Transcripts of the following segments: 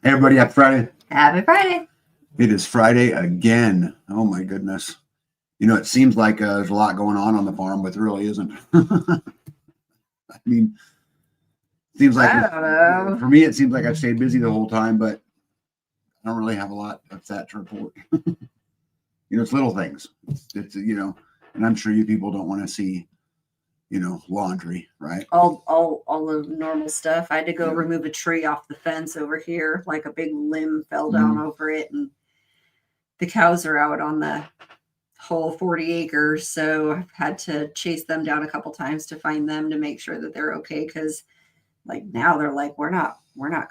Hey everybody, happy Friday. Happy Friday. It is Friday again. Oh my goodness. You know, it seems like there's a lot going on the farm, but there really isn't. I mean, it seems like I don't know. for me, it seems like I've stayed busy the whole time, but I don't really have a lot of that to report. It's little things. It's and I'm sure you people don't want to see, laundry, right? All the normal stuff. I had to go remove a tree off the fence over here, like a big limb fell down over it, and the cows are out on the whole 40 acres, so I've had to chase them down a couple times to find them to make sure that they're okay, because like now they're like, we're not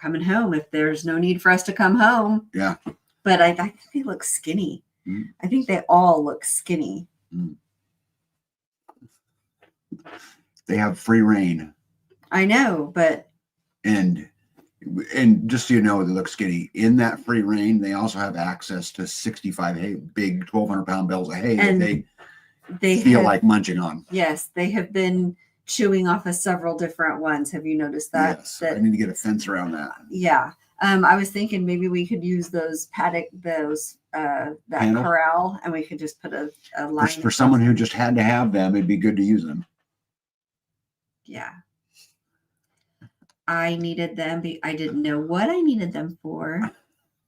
coming home if there's no need for us to come home. Yeah. But I think they look skinny. I think they all look skinny. They have free reign. I know, but and just so you know, they look skinny. In that free reign, they also have access to 65 big 1,200-pound bales of hay and that they feel like munching on. Yes, they have been chewing off of several different ones. Have you noticed that? Yes, I need to get a fence around that. Yeah. I was thinking maybe we could use those that Panel? corral, and we could just put a line. For someone who just had to have them, it'd be good to use them. Yeah. I needed them. I didn't know what I needed them for.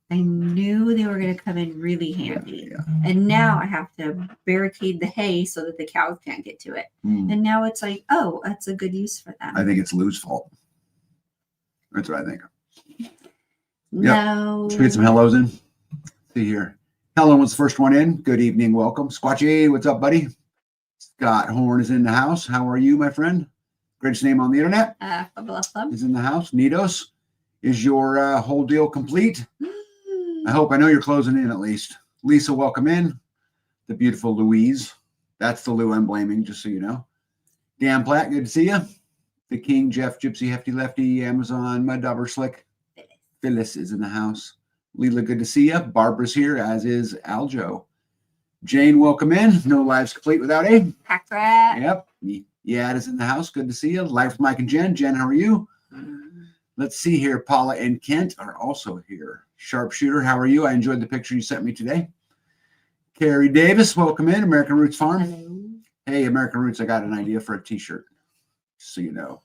I knew they were going to come in really handy. Yeah. And now I have to barricade the hay so that the cows can't get to it. And now it's like, oh, that's a good use for them. I think it's Lou's fault. That's what I think. No. Let's get some hellos in. See here. Helen was the first one in. Good evening. Welcome. Squatchy, what's up, buddy? Scott Horn is in the house. How are you, my friend? Greatest name on the internet. Is in the house. Nidos, is your whole deal complete? I know you're closing in at least. Lisa, welcome in. The beautiful Louise. That's the Lou I'm blaming, just so you know. Dan Platt, good to see you. The King, Jeff, Gypsy, Hefty Lefty, Amazon, Mud Dauber Slick. Phyllis is in the house. Leela, good to see you. Barbara's here, as is Aljo. Jane, welcome in. No lives complete without a Pack rat. Yep. Yeah, it is in the house. Good to see you. Life with Mike and Jen. Jen, how are you? Let's see here. Paula and Kent are also here. Sharpshooter, how are you? I enjoyed the picture you sent me today. Carrie Davis, welcome in. American Roots Farm. Hello. Hey, American Roots, I got an idea for a t-shirt. So you know.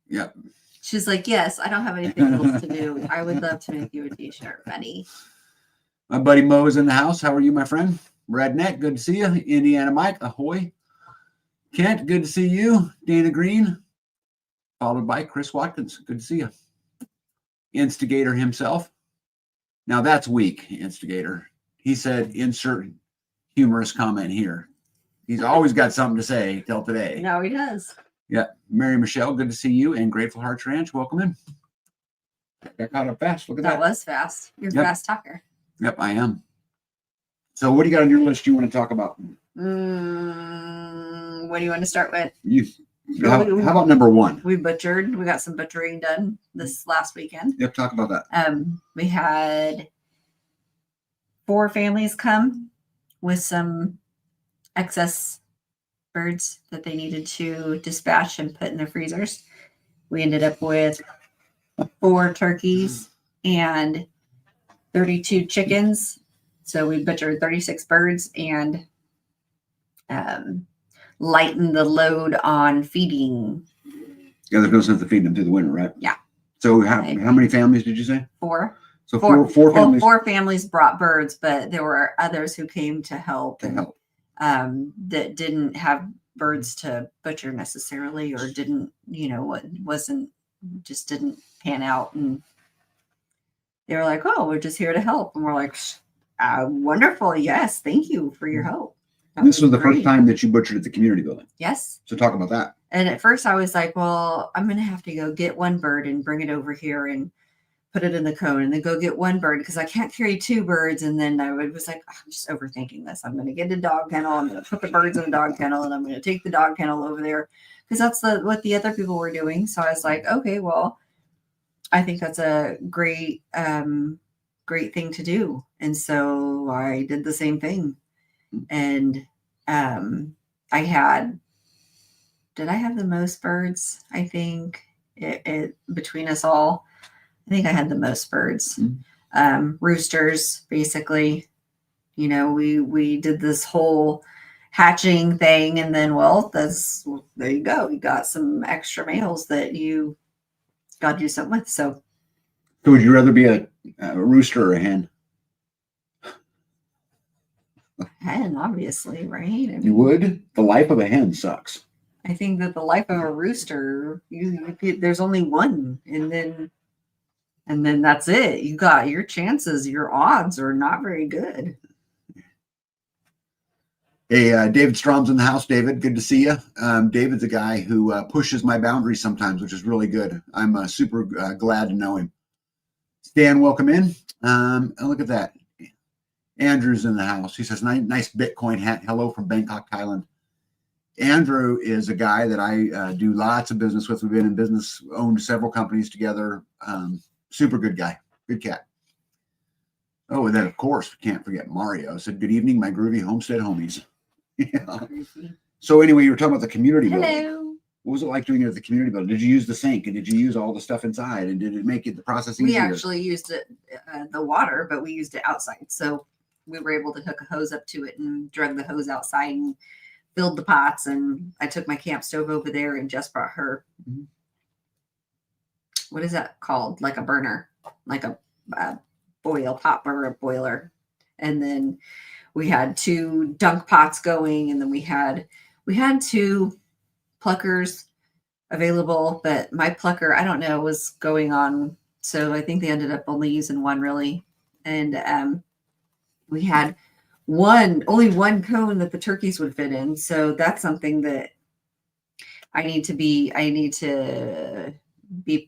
Yep. She's like, yes, I don't have anything else to do. I would love to make you a t-shirt, buddy. My buddy Mo is in the house. How are you, my friend? Redneck, good to see you. Indiana Mike, ahoy. Kent, good to see you. Dana Green, followed by Chris Watkins. Good to see you. Instigator himself. Now that's weak, Instigator. He said, insert humorous comment here. He's always got something to say till today. No, he does. Yeah. Mary Michelle, good to see you. And Grateful Hearts Ranch, welcome in. Got caught up fast. Look at that. That was fast. You're a fast talker. Yep, I am. So what do you got on your list you want to talk about? What do you want to start with? How about number one? We butchered. We got some butchering done this last weekend. Yep, talk about that. We had 4 families come with some excess birds that they needed to dispatch and put in their freezers. We ended up with 4 turkeys and 32 chickens. So we butchered 36 birds and lighten the load on feeding. Yeah, there's no sense of feeding them through the winter, right? Yeah. So how many families did you say? 4. So four families. 4 families brought birds, but there were others who came to help. That didn't have birds to butcher necessarily, or didn't didn't pan out, and they were like, "Oh, we're just here to help," and we're like, "Wonderful, yes, thank you for your help." This was the first time that you butchered at the community building. Yes. So talk about that. And at first I was like, well, I'm going to have to go get one bird and bring it over here and put it in the cone, and then go get one bird because I can't carry 2 birds. And then I was like, I'm just overthinking this. I'm going to get a dog kennel. I'm going to put the birds in the dog kennel, and I'm going to take the dog kennel over there because that's what the other people were doing. So I was like, okay, well, I think that's a great thing to do. And so I did the same thing. And did I have the most birds? I think it between us all, I think I had the most birds. Mhm. Roosters, basically. You know, we did this whole hatching thing, and then there you go. You got some extra males that you got to do something with. So would you rather be a rooster or a hen? hen, obviously, right? I You mean, would? The life of a hen sucks. I think that the life of a rooster, there's only one, and then that's it. You got your chances, your odds are not very good. Hey, David Strom's in the house. David, good to see you. David's a guy who pushes my boundaries sometimes, which is really good. I'm super glad to know him. Stan, welcome in. And look at that. Andrew's in the house. He says, nice Bitcoin hat. Hello from Bangkok, Thailand. Andrew is a guy that I do lots of business with. We've been in business, owned several companies together. Super good guy. Good cat. Oh, and then, of course, we can't forget Mario. Said, good evening, my groovy homestead homies. Yeah. So anyway, you were talking about the community building. Hello. What was it like doing it at the community building? Did you use the sink and did you use all the stuff inside and did it make it the process easier? We actually used it, the water, but we used it outside. So we were able to hook a hose up to it and drug the hose outside and filled the pots. And I took my camp stove over there and just brought her. Mhm. What is that called? Like a burner, like a pot burner boiler. And then we had 2 dunk pots going, and then we had 2 pluckers available, but my plucker, I don't know, was going on. So I think they ended up only using one really. And we had only one cone that the turkeys would fit in. So that's something that I need to be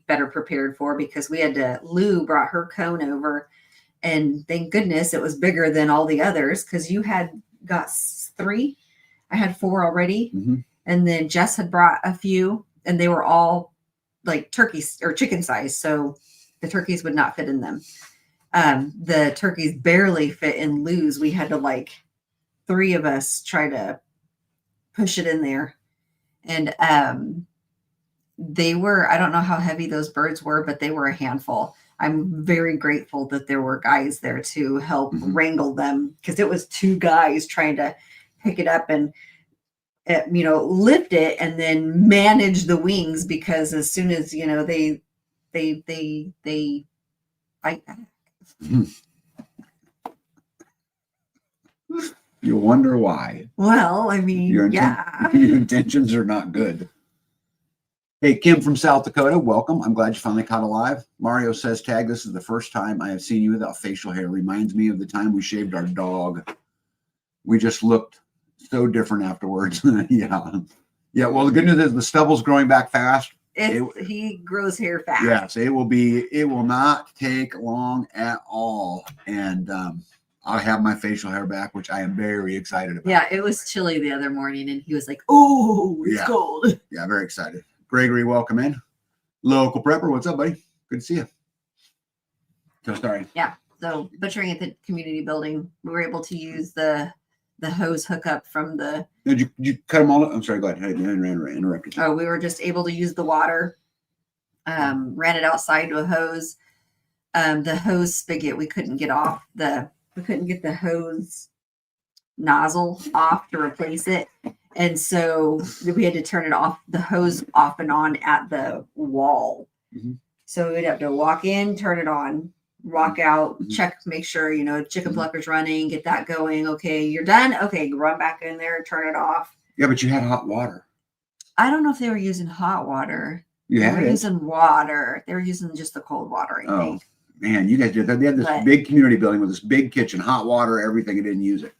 better prepared for, because Lou brought her cone over, and thank goodness it was bigger than all the others, because you had got 3. I had 4 already. Mm-hmm. And then Jess had brought a few, and they were all like turkeys or chicken size. So the turkeys would not fit in them. The turkeys barely fit in Lou's. We had to 3 of us try to push it in there. And I don't know how heavy those birds were, but they were a handful. I'm very grateful that there were guys there to help wrangle them, because it was 2 guys trying to pick it up and lift it and then manage the wings, because as soon as they fight back. You wonder why. Well, I mean, your intentions are not good. Hey, Kim from South Dakota, welcome. I'm glad you finally caught alive. Mario says, tag, this is the first time I have seen you without facial hair. Reminds me of the time we shaved our dog. We just looked so different afterwards. Yeah. Well, the good news is the stubble's growing back fast. He grows hair fast. Yes, it will not take long at all. And I'll have my facial hair back, which I am very excited about. Yeah, it was chilly the other morning, and he was like, oh, it's cold. Yeah, very excited. Gregory, welcome in. Local prepper, what's up, buddy? Good to see you. So sorry. Yeah. So butchering at the community building, we were able to use the hose hookup from the. Did you cut them all? I'm sorry. Go ahead. I interrupted you. Oh, we were just able to use the water. Ran it outside to a hose. The hose spigot we couldn't get the hose nozzle off to replace it, and so we had to turn it off, the hose off and on at the wall. Mm-hmm. So we'd have to walk in, turn it on, walk out, check, make sure, chicken plucker's running, get that going. Okay, you're done. Okay, run back in there, turn it off. Yeah, but you had hot water. I don't know if they were using hot water. They were using water. They were using just the cold water, I think. Man, you guys they had this big community building with this big kitchen, hot water, everything, and didn't use it.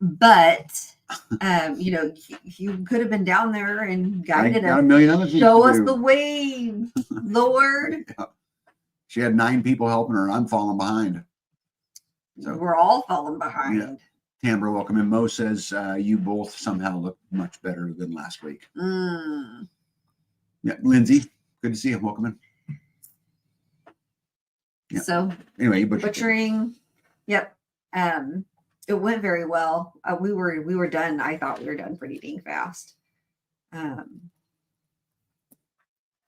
But you could have been down there and guided us. A million other things. Show us the way, Lord. Yeah. She had 9 people helping her, and I'm falling behind. So we're all falling behind. Yeah. Tambra, welcome in. Mo says you both somehow look much better than last week. Yeah, Lindsay, good to see you. Welcome in. Yeah. So anyway, butchering. Yep. It went very well. We were done. I thought we were done pretty dang fast.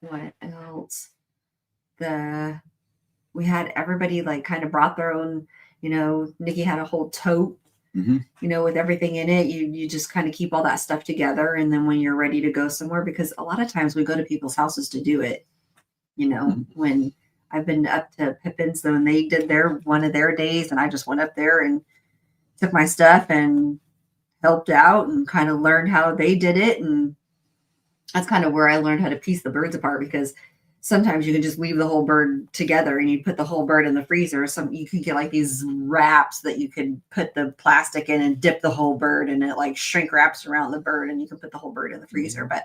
What else? we had everybody like kind of brought their own, Nikki had a whole tote, with everything in it. You just kind of keep all that stuff together. And then when you're ready to go somewhere, because a lot of times we go to people's houses to do it, when I've been up to Pippin's, though, and they did one of their days, and I just went up there and took my stuff and helped out and kind of learned how they did it. And that's kind of where I learned how to piece the birds apart, because sometimes you can just leave the whole bird together and you put the whole bird in the freezer. You can get like these wraps that you could put the plastic in and dip the whole bird, and it like shrink wraps around the bird, and you can put the whole bird in the freezer. But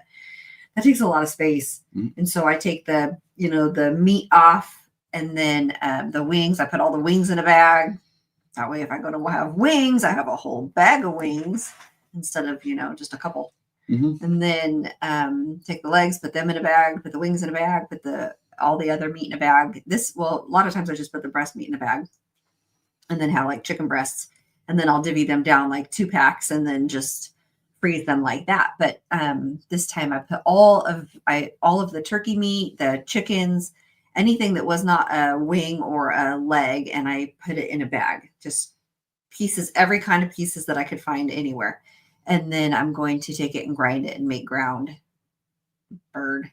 that takes a lot of space. And so I take the meat off, and then the wings, I put all the wings in a bag. That way, if I go to have wings, I have a whole bag of wings instead of, just a couple. And then take the legs, put them in a bag, put the wings in a bag, put all the other meat in a bag. A lot of times I just put the breast meat in a bag, and then have like chicken breasts, and then I'll divvy them down like 2 packs and then just freeze them like that. But this time I put all of the turkey meat, the chickens, anything that was not a wing or a leg, and I put it in a bag, just pieces, every kind of pieces that I could find anywhere. And then I'm going to take it and grind it and make ground bird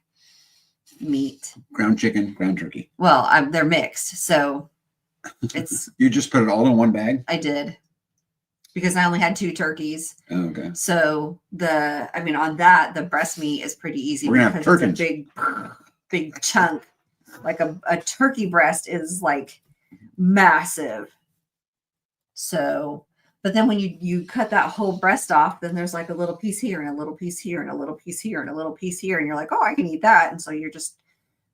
meat. Ground chicken, ground turkey. Well, they're mixed. So it's. You just put it all in one bag? I did. Because I only had 2 turkeys. Oh, okay. So on that, the breast meat is pretty easy. We're going to have turkeys. It's a big chunk. Like a turkey breast is like massive. So. But then when you cut that whole breast off, then there's like a little piece here and a little piece here and a little piece here and a little piece here. And you're like, oh, I can eat that. And so you're just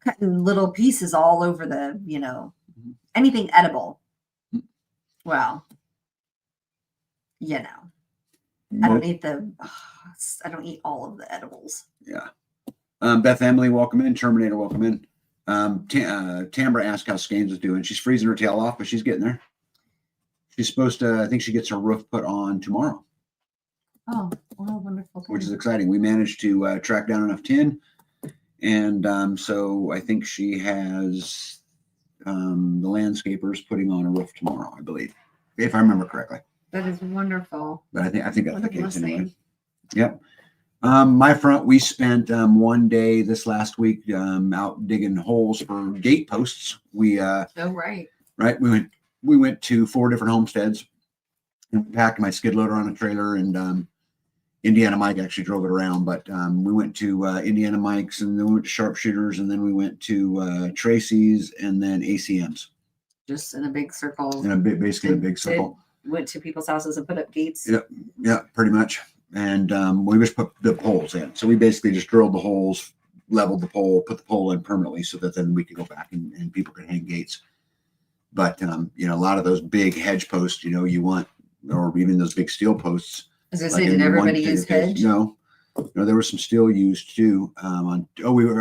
cutting little pieces all over anything edible. Well, I don't eat I don't eat all of the edibles. Yeah. Beth Emily, welcome in. Terminator, welcome in. Tambra asked how Skanes is doing. She's freezing her tail off, but she's getting there. She's supposed to, I think she gets her roof put on tomorrow. Oh, wonderful. Which is exciting. We managed to track down enough tin. And so I think she has the landscapers putting on a roof tomorrow, I believe, if I remember correctly. That is wonderful. But I think that's the case anyway. Yep. My front, we spent one day this last week out digging holes for gate posts. Right. We went to 4 different homesteads and packed my skid loader on a trailer, and Indiana Mike actually drove it around. But we went to Indiana Mike's, and then we went to Sharpshooters, and then we went to Tracy's, and then ACM's. Just in a big circle. Basically a big circle. Went to people's houses and put up gates. Yeah, pretty much. And we just put the poles in. So we basically just drilled the holes, leveled the pole, put the pole in permanently, so that then we could go back and people could hang gates. But, a lot of those big hedge posts, you want, or even those big steel posts. As I say, did everybody use hedge? No, there was some steel used too. I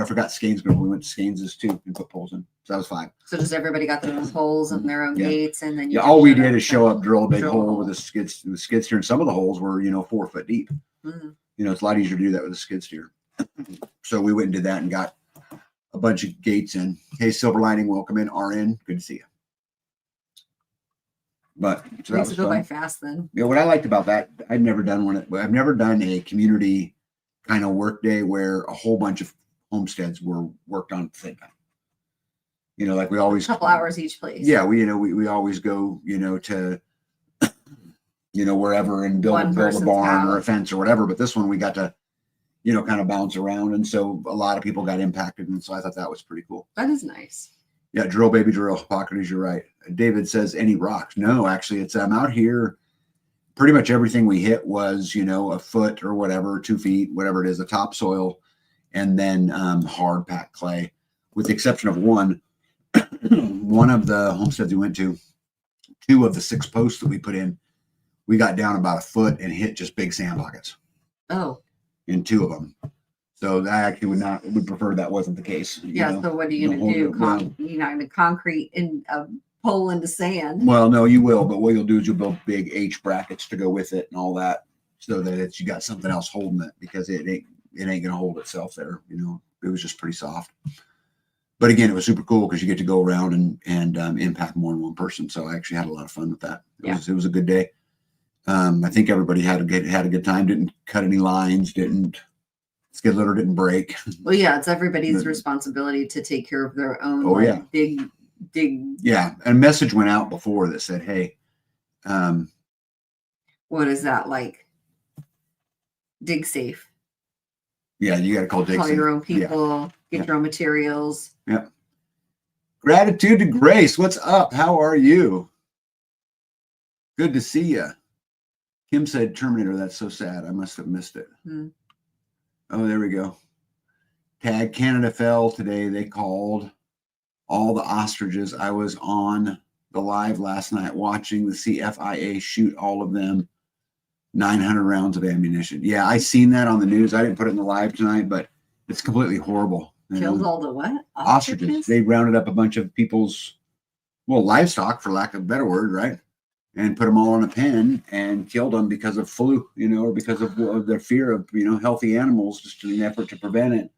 forgot Skanesville. We went to Skanes's too and put poles in. So that was 5. So just everybody got their own holes and their own gates, and then all we did is show up, drill a big hole with the skid steer, and some of the holes were 4 foot deep. It's a lot easier to do that with a skid steer. So we went and did that and got a bunch of gates in. Hey, Silver Lining, welcome in. RN, good to see you. But so makes it go by fast then. Yeah, what I liked about that, I've never done a community kind of work day where a whole bunch of homesteads were worked on at the same time. Like we always a couple hours each place. Yeah, we always go, to wherever and build a barn or a fence or whatever. But this one we got to, kind of bounce around, and so a lot of people got impacted, and so I thought that was pretty cool. That is nice. Yeah, drill, baby, drill. Hippocrates, you're right. David says, any rocks? No, actually, it's out here. Pretty much everything we hit was, a foot or whatever, 2 feet, whatever it is, the topsoil, and then hard packed clay, with the exception of one. One of the homesteads we went to, 2 of the 6 posts that we put in, we got down about a foot and hit just big sand pockets. Oh. In 2 of them. So I actually would prefer that wasn't the case. So what are you going to do? You're not going to concrete in a pole into sand. Well, no, you will. But what you'll do is you'll build big H brackets to go with it and all that, so that you got something else holding it, because it ain't going to hold itself there. It was just pretty soft. But again, it was super cool because you get to go around and impact more than one person. So I actually had a lot of fun with that. It was a good day. I think everybody had a good time. Didn't cut any lines. Skid loader didn't break. Well, yeah, it's everybody's responsibility to take care of their own. Oh, yeah. Big. Yeah, and a message went out before that said, "Hey, what is that like? Dig safe. Yeah, you got to call Call your own people. Get your own materials. Yeah. Gratitude to Grace. What's up? How are you? Good to see you." Kim said, "Terminator, that's so sad. I must have missed it." Oh, there we go. Tag Canada fell today. They called all the ostriches. I was on the live last night watching the CFIA shoot all of them. 900 rounds of ammunition. Yeah, I seen that on the news. I didn't put it in the live tonight, but it's completely horrible. Killed all the what? Ostriches. They rounded up a bunch of people's, livestock, for lack of a better word, right? And put them all in a pen and killed them because of flu, or because of their fear of, healthy animals, just in an effort to prevent it.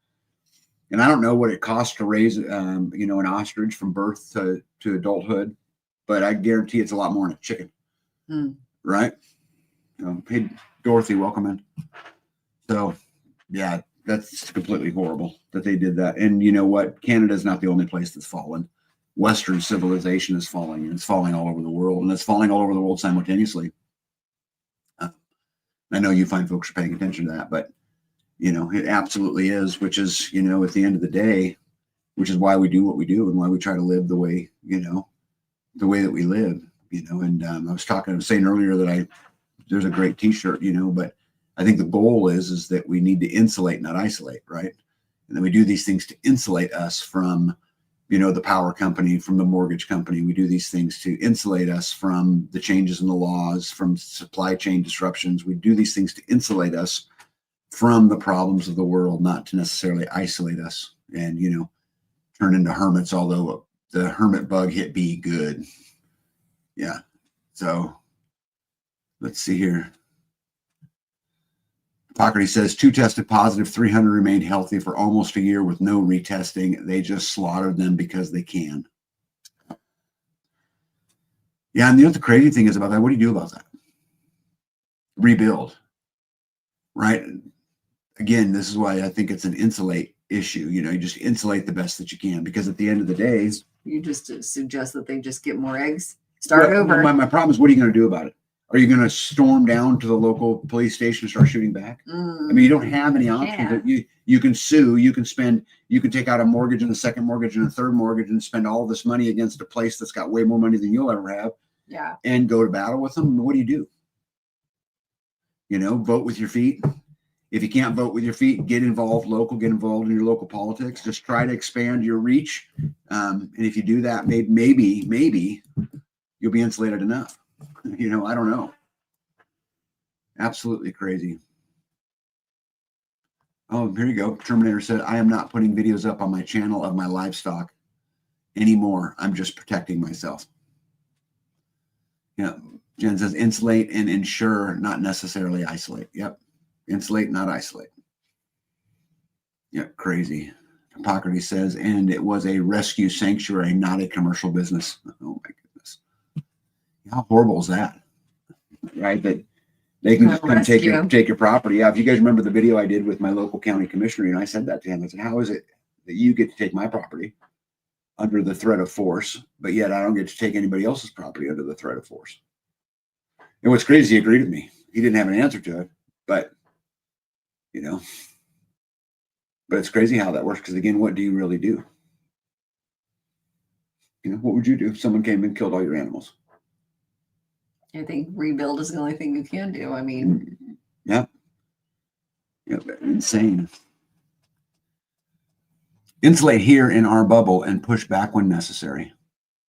And I don't know what it costs to raise, an ostrich from birth to adulthood, but I guarantee it's a lot more than a chicken, right? Hey, Dorothy, welcome in. So, yeah, that's completely horrible that they did that. And you know what? Canada's not the only place that's fallen. Western civilization is falling, and it's falling all over the world, and it's falling all over the world simultaneously. I know you fine folks are paying attention to that, but it absolutely is, which is, at the end of the day, which is why we do what we do and why we try to live the way, the way that we live, and I was saying earlier that there's a great t-shirt, but I think the goal is that we need to insulate, not isolate, right? And then we do these things to insulate us from, the power company, from the mortgage company. We do these things to insulate us from the changes in the laws, from supply chain disruptions. We do these things to insulate us from the problems of the world, not to necessarily isolate us and, turn into hermits, although the hermit bug hit B good. Yeah. So let's see here. Hippocrates says 2 tested positive, 300 remained healthy for almost a year with no retesting. They just slaughtered them because they can. Yeah, and the crazy thing is about that, what do you do about that? Rebuild, right? Again, this is why I think it's an insulate issue. You just insulate the best that you can, because at the end of the day, you just suggest that they just get more eggs, start over. My problem is, what are you going to do about it? Are you going to storm down to the local police station and start shooting back? I mean, you don't have any options. Yeah. You can sue, you can take out a mortgage and a second mortgage and a third mortgage and spend all this money against a place that's got way more money than you'll ever have. Yeah. And go to battle with them. What do you do? Vote with your feet. If you can't vote with your feet, get involved in your local politics. Just try to expand your reach. And if you do that, maybe you'll be insulated enough. I don't know. Absolutely crazy. Oh, here you go. Terminator said, "I am not putting videos up on my channel of my livestock anymore. I'm just protecting myself." Yeah. Jen says, "Insulate and ensure, not necessarily isolate." Yep. Insulate, not isolate. Yep. Crazy. Hippocrates says, "And it was a rescue sanctuary, not a commercial business." Oh my goodness. How horrible is that? Right? That they can just come take your property. Yeah, if you guys remember the video I did with my local county commissioner, and I said that to him. I said, "How is it that you get to take my property under the threat of force, but yet I don't get to take anybody else's property under the threat of force?" And what's crazy, he agreed with me. He didn't have an answer to it, but but it's crazy how that works. Because again, what do you really do? What would you do if someone came and killed all your animals? I think rebuild is the only thing you can do. I mean, yeah, insane. Insulate here in our bubble and push back when necessary.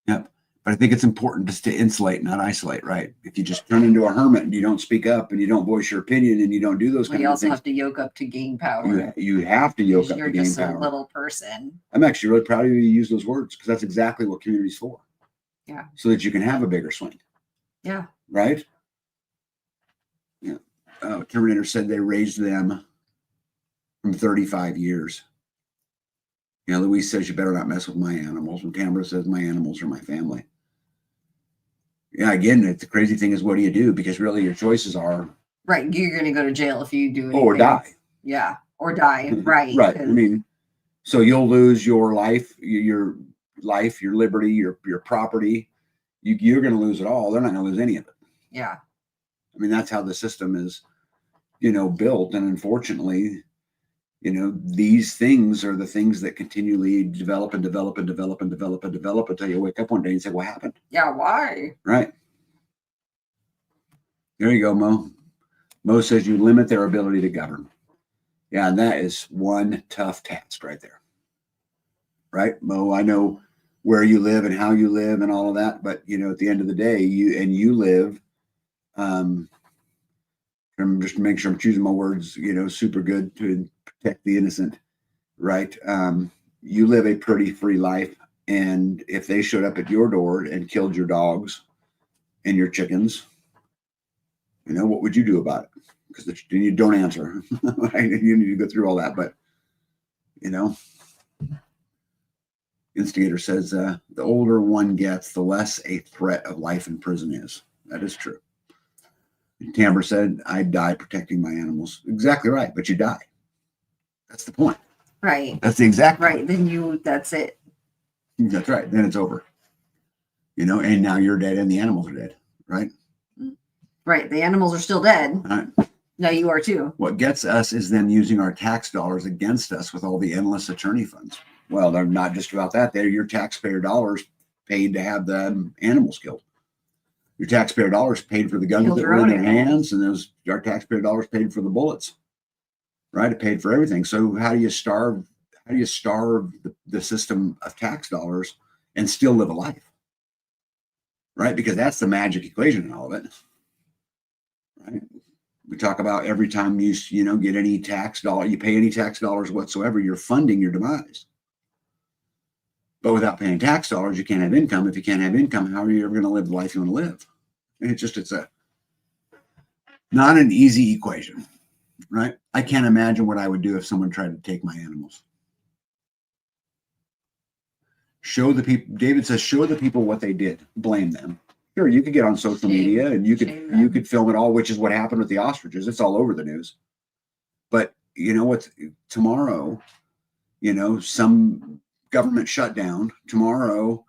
Yep. But I think it's important just to insulate, not isolate, right? If you just turn into a hermit and you don't speak up and you don't voice your opinion and you don't do those kind of things. You also have to yoke up to gain power. You have to yoke up to gain power. You're just a little person. I'm actually really proud of you to use those words, because that's exactly what community's for. Yeah. So that you can have a bigger swing. Yeah. Right? Yeah. Terminator said they raised them from 35 years. Louise says you better not mess with my animals, and Tamara says my animals are my family. Yeah, again, the crazy thing is, what do you do? Because really your choices are right. You're going to go to jail if you do anything. Or die. Yeah, or die. Right. Right. I mean, so you'll lose your life, your liberty, your property. You're going to lose it all. They're not going to lose any of it. Yeah. I mean, that's how the system is, built. And unfortunately, these things are the things that continually develop and develop and develop and develop and develop until you wake up one day and say, what happened? Yeah, why? Right. There you go, Mo. Mo says you limit their ability to govern. Yeah, and that is one tough task right there. Right, Mo? I know where you live and how you live and all of that, but at the end of the day, you live. I'm just to make sure I'm choosing my words, super good to protect the innocent, right? You live a pretty free life, and if they showed up at your door and killed your dogs and your chickens, what would you do about it? Because you don't answer, right? You need to go through all that, but Instigator says the older one gets, the less a threat of life in prison is. That is true. And Tamara said, I'd die protecting my animals. Exactly right, but you die. That's the point. Right. That's the exact point. Then that's it. That's right. Then it's over. And now you're dead and the animals are dead, right? Right. The animals are still dead. Right. No, you are too. What gets us is them using our tax dollars against us with all the endless attorney funds. Well, they're not just about that. They're your taxpayer dollars paid to have the animals killed. Your taxpayer dollars paid for the guns that were in their hands, and our taxpayer dollars paid for the bullets. Right? It paid for everything. So how do you starve the system of tax dollars and still live a life? Right? Because that's the magic equation in all of it. Right? We talk about every time you get any tax dollar, you pay any tax dollars whatsoever, you're funding your demise. But without paying tax dollars, you can't have income. If you can't have income, how are you ever going to live the life you want to live? And it's not an easy equation, right? I can't imagine what I would do if someone tried to take my animals. Show the people, David says, show the people what they did. Blame them. Sure, you could get on social media and you could film it all, which is what happened with the ostriches. It's all over the news. But tomorrow, some government shutdown. Tomorrow,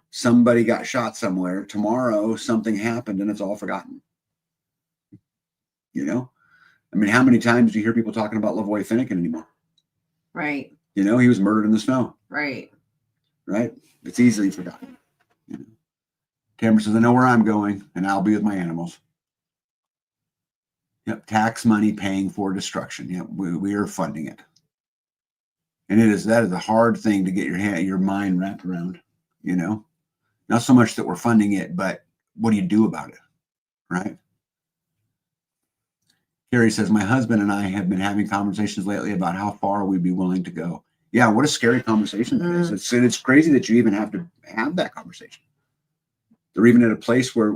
somebody got shot somewhere. Tomorrow, something happened and it's all forgotten. I mean, how many times do you hear people talking about Lavoy Finnecane anymore? Right. He was murdered in the snow. Right. Right. It's easily forgotten. Tamara says, I know where I'm going and I'll be with my animals. Yep. Tax money paying for destruction. Yep. We are funding it. And that is a hard thing to get your mind wrapped around, not so much that we're funding it, but what do you do about it? Right. Carrie says, my husband and I have been having conversations lately about how far we'd be willing to go. Yeah. What a scary conversation that is. It's crazy that you even have to have that conversation. They're even at a place where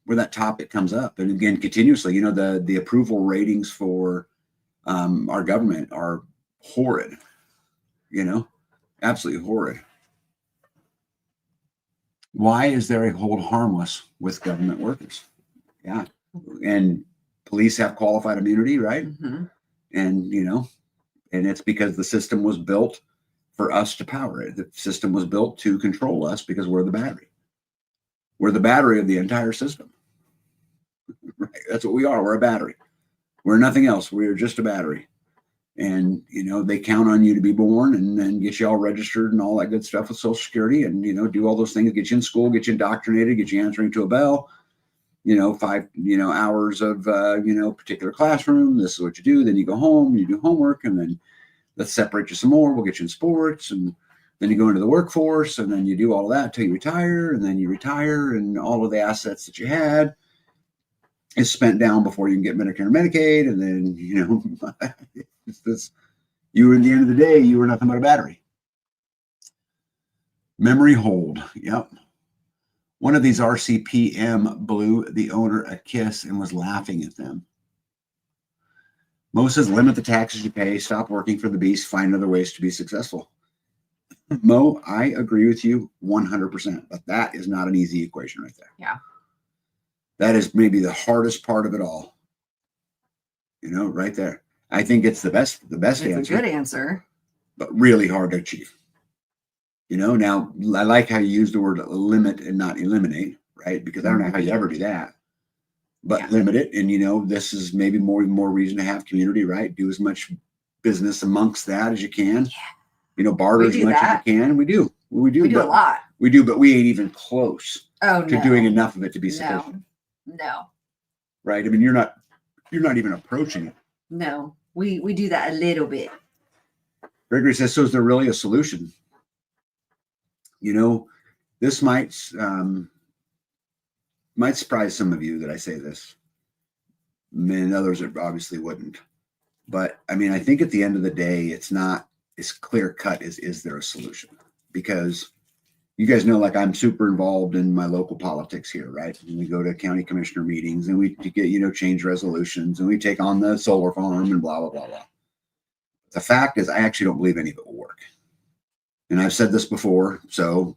that topic comes up. And again, continuously, the approval ratings for our government are horrid, absolutely horrid. Why is there a hold harmless with government workers? Yeah. And police have qualified immunity, right? Mm-hmm. And, and it's because the system was built for us to power it. The system was built to control us because we're the battery. We're the battery of the entire system. Right? That's what we are. We're a battery. We're nothing else. We're just a battery. And, they count on you to be born and then get you all registered and all that good stuff with Social Security and, do all those things, get you in school, get you indoctrinated, get you answering to a bell, 5, hours of, particular classroom. This is what you do. Then you go home, you do homework, and then let's separate you some more. We'll get you in sports, and then you go into the workforce, and then you do all of that until you retire, and then you retire, and all of the assets that you had is spent down before you can get Medicare and Medicaid, and then, you at the end of the day, you were nothing but a battery. Memory hold. Yep. One of these RCPM blew the owner a kiss and was laughing at them. Mo says, limit the taxes you pay, stop working for the beast, find other ways to be successful. Mo, I agree with you 100%, but that is not an easy equation right there. Yeah. That is maybe the hardest part of it all. Right there. I think it's the best It's answer. a good answer. But really hard to achieve. Now I like how you use the word limit and not eliminate, right? Because I don't know how you ever do that. But limit it, and this is maybe more reason to have community, right? Do as much business amongst that as you can. Yeah. Barter as much as you can. We do We do a lot. We do, but we ain't even close to doing enough of it to be sufficient. No. Right? I mean, you're not even approaching it. No, we do that a little bit. Gregory says, so is there really a solution? This might surprise some of you that I say this, and others obviously wouldn't. But I mean, I think at the end of the day, it's not as clear cut as is there a solution? Because you guys know, like, I'm super involved in my local politics here, right? And we go to county commissioner meetings and we get, change resolutions, and we take on the solar farm and blah, blah, blah, blah. The fact is, I actually don't believe any of it will work. And I've said this before. So,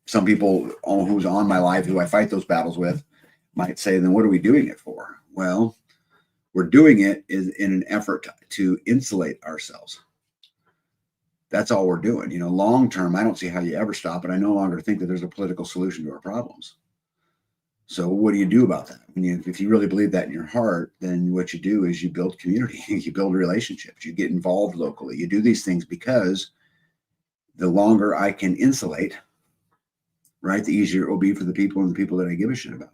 some people who's on my life, who I fight those battles with, might say, then what are we doing it for? Well, we're doing it in an effort to insulate ourselves. That's all we're doing. Long term, I don't see how you ever stop it. I no longer think that there's a political solution to our problems. So what do you do about that? If you really believe that in your heart, then what you do is you build community, you build relationships, you get involved locally, you do these things, because the longer I can insulate, right, the easier it will be for the people that I give a shit about.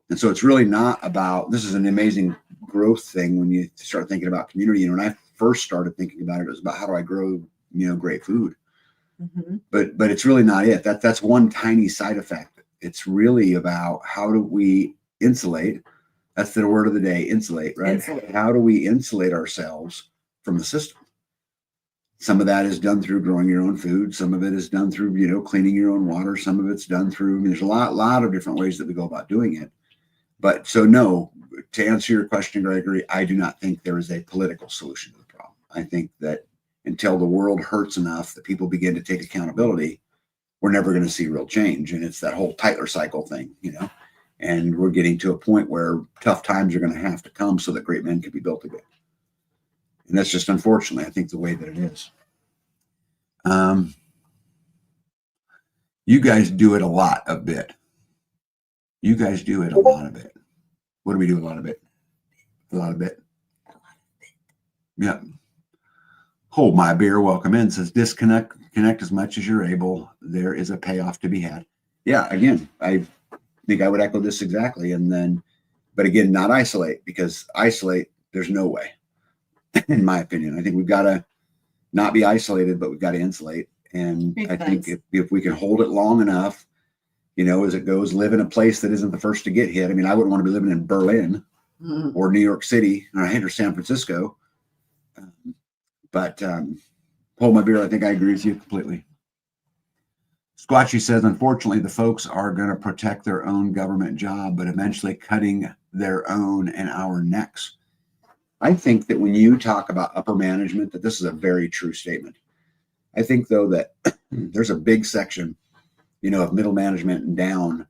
And so it's really not about, this is an amazing growth thing when you start thinking about community. And when I first started thinking about it, it was about how do I grow, great food. Mm-hmm. But it's really not it. That's one tiny side effect. It's really about how do we insulate. That's the word of the day, insulate, right? Insulate. How do we insulate ourselves from the system? Some of that is done through growing your own food. Some of it is done through, cleaning your own water. Some of it's done through, there's a lot of different ways that we go about doing it. But so no, to answer your question, Gregory, I do not think there is a political solution to the problem. I think that until the world hurts enough that people begin to take accountability, we're never going to see real change. And it's that whole Tyler cycle thing, and we're getting to a point where tough times are going to have to come so that great men can be built again. And that's just, unfortunately, I think, the way that it is. You guys do it a lot of bit. You guys do it a lot of it. What do we do a lot of it? A lot of bit. Yeah. Hold my beer. Welcome in. Says connect as much as you're able. There is a payoff to be had. Yeah. Again, I think I would echo this exactly. But again, not isolate, because isolate, there's no way. In my opinion, I think we've got to not be isolated, but we've got to insulate. And I think if we can hold it long enough, as it goes, live in a place that isn't the first to get hit. I mean, I wouldn't want to be living in Berlin or New York City or San Francisco. But hold my beer. I think I agree with you completely. Squatchy says, unfortunately, the folks are going to protect their own government job, but eventually cutting their own and our necks. I think that when you talk about upper management, that this is a very true statement. I think, though, that there's a big section, of middle management and down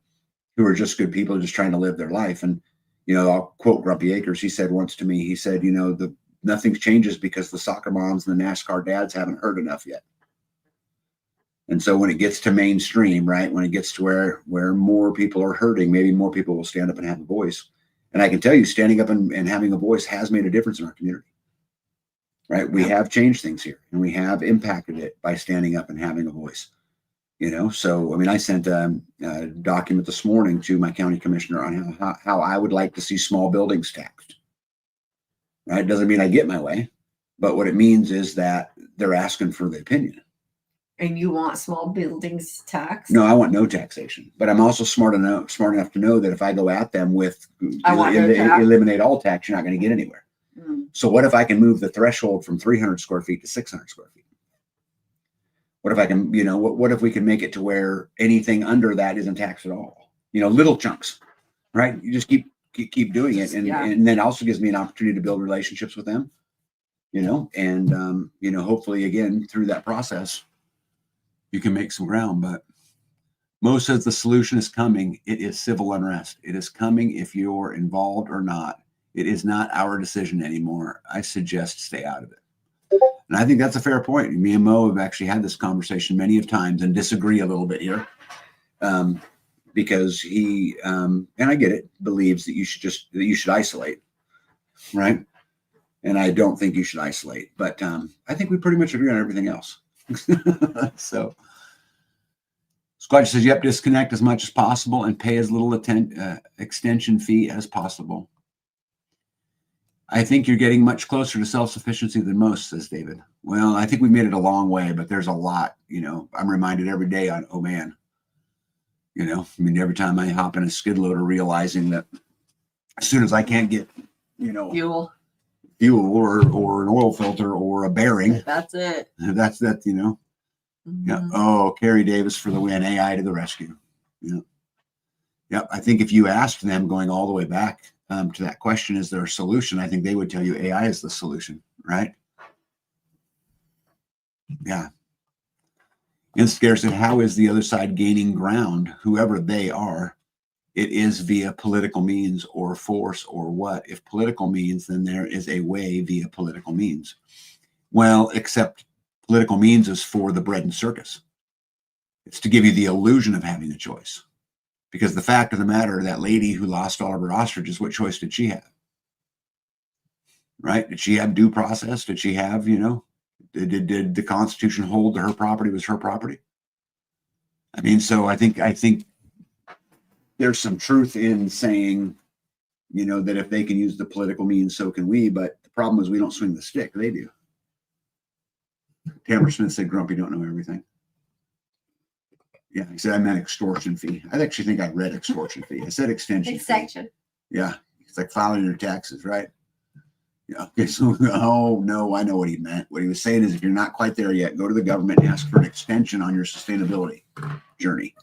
who are just good people just trying to live their life. And, I'll quote Grumpy Acres. He said once to me, he said, nothing changes because the soccer moms and the NASCAR dads haven't heard enough yet. And so when it gets to mainstream, right, when it gets to where more people are hurting, maybe more people will stand up and have a voice. And I can tell you, standing up and having a voice has made a difference in our community, right? We have changed things here, and we have impacted it by standing up and having a voice, So, I mean, I sent a document this morning to my county commissioner on how I would like to see small buildings taxed. Right? Doesn't mean I get my way, but what it means is that they're asking for the opinion. And you want small buildings taxed? No, I want no taxation. But I'm also smart enough to know that if I go at them with eliminate all tax, you're not going to get anywhere. So what if I can move the threshold from 300 square feet to 600 square feet? What if I can, what if we can make it to where anything under that isn't taxed at all? Little chunks, right? You just keep keep doing it. And then also gives me an opportunity to build relationships with them, and, hopefully again, through that process, you can make some ground. But Mo says the solution is coming. It is civil unrest. It is coming if you're involved or not. It is not our decision anymore. I suggest stay out of it. And I think that's a fair point. Me and Mo have actually had this conversation many of times and disagree a little bit here. Because he, and I get it, believes that you should isolate, right? And I don't think you should isolate, but I think we pretty much agree on everything else. So Squatch says, yep, disconnect as much as possible and pay as little extension fee as possible. I think you're getting much closer to self-sufficiency than most, says David. Well, I think we made it a long way, but there's a lot, I'm reminded every day on, oh man, every time I hop in a skid loader, realizing that as soon as I can't get, fuel or an oil filter or a bearing, that's it. That's. Yeah. Oh, Carrie Davis for the win. AI to the rescue. Yeah. Yep. I think if you asked them going all the way back to that question, is there a solution? I think they would tell you AI is the solution, right? Yeah. And Scare said, how is the other side gaining ground, whoever they are? It is via political means or force or what? If political means, then there is a way via political means. Well, except political means is for the bread and circus. It's to give you the illusion of having a choice. Because the fact of the matter, that lady who lost all of her ostriches, what choice did she have? Right? Did she have due process? Did she have, did the Constitution hold that her property was her property? I mean, so I think there's some truth in saying, that if they can use the political means, so can we. But the problem is we don't swing the stick. They do. Tamara Smith said, Grumpy don't know everything. Yeah, he said I meant extortion fee. I actually think I read extortion fee. I said extension fee. Yeah, it's like filing your taxes, right? Yeah. Okay. So, oh no, I know what he meant. What he was saying is, if you're not quite there yet, go to the government and ask for an extension on your sustainability journey.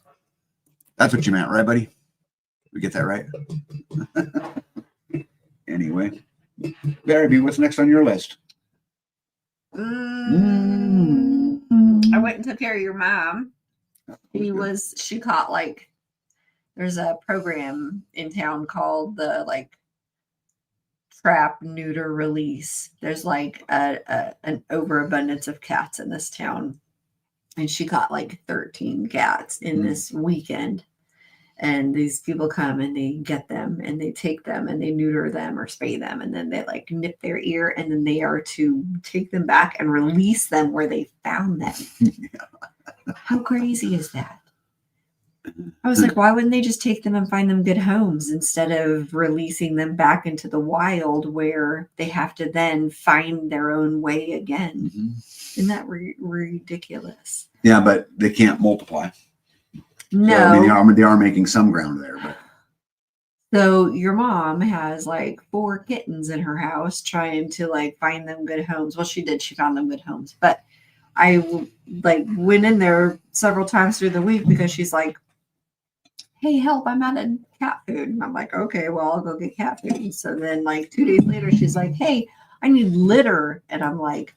That's what you meant, right, buddy? We get that right? Anyway, Barry B, what's next on your list? I went and took care of your mom. She caught there's a program in town called the trap, neuter, release. There's an overabundance of cats in this town. And she caught 13 cats in this weekend. And these people come and they get them and they take them and they neuter them or spay them. And then they nip their ear, and then they are to take them back and release them where they found them. How crazy is that? I was like, why wouldn't they just take them and find them good homes instead of releasing them back into the wild where they have to then find their own way again? Mm-hmm. Isn't that ridiculous? Yeah, but they can't multiply. No. So, I mean, they are making some ground there. But so your mom has 4 kittens in her house trying to find them good homes. Well, she did. She found them good homes. But I went in there several times through the week because she's like, hey, help, I'm out of cat food. And I'm like, okay, well, I'll go get cat food. So then 2 days later, she's like, hey, I need litter. And I'm like,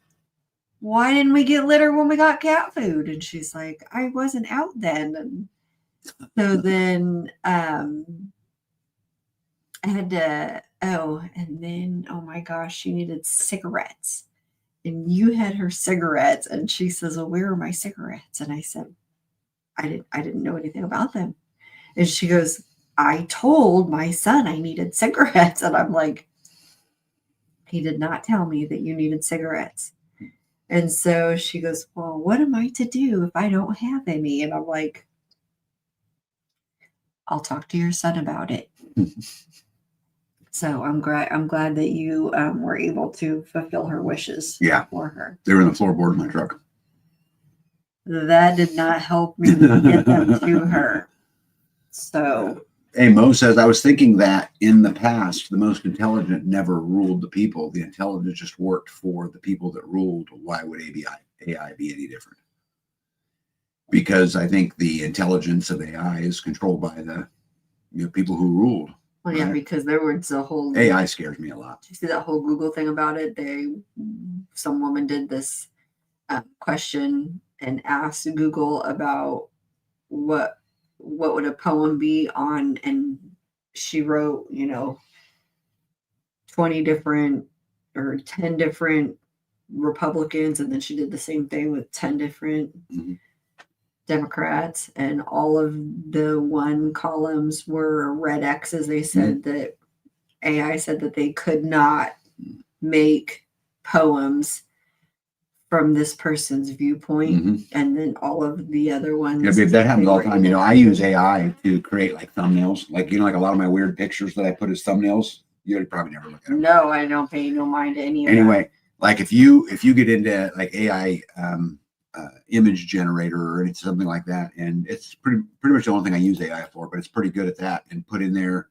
why didn't we get litter when we got cat food? And she's like, I wasn't out then. And so then I had to, and then, oh my gosh, she needed cigarettes. And you had her cigarettes. And she says, well, where are my cigarettes? And I said, I didn't know anything about them. And she goes, I told my son I needed cigarettes. And I'm like, he did not tell me that you needed cigarettes. And so she goes, well, what am I to do if I don't have any? And I'm like, I'll talk to your son about it. So I'm glad that you were able to fulfill her wishes for her. They were in the floorboard of my truck. That did not help me get them to her. So Hey, Mo says, I was thinking that in the past, the most intelligent never ruled the people. The intelligence just worked for the people that ruled. Why would AI be any different? Because I think the intelligence of AI is controlled by the people who ruled. Well, yeah, because there was a whole AI scares me a lot. Did you see that whole Google thing about it? Some woman did this question and asked Google about what would a poem be on, and she wrote, 20 different or 10 different Republicans, and then she did the same thing with 10 different Democrats, and all of the one columns were red X's. They said that AI said that they could not make poems from this person's viewpoint, and then all of the other ones. Yeah, babe, that happens all the time. I use AI to create like thumbnails, like like a lot of my weird pictures that I put as thumbnails. You'd probably never look at them. No, I don't pay no mind to any of Anyway, like if you get into like AI image generator or something like that, and it's pretty much the only thing I use AI for, but it's pretty good at that, and put in there,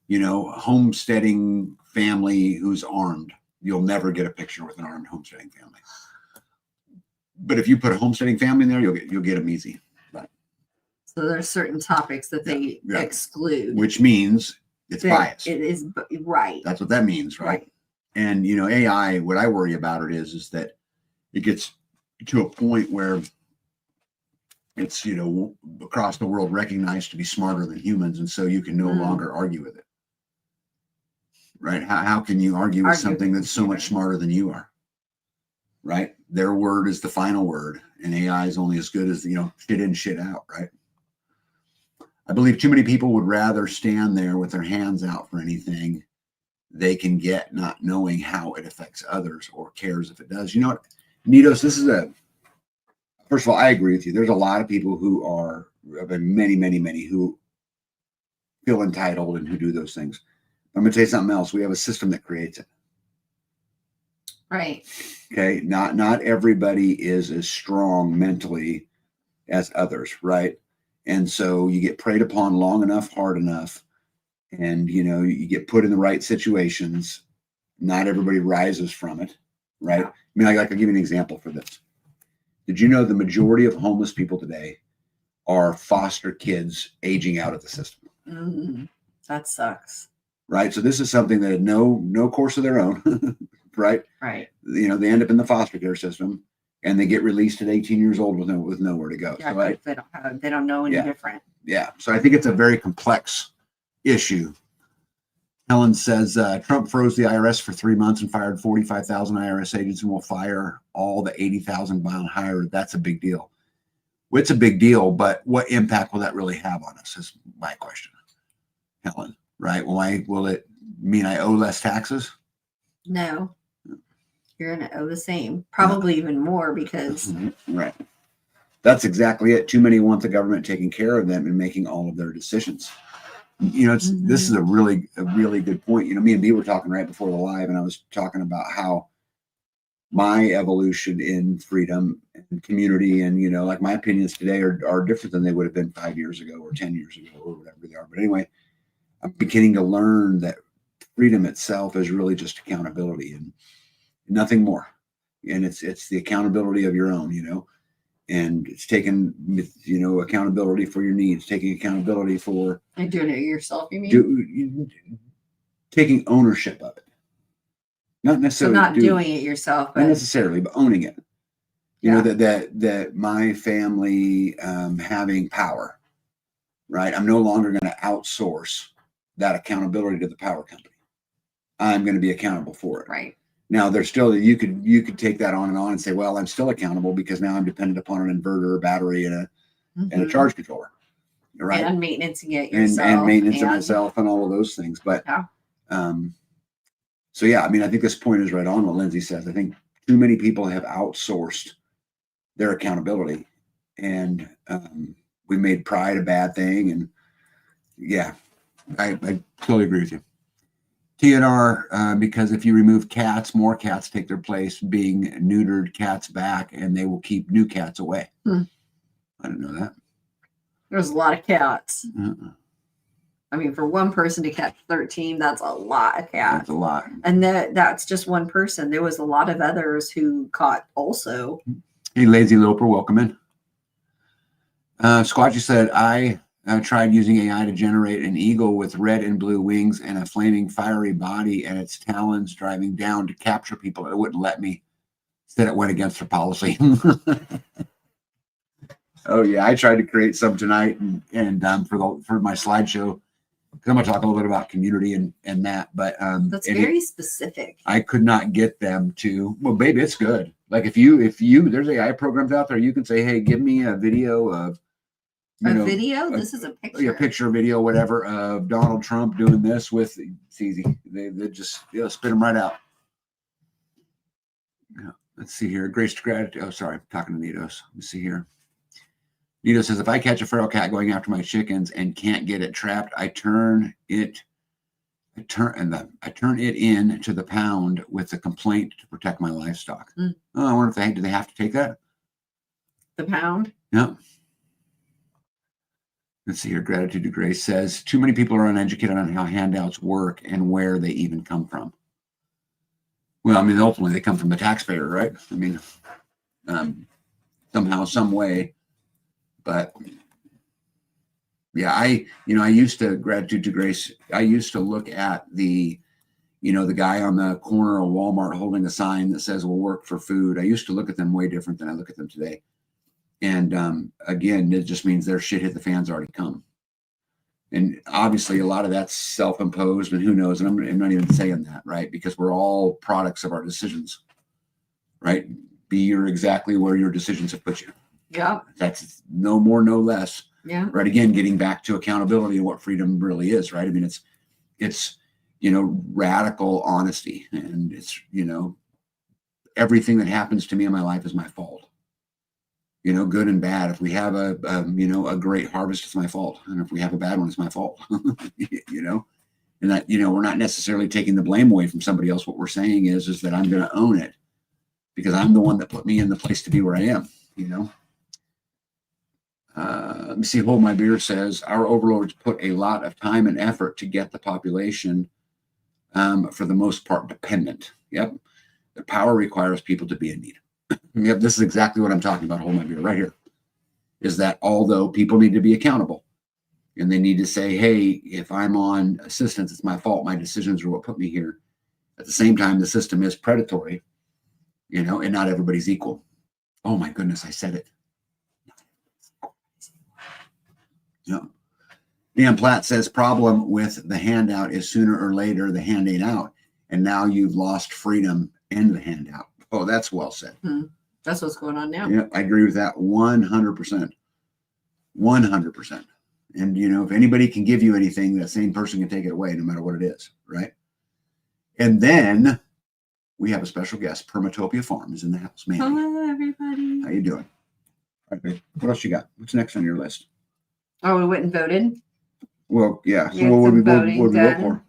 homesteading family who's armed. You'll never get a picture with an armed homesteading family. But if you put a homesteading family in there, you'll get them easy. But, so there's certain topics that they exclude, which means it's biased. It is right. That's what that means, right? And AI. What I worry about it is that it gets to a point where it's across the world recognized to be smarter than humans, and so you can no longer argue with it. Right? How can you argue with something that's so much smarter than you are? Right? Their word is the final word, and AI is only as good as shit in, shit out. Right? I believe too many people would rather stand there with their hands out for anything they can get, not knowing how it affects others or cares if it does. You know what, Nitos, first of all, I agree with you. There's a lot of people who are, many who feel entitled and who do those things. I'm going to tell you something else. We have a system that creates it. Right. Okay. Not everybody is as strong mentally as others. Right. And so you get preyed upon long enough, hard enough, and, you get put in the right situations. Not everybody rises from it. Right. Yeah. I mean, I'll give you an example for this. Did you know the majority of homeless people today are foster kids aging out of the system? That sucks. Right. So this is something that had no course of their own. Right. Right. They end up in the foster care system, and they get released at 18 years old with nowhere to go. Yeah, so they don't know any different. Yeah. So I think it's a very complex issue. Helen says Trump froze the IRS for 3 months and fired 45,000 IRS agents, and will fire all the 80,000 bond hired. That's a big deal. Well, it's a big deal, but what impact will that really have on us is my question, Helen. Right? Will it mean I owe less taxes? No. You're going to owe the same, probably even more, because right. That's exactly it. Too many want the government taking care of them and making all of their decisions. This is a really good point. Me and Dee were talking right before the live, and I was talking about how my evolution in freedom and community, and like my opinions today are different than they would have been 5 years ago or 10 years ago or whatever they are. But anyway, I'm beginning to learn that freedom itself is really just accountability and nothing more. And it's the accountability of your own, and it's taking, accountability for your needs, taking accountability for. And doing it yourself, you mean? Taking ownership of it. Not necessarily. So not doing it yourself, but. Not necessarily, but owning it. That my family having power, right? I'm no longer going to outsource that accountability to the power company. I'm going to be accountable for it. Right. Now there's still, you could take that on and say, well, I'm still accountable because now I'm dependent upon an inverter, a battery, and a charge controller. Right. And maintaining it yourself. And maintenance of myself and all of those things. But so yeah, I mean, I think this point is right on what Lindsay says. I think too many people have outsourced their accountability, and we made pride a bad thing. And yeah, I totally agree with you. TNR, because if you remove cats, more cats take their place, being neutered cats back, and they will keep new cats away. I didn't know that. There's a lot of cats. I mean, for one person to catch 13, that's a lot of cats. That's a lot. And that's just one person. There was a lot of others who caught also. Hey, Lazy Loper, welcome in. Squatchy said, I I tried using AI to generate an eagle with red and blue wings and a flaming fiery body and its talons driving down to capture people. It wouldn't let me. Said it went against her policy. Oh yeah, I tried to create some tonight and for my slideshow. I'm going to talk a little bit about community and that, but that's very specific. I could not get them to. Well, baby, it's good. Like if you there's AI programs out there, you can say, hey, give me a video of video. This is a picture. A picture, video, whatever of Donald Trump doing this with. It's easy. They just spit them right out. Yeah. Let's see here. Grace to gratitude. Oh, sorry, I'm talking to Nitos. Let's see here. Nito says, if I catch a feral cat going after my chickens and can't get it trapped, I turn it in to the pound with a complaint to protect my livestock. Oh, I wonder if do they have to take that? The pound? Yeah. Let's see here. Gratitude to Grace says, too many people are uneducated on how handouts work and where they even come from. Well, I mean, ultimately they come from the taxpayer, right? I mean, somehow, some way. But yeah, I used to, gratitude to Grace, I used to look at the guy on the corner of Walmart holding a sign that says we'll work for food. I used to look at them way different than I look at them today. And again, it just means their shit hit the fans already come. And obviously a lot of that's self-imposed and who knows, and I'm not even saying that, right? Because we're all products of our decisions, right? You're exactly where your decisions have put you. Yeah. That's no more, no less. Yeah. Right. Again, getting back to accountability and what freedom really is, right? I mean, it's radical honesty, and it's, everything that happens to me in my life is my fault. Good and bad. If we have a great harvest, it's my fault. And if we have a bad one, it's my fault. And that, we're not necessarily taking the blame away from somebody else. What we're saying is that I'm going to own it because I'm the one that put me in the place to be where I am, Let me see. Hold My Beer says our overlords put a lot of time and effort to get the population, for the most part, dependent. Yep. The power requires people to be in need. Yep. This is exactly what I'm talking about. Hold My Beer right here. Is that although people need to be accountable and they need to say, hey, if I'm on assistance, it's my fault. My decisions are what put me here. At the same time, the system is predatory, and not everybody's equal. Oh my goodness, I said it. Yeah. Dan Platt says problem with the handout is sooner or later the hand ain't out, and now you've lost freedom and the handout. Oh, that's well said. That's what's going on now. Yeah, I agree with that 100%. 100%. And if anybody can give you anything, that same person can take it away, no matter what it is, right? And then we have a special guest. Permatopia Farm is in the house. Man, hello everybody. How you doing? All right, babe. What else you got? What's next on your list? Oh, we went and voted. Well, yeah. So what would we vote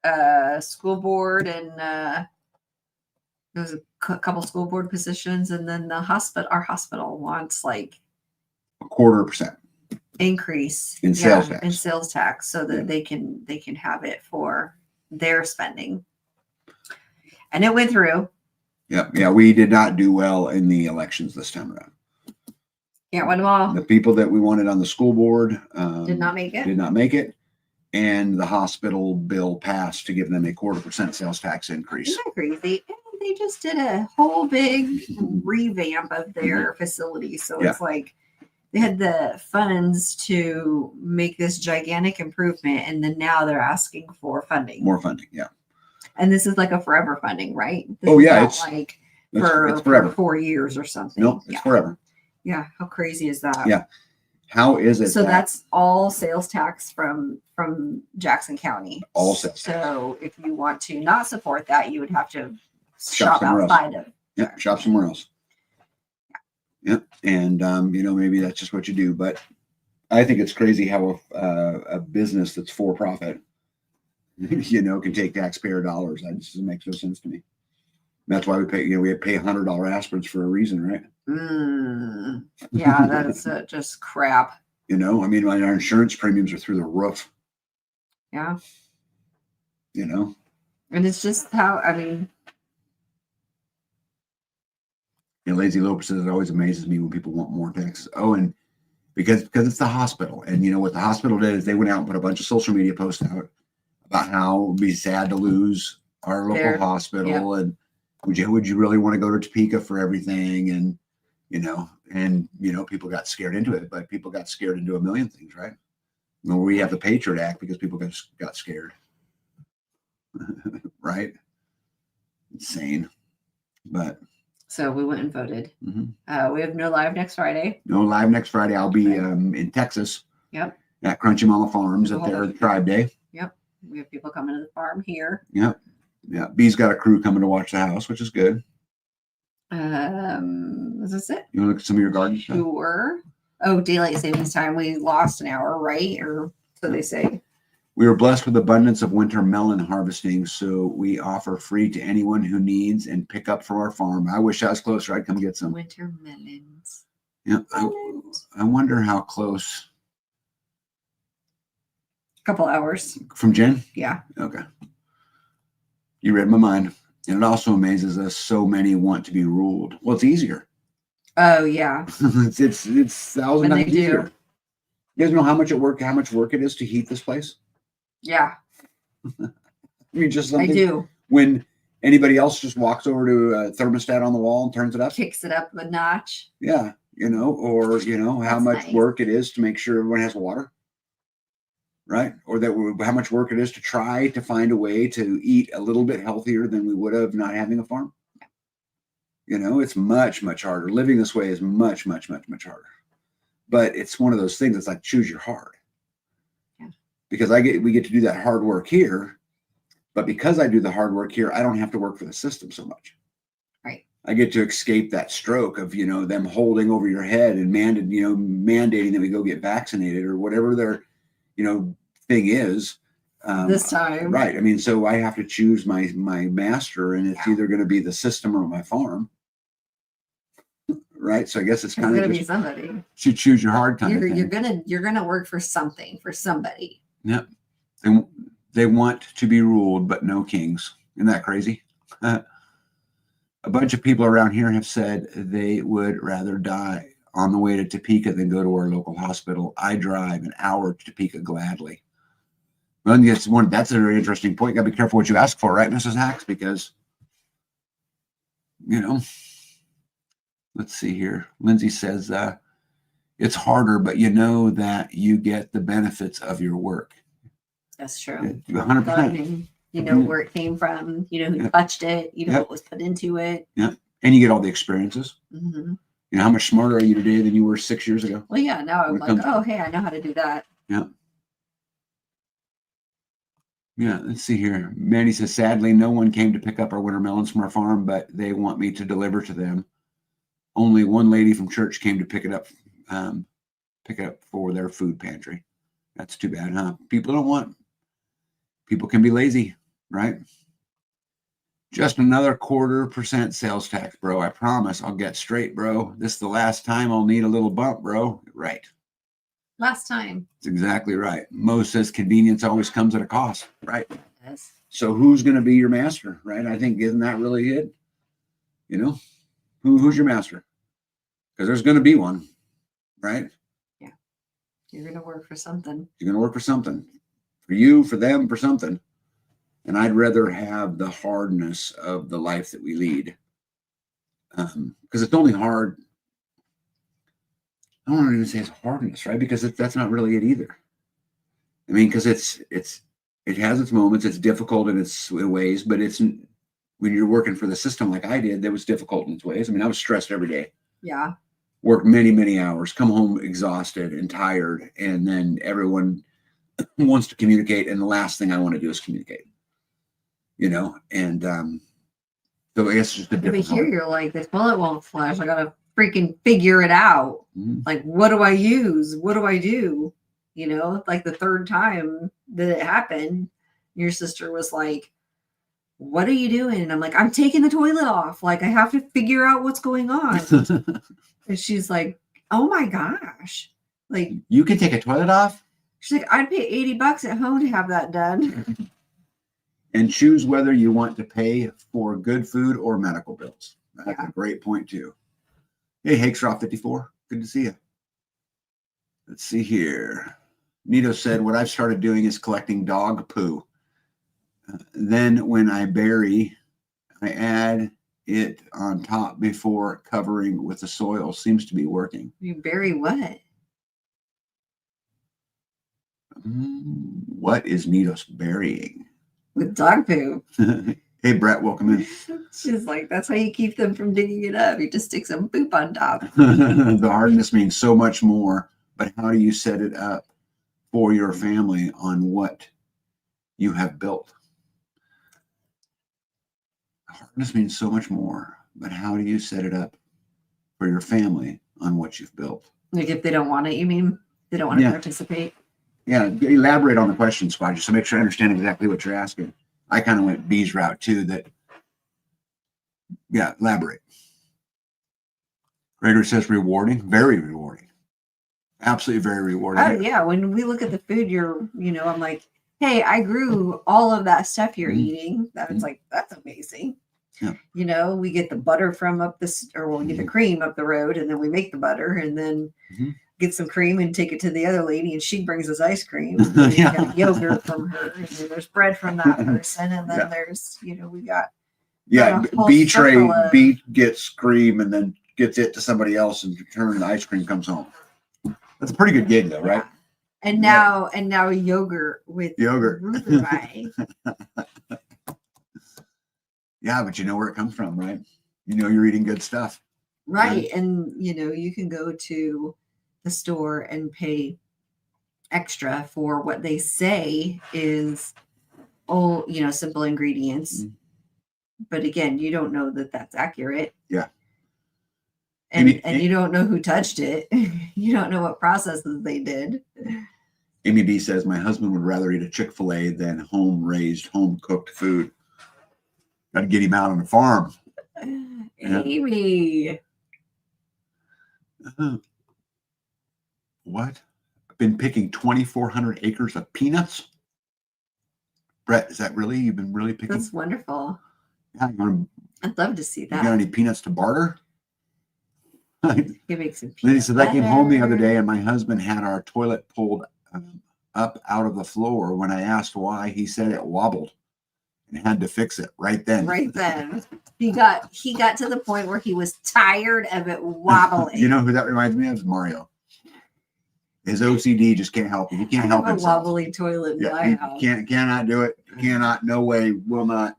for? School board, and there was a couple school board positions, and then our hospital wants like 0.25% increase in sales tax. In sales tax, so that they can have it for their spending. And it went through. Yeah. We did not do well in the elections this time around. Can't win them all. The people that we wanted on the school board did not make it. And the hospital bill passed to give them a 0.25% sales tax increase. Isn't that crazy? And they just did a whole big revamp of their facility. So it's like they had the funds to make this gigantic improvement, and then now they're asking for funding. More funding, yeah. And this is like a forever funding, right? It's like it's forever. For 4 years or something. No, it's forever. Yeah, how crazy is that? Yeah. How is it? So that's all sales tax from Jackson County. All sales. So if you want to not support that, you would have to shop outside of. Yeah, shop somewhere else. Yeah, and maybe that's just what you do. But I think it's crazy how a business that's for profit, can take taxpayer dollars. That just makes no sense to me. That's why we pay $100 aspirins for a reason, right? Yeah, that's just crap. Our insurance premiums are through the roof. Yeah. And it's just how, Lazy Loper says it always amazes me when people want more taxes. Oh, and because it's the hospital. And you know what the hospital did is they went out and put a bunch of social media posts out about how it'd be sad to lose our local hospital, and would you really want to go to Topeka for everything? And people got scared into it, but people got scared into a million things, right? Well, we have the Patriot Act because people got scared. Right? Insane. But so we went and voted. Mm-hmm. We have no live next Friday. No live next Friday. I'll be in Texas. Yep. At Crunchy Mama Farms at their Tribe Day. Yep. We have people coming to the farm here. Yep. Yeah. B's got a crew coming to watch the house, which is good. Is this it? You want to look at some of your garden stuff? Sure. Oh, daylight savings time. We lost an hour, right? Or so they say. We were blessed with abundance of winter melon harvesting, so we offer free to anyone who needs and pick up from our farm. I wish I was closer. I'd come get some. Winter melons. Yeah. I wonder how close. Couple hours. From Jen? Yeah. Okay. You read my mind. And it also amazes us so many want to be ruled. Well, it's easier. Oh yeah. it's 1,000 times easier. You guys know how much work it is to heat this place? Yeah. I mean, just something. I do. When anybody else just walks over to a thermostat on the wall and turns it up. Kicks it up a notch. Yeah. Or how much work it is to make sure everyone has water. Right? Or how much work it is to try to find a way to eat a little bit healthier than we would have not having a farm. It's much, much harder. Living this way is much, much, much, much harder. But it's one of those things that's like, choose your hard. Yeah. Because we get to do that hard work here. But because I do the hard work here, I don't have to work for the system so much. Right. I get to escape that stroke of, them holding over your head and mandating that we go get vaccinated or whatever their, thing is. This time. Right. I mean, so I have to choose my master, and it's either going to be the system or my farm. Right. So I guess it's kind of going to be somebody. To choose your hard kind of thing. You're gonna work for something, for somebody. Yep. They want to be ruled, but no kings. Isn't that crazy? A bunch of people around here have said they would rather die on the way to Topeka than go to our local hospital. I drive an hour to Topeka gladly. Well, that's a very interesting point. You got to be careful what you ask for, right, Mrs. Hacks? Because, let's see here. Lindsay says, it's harder, but that you get the benefits of your work. That's true. 100%. You know where it came from. You know who touched it. You know what was put into it. Yeah. And you get all the experiences. Mm-hmm. How much smarter are you today than you were 6 years ago? Well, yeah. Now I'm like, hey, I know how to do that. Yeah. Yeah, let's see here. Mandy says, sadly, no one came to pick up our winter melons from our farm, but they want me to deliver to them. Only one lady from church came to pick it up for their food pantry. That's too bad, huh? People can be lazy, right? Just another 0.25% sales tax, bro. I promise I'll get straight, bro. This is the last time I'll need a little bump, bro. Right. Last time. That's exactly right. Mo says convenience always comes at a cost, right? Yes. So who's going to be your master, right? I think, isn't that really it? Who's your master? Because there's going to be one, right? Yeah. You're going to work for something. You're going to work for something. For you, for them, for something. And I'd rather have the hardness of the life that we lead. Because it's only hard. I don't want to even say it's hardness, right? Because that's not really it either. I mean, because it has its moments. It's difficult in its ways, but when you're working for the system like I did, that was difficult in its ways. I mean, I was stressed every day. Yeah. Work many, many hours, come home exhausted and tired, and then everyone wants to communicate, and the last thing I want to do is communicate. And so I guess it's just a different. But here you're like, this bullet won't flash. I gotta freaking figure it out. Mm-hmm. Like, what do I use? What do I do? Like the third time that it happened, your sister was like, what are you doing? And I'm like, I'm taking the toilet off. Like, I have to figure out what's going on. And she's like, oh my gosh. Like, you can take a toilet off? She's like, I'd pay $80 at home to have that done. And choose whether you want to pay for good food or medical bills. That's a great point too. Hey, Hakes off 54. Good to see you. Let's see here. Nito said, what I've started doing is collecting dog poo. Then when I bury, I add it on top before covering with the soil. Seems to be working. You bury what? What is Nito's burying? With dog poo. Hey, Brett, welcome in. She's like, that's how you keep them from digging it up. You just stick some poop on top. The hardness means so much more, but how do you set it up for your family on what you have built? Hardness means so much more, but how do you set it up for your family on what you've built? Like if they don't want it, you mean? They don't want to participate? Yeah, elaborate on the question, Spot, just to make sure I understand exactly what you're asking. I kind of went B's route too, elaborate. Gregory says rewarding, very rewarding. Absolutely very rewarding. Oh yeah, when we look at the food, I'm like, hey, I grew all of that stuff you're eating. That's like, that's amazing. Yeah. We get the butter from we get the cream up the road, and then we make the butter, and then get some cream and take it to the other lady, and she brings us ice cream. And then we got yogurt from her, and then there's bread from that person, and then there's, we got B gets cream and then gets it to somebody else, and in turn the ice cream comes home. That's a pretty good gig, though, right? And now yogurt with rhubarb. Yeah, but you know where it comes from, right? You're eating good stuff. Right. And you can go to the store and pay extra for what they say is simple ingredients. But again, you don't know that that's accurate. Yeah. And you don't know who touched it. You don't know what processes they did. Amy B says, my husband would rather eat a Chick-fil-A than home-raised, home-cooked food. Got to get him out on the farm. Amy. What? I've been picking 2,400 acres of peanuts. Brett, is that really? You've been really picking? That's wonderful. Yeah, I'd love to see that. You got any peanuts to barter? He makes some Then he said, I came home the other day and my husband had our toilet pulled up out of the floor. When I asked why, he said it wobbled and had to fix it right then. Right then. He got to the point where he was tired of it wobbling. You know who that reminds me of? Is Mario. His OCD just can't help him. He can't help himself. A wobbly toilet in my house. Cannot do it. Cannot. No way. Will not.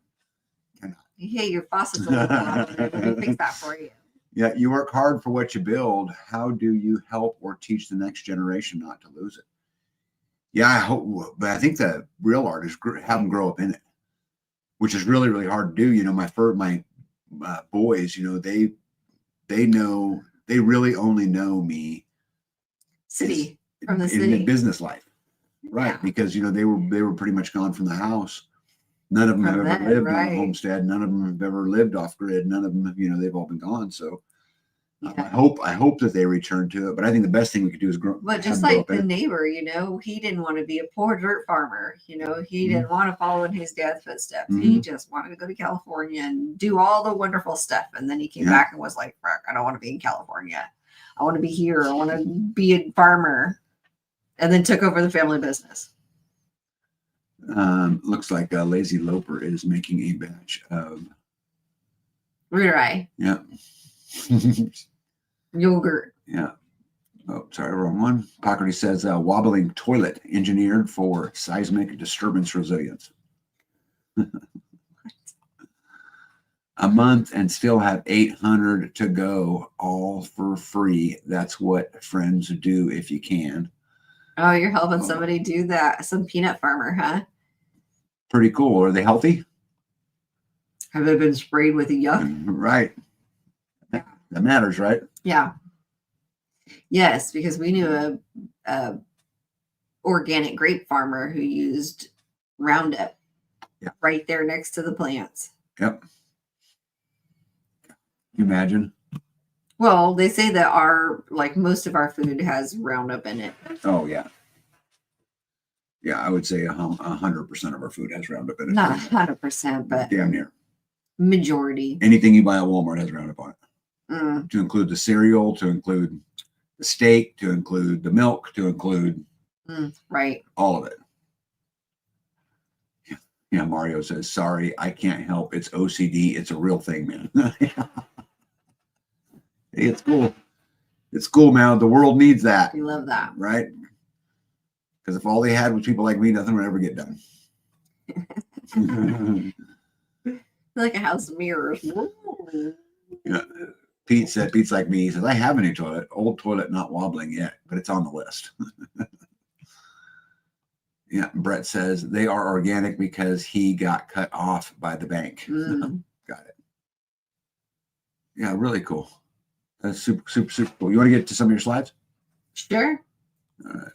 Cannot. Hey, your faucet's a little wobbly. Let me fix that for you. Yeah, you work hard for what you build. How do you help or teach the next generation not to lose it? Yeah, I hope, but I think the real art is have them grow up in it, which is really, really hard to do. My boys, they know, they really only know me from the city in business life, right? Yeah. Because they were pretty much gone from the house. None of them have ever lived on a homestead. None of them have ever lived off grid. None of them, they've all been gone. So I hope that they return to it. But I think the best thing we could do is grow. But just like the neighbor, he didn't want to be a poor dirt farmer. He didn't want to follow in his dad's footsteps. He just wanted to go to California and do all the wonderful stuff. And then he came back and was like, I don't want to be in California. I want to be here. I want to be a farmer. And then took over the family business. Looks like Lazy Loper is making a batch of rhubarb. Yeah. Yogurt. Yeah. Oh, sorry, wrong one. Pockety says wobbling toilet engineered for seismic disturbance resilience. A month and still have 800 to go, all for free. That's what friends do if you can. Oh, you're helping somebody do that. Some peanut farmer, huh? Pretty cool. Are they healthy? Have they been sprayed with a yuck? Right. That matters, right? Yeah. Yes, because we knew a organic grape farmer who used Roundup right there next to the plants. Yep. Can you imagine? Well, they say that most of our food has Roundup in it. Oh, yeah. Yeah, I would say 100% of our food has Roundup in it. Not 100%, but damn near. Majority. Anything you buy at Walmart has Roundup on it. To include the cereal, to include the steak, to include the milk, to include right. all of it. Yeah, Mario says, sorry, I can't help. It's OCD. It's a real thing, man. Hey, it's cool. It's cool, man. The world needs that. We love that. Right? Because if all they had was people like me, nothing would ever get done. Like a house of mirrors. Yeah. Pete's like me. He says, I have a new toilet. Old toilet, not wobbling yet, but it's on the list. Yeah, Brett says they are organic because he got cut off by the bank. Got it. Yeah, really cool. That's super, super, super cool. You want to get to some of your slides? Sure. All right.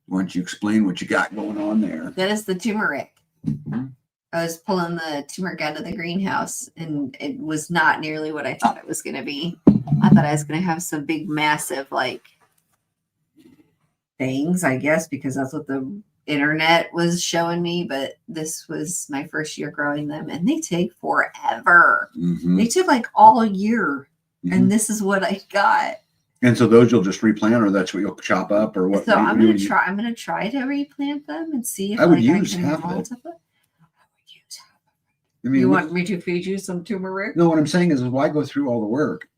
Why don't you explain what you got going on there? That is the turmeric. Mm-hmm. I was pulling the turmeric out of the greenhouse, and it was not nearly what I thought it was going to be. I thought I was going to have some big, massive, like, things, I guess, because that's what the internet was showing me. But this was my first year growing them, and they take forever. Mm-hmm. They took like all year, and this is what I got. And so those you'll just replant, or that's what you'll chop up, or what? So I'm gonna try to replant them and see if I would like, use I can half of it. multiply. I mean, You want me to feed you some turmeric? No, what I'm saying is why go through all the work?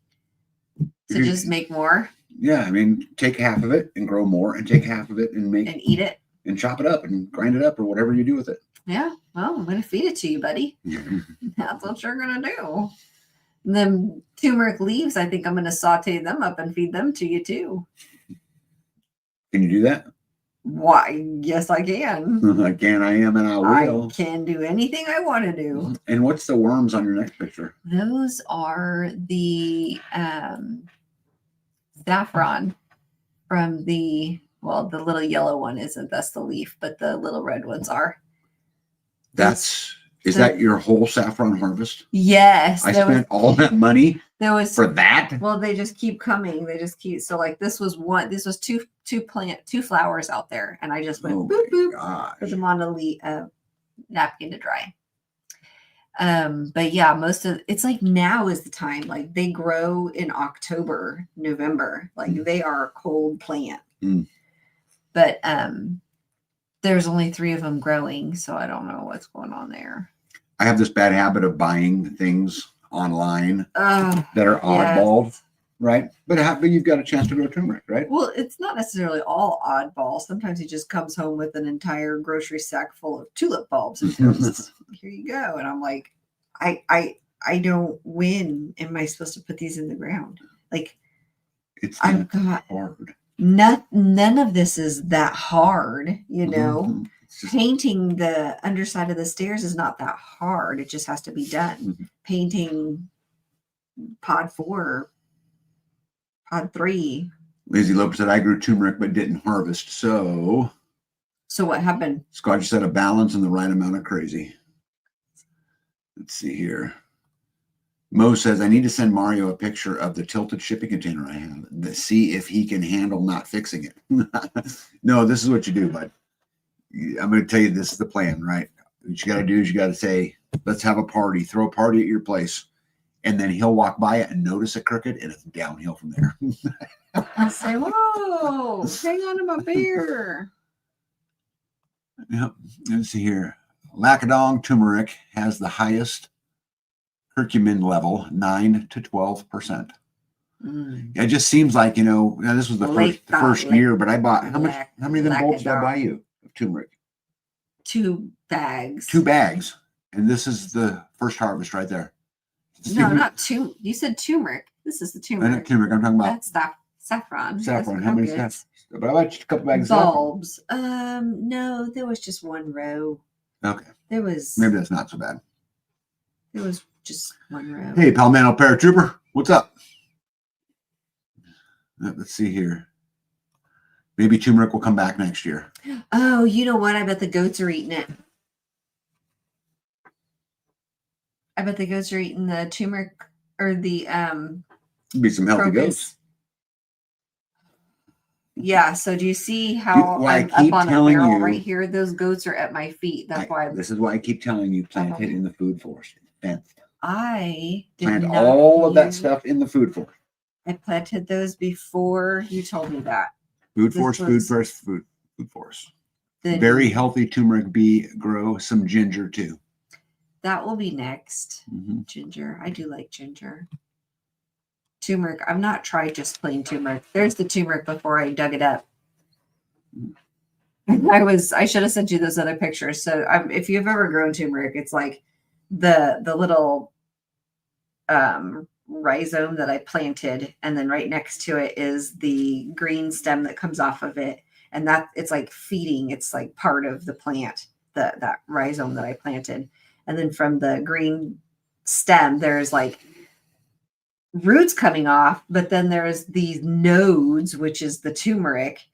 To just make more? Yeah, I mean, take half of it and grow more, and take half of it and make and eat it and chop it up and grind it up or whatever you do with it. Yeah, well, I'm gonna feed it to you, buddy. That's what you're gonna do. And then turmeric leaves, I think I'm gonna saute them up and feed them to you too. Can you do that? Why? Yes, I can. I can, I am, and I will. I can do anything I want to do. And what's the worms on your next picture? Those are the saffron from the little yellow one isn't. That's the leaf, but the little red ones are. Is that your whole saffron harvest? Yes. I spent all that money for that. Well, they just keep coming. They just keep. So like this was two flowers out there, and I just went boop boop, put them on a napkin to dry. But yeah, most of it's like now is the time. Like they grow in October, November. Like they are a cold plant. But there's only 3 of them growing, so I don't know what's going on there. I have this bad habit of buying things online that are oddball, right? But you've got a chance to grow turmeric, right? Well, it's not necessarily all oddball. Sometimes he just comes home with an entire grocery sack full of tulip bulbs and goes, "Here you go." And I'm like, I don't win. Am I supposed to put these in the ground? Like, I've got hard. None of this is that hard, you know. Painting the underside of the stairs is not that hard. It just has to be done. Painting pod 4, pod 3. Lazy Loper said, I grew turmeric but didn't harvest. So what happened? Scotch said a balance and the right amount of crazy. Let's see here. Mo says, I need to send Mario a picture of the tilted shipping container I have to see if he can handle not fixing it. No, this is what you do, bud. I'm going to tell you this is the plan, right? What you got to do is you got to say, let's have a party, throw a party at your place. And then he'll walk by it and notice it crooked, and it's downhill from there. I say, whoa, hang on to my beer. Yep. Let's see here. Lacadong turmeric has the highest curcumin level, 9 to 12%. It just seems like, now this was the first year, but I bought how many of them bulbs did I buy you of turmeric? 2 bags. 2 bags. And this is the first harvest right there. No, not 2. You said turmeric. This is the turmeric. I know turmeric. I'm talking about that's saffron. Saffron. How many saffron? But I bought you a couple bags bulbs. Of saffron. No, there was just 1 row. Okay. Maybe that's not so bad. There was just 1 row. Hey, Palmetto Paratrooper, what's up? Let's see here. Maybe turmeric will come back next year. Oh, you know what? I bet the goats are eating it. I bet the goats are eating the turmeric or the Be some healthy crocus. goats. Yeah. So do you see how I'm up on a barrel right here? Those goats are at my feet. That's why. This is why I keep telling you, plant it in the food forest. I plant all of that stuff in the food forest. I planted those before you told me that. Food This forest, was- food forest. Then Very healthy turmeric bee grow some ginger too. that will be next. Mhm. Ginger. I do like ginger. Turmeric. I've not tried just plain turmeric. There's the turmeric before I dug it up. I should have sent you those other pictures. So if you've ever grown turmeric, it's like the little rhizome that I planted, and then right next to it is the green stem that comes off of it, and that it's like feeding. It's like part of the plant, that rhizome that I planted, and then from the green stem there's like roots coming off, but then there's these nodes, which is the turmeric,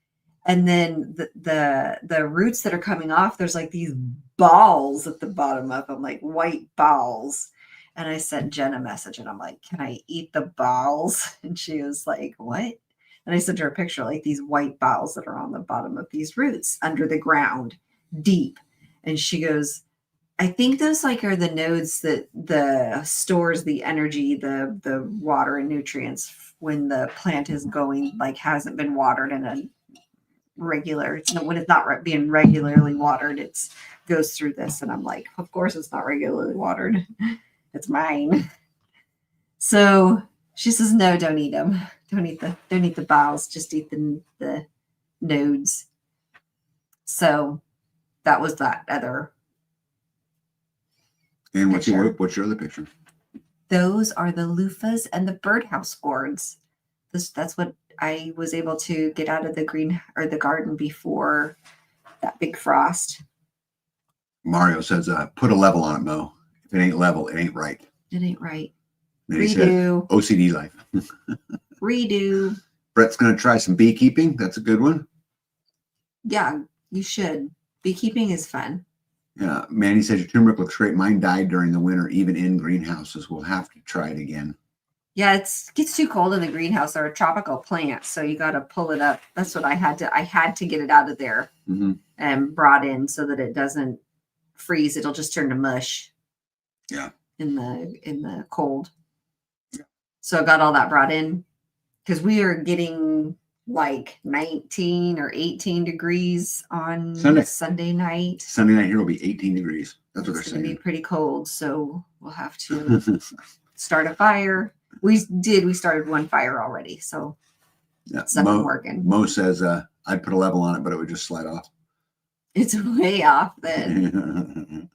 and then the roots that are coming off, there's like these balls at the bottom of them, like white balls. And I sent Jen a message and I'm like, can I eat the balls? And she was like, what? And I sent her a picture, like these white balls that are on the bottom of these roots under the ground, deep. And she goes, I think those like are the nodes that the stores the energy, the water and nutrients when the plant is going, like hasn't been watered in a regular, when it's not being regularly watered, it's goes through this. And I'm like, of course it's not regularly watered. It's mine. So she says, no, don't eat them. Don't eat the boughs. Just eat the nodes. So that was that other. And what's your picture. other picture? Those are the loofahs and the birdhouse gourds. That's what I was able to get out of the green or the garden before that big frost. Mario says, put a level on it, Mo. If it ain't level, it ain't right. It ain't right. Then he said, Redo. OCD life. Redo. Brett's going to try some beekeeping. That's a good one. Yeah, you should. Beekeeping is fun. Yeah. Manny says, your turmeric looks great. Mine died during the winter, even in greenhouses. We'll have to try it again. Yeah, it gets too cold in the greenhouse. They're a tropical plant, so you got to pull it up. That's what I had to get it out of there and brought in so that it doesn't freeze. It'll just turn to mush. Yeah. In the cold. Yeah. So I got all that brought in because we are getting like 19 or 18 degrees on Sunday night. Sunday night here will be 18 degrees. That's what It's they're going to saying. be pretty cold, so we'll have to start a fire. We started one fire already, so it's working. Mo says I'd put a level on it, but it would just slide off. It's way off then.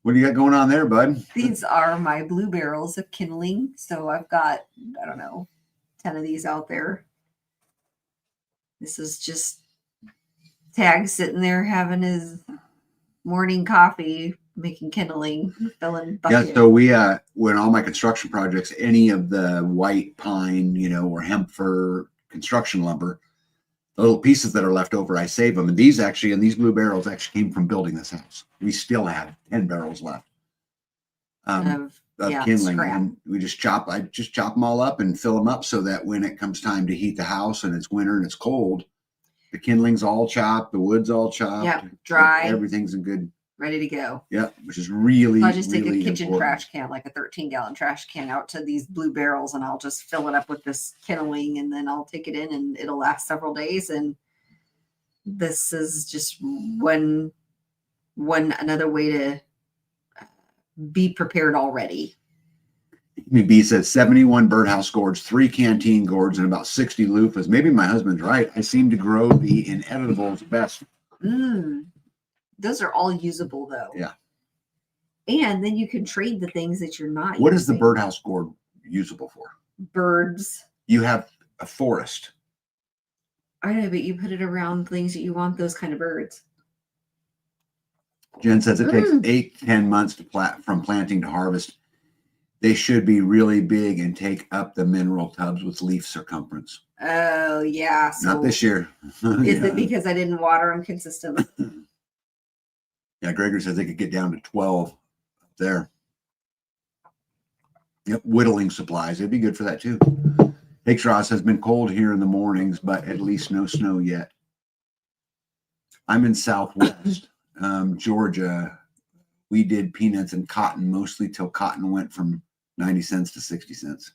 What do you got going on there, bud? These are my blue barrels of kindling. So I've got, I don't know, 10 of these out there. This is just Tag sitting there having his morning coffee, making kindling, filling buckets. Yeah, so we when all my construction projects, any of the white pine, or hemp fir construction lumber, the little pieces that are left over, I save them. And these blue barrels actually came from building this house. We still have 10 barrels left of kindling. Scrap. And I just chop them all up and fill them up so that when it comes time to heat the house and it's winter and it's cold, the kindling's all chopped, the wood's all chopped. Yep, dry. Everything's in good. Ready to go. Yep, which is really, I'll just take really a kitchen important. trash can, like a 13-gallon trash can, out to these blue barrels, and I'll just fill it up with this kindling, and then I'll take it in, and it'll last several days. And this is just one another way to be prepared already. B says 71 birdhouse gourds, 3 canteen gourds, and about 60 loofahs. Maybe my husband's right. I seem to grow the ineditables best. Those are all usable, though. Yeah. And then you can trade the things that you're not What using. is the birdhouse gourd usable for? Birds. You have a forest. I know, but you put it around things that you want those kind of birds. Jen says it takes 8-10 months to from planting to harvest. They should be really big and take up the mineral tubs with leaf circumference. Oh, yeah. So not this year. Is it because I didn't water them consistently? Yeah, Gregory says they could get down to 12 up there. Yep, whittling supplies. It'd be good for that too. Hicks Ross has been cold here in the mornings, but at least no snow yet. I'm in Southwest Georgia. We did peanuts and cotton mostly till cotton went from 90 cents to 60 cents.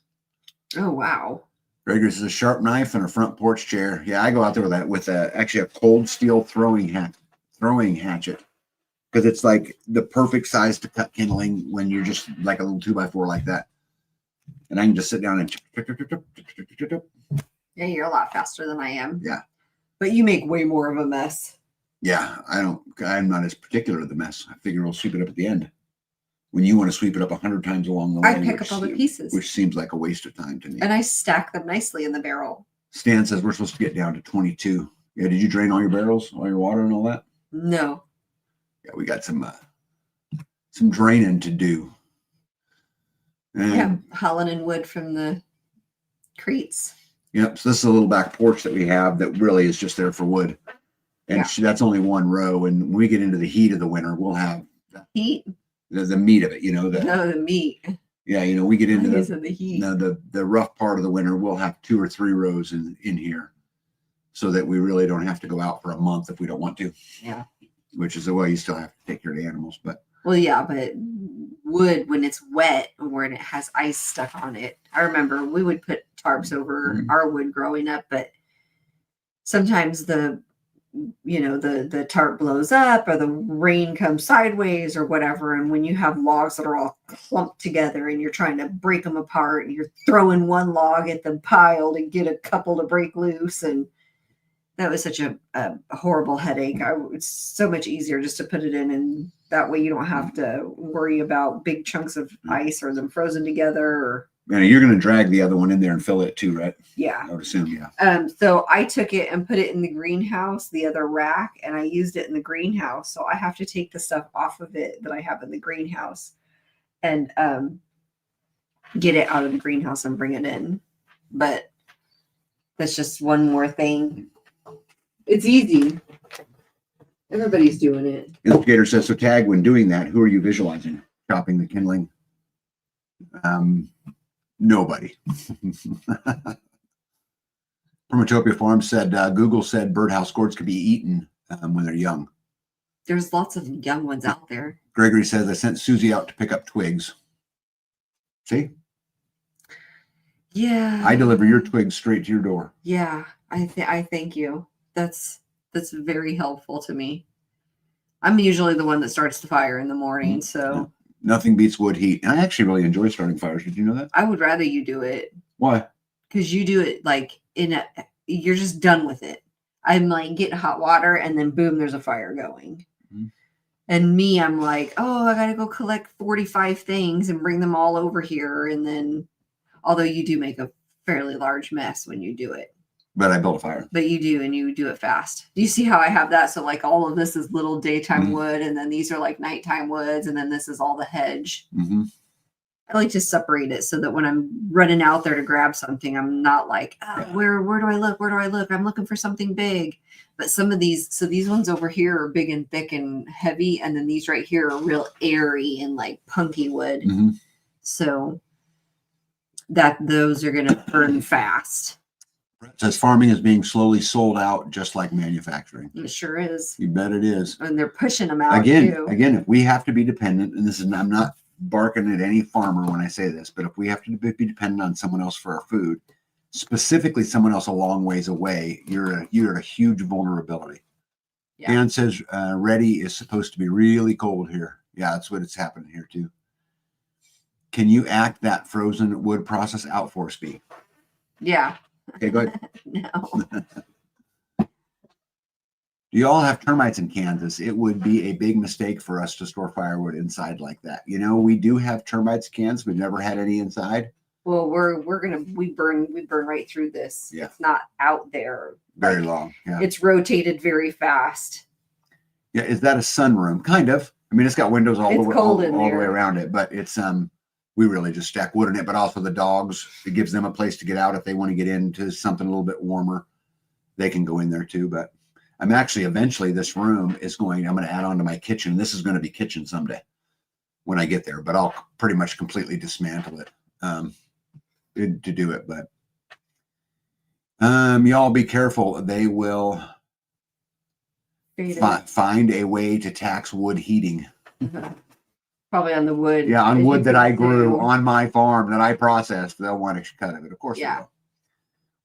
Oh, wow. Gregory says a sharp knife and a front porch chair. Yeah, I go out there with that with actually a cold steel throwing hatchet because it's like the perfect size to cut kindling when you're just like a little 2x4 like that, and I can just sit down and. Yeah, you're a lot faster than I am. Yeah, but you make way more of a mess. Yeah, I'm not as particular of the mess. I figure we'll sweep it up at the end. When you want to sweep it up 100 times along the way, I pick up all the pieces, which seems like a waste of time to me. And I stack them nicely in the barrel. Stan says we're supposed to get down to 22. Yeah, did you drain all your barrels, all your water and all that? No. Yeah, we got some draining to do. And, yeah, hauling in wood from the crates. Yep. So this is a little back porch that we have that really is just there for wood. And that's only one row. And when we get into the heat of the winter, we'll have heat. The meat of it, the meat. Yeah, we get into the heat. The rough part of the winter. We'll have 2 or 3 rows in here, so that we really don't have to go out for a month if we don't want to. Yeah. Which is the way you still have to take care of the animals, but. Well, yeah, but wood when it's wet or when it has ice stuck on it. I remember we would put tarps over our wood growing up, but sometimes the tarp blows up or the rain comes sideways or whatever. And when you have logs that are all clumped together and you're trying to break them apart, you're throwing one log at the pile to get a couple to break loose. And that was such a horrible headache. It's so much easier just to put it in, and that way you don't have to worry about big chunks of ice or them frozen together. Or you're going to drag the other one in there and fill it too, right? Yeah. I would assume, yeah. So I took it and put it in the greenhouse, the other rack, and I used it in the greenhouse. So I have to take the stuff off of it that I have in the greenhouse and get it out of the greenhouse and bring it in. But that's just one more thing. It's easy. Everybody's doing it. Gator says, so Tag, when doing that, who are you visualizing? Chopping the kindling? Nobody. Prometopia Farm said, Google said birdhouse gourds could be eaten when they're young. There's lots of young ones out there. Gregory says, I sent Susie out to pick up twigs. See? Yeah. I deliver your twigs straight to your door. Yeah. I thank you. That's very helpful to me. I'm usually the one that starts the fire in the morning, so nothing beats wood heat. And I actually really enjoy starting fires. Did you know that? I would rather you do it. Why? Because you do it like you're just done with it. I'm like getting hot water and then boom, there's a fire going. Mm-hmm. And me, I'm like, oh, I gotta go collect 45 things and bring them all over here. And then, although you do make a fairly large mess when you do it. But I built a fire. But you do, and you do it fast. Do you see how I have that? So like all of this is little daytime wood, and then these are like nighttime woods, and then this is all the hedge. Mm-hmm. I like to separate it so that when I'm running out there to grab something, I'm not like, oh, where do I look? Where do I look? I'm looking for something big. But some of these, so these ones over here are big and thick and heavy, and then these right here are real airy and like punky wood. Mm-hmm. So those are going to burn fast. It says farming is being slowly sold out, just like manufacturing. It sure is. You bet it is. And they're pushing them out again. If we have to be dependent, and I'm not barking at any farmer when I say this, but if we have to be dependent on someone else for our food, specifically someone else a long ways away, you're at a huge vulnerability. Yeah. Dan says Ready is supposed to be really cold here. Yeah, that's what it's happening here too. Can you act that frozen wood process out for us, B? Yeah. Okay, go ahead. No. Do you all have termites in Kansas? It would be a big mistake for us to store firewood inside like that. We do have termites in Kansas. We've never had any inside. Well, we burn right through this. Yeah. It's not out there. Very long. Yeah. It's rotated very fast. Yeah. Is that a sunroom? Kind of. I mean, it's got windows all the way around it, but it's we really just stack wood in it, but also the dogs, it gives them a place to get out. If they want to get into something a little bit warmer, they can go in there too. But I'm actually, eventually this room I'm going to add on to my kitchen. This is going to be kitchen someday when I get there, but I'll pretty much completely dismantle it to do it. But y'all be careful. They will find a way to tax wood heating. Mm-hmm. Probably on the wood. Yeah, on if you wood that I could grew do- on my farm that I processed, they'll want to cut of it. Of course Yeah. they will.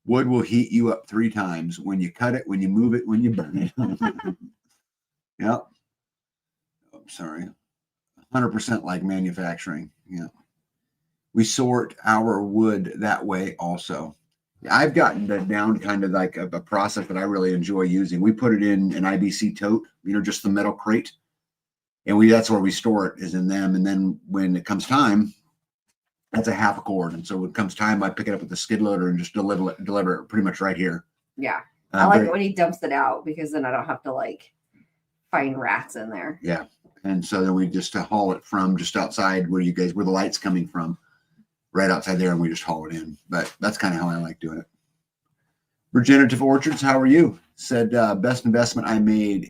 Wood will heat you up 3 times when you cut it, when you move it, when you burn it. Yep. I'm sorry. 100% like manufacturing. Yeah. We sort our wood that way also. I've gotten that down kind of like a process that I really enjoy using. We put it in an IBC tote, just the metal crate. And that's where we store it, is in them. And then when it comes time, that's a half a cord. And so when it comes time, I pick it up with the skid loader and just deliver it pretty much right here. Yeah. I like it when he dumps it out, because then I don't have to like find rats in there. Yeah. And so then we just haul it from just outside where the light's coming from, right outside there, and we just haul it in. But that's kind of how I like doing it. Regenerative Orchards, how are you? Said best investment I made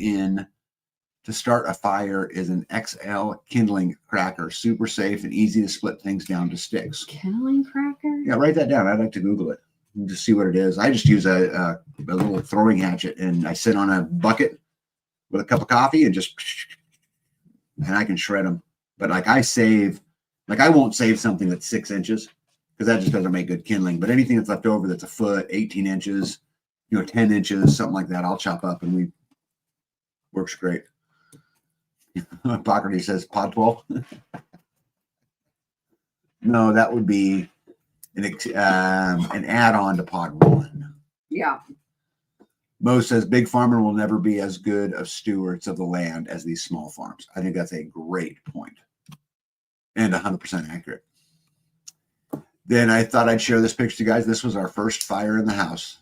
to start a fire is an XL kindling cracker. Super safe and easy to split things down to sticks. Kindling cracker? Yeah, write that down. I'd like to Google it and just see what it is. I just use a little throwing hatchet, and I sit on a bucket with a cup of coffee and I can shred them. But like I won't save something that's 6 inches, because that just doesn't make good kindling. But anything that's left over that's a foot, 18 inches, 10 inches, something like that, I'll chop up, and works great. Pockety says pod 12. No, that would be an add-on to pod 1. Yeah. Mo says big farmer will never be as good of stewards of the land as these small farms. I think that's a great point and 100% accurate. Then I thought I'd share this picture to you guys. This was our first fire in the house.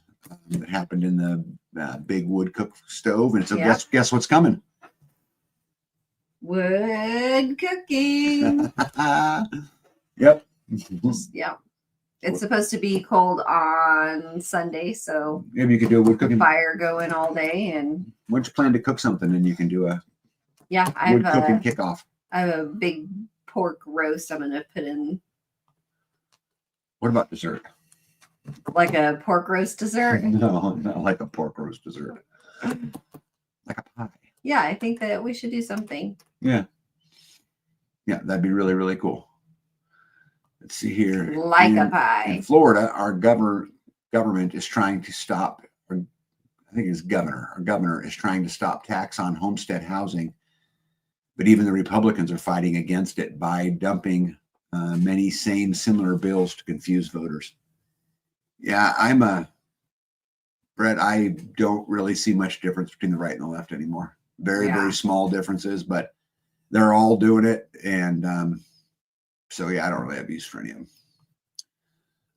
It happened in the big wood cook stove. And so guess what's coming? Wood cooking. Yep. Yeah. It's supposed to be cold on Sunday, so maybe you could do a wood cooking fire going all day. And why don't you plan to cook something, and you can do a I wood cooking kickoff. I have a big pork roast I'm gonna put in. What about dessert? Like a pork roast dessert? No, not like a pork roast dessert. Like a pie. Yeah, I think that we should do something. Yeah. Yeah, that'd be really, really cool. Let's see here. Like a pie. In Florida, our government is trying to stop, or I think it's our governor is trying to stop tax on homestead housing. But even the Republicans are fighting against it by dumping many similar bills to confuse voters. Yeah, Brett, I don't really see much difference between the right and the left anymore. Very small differences, but they're all doing it. And so, I don't really have use for any of them.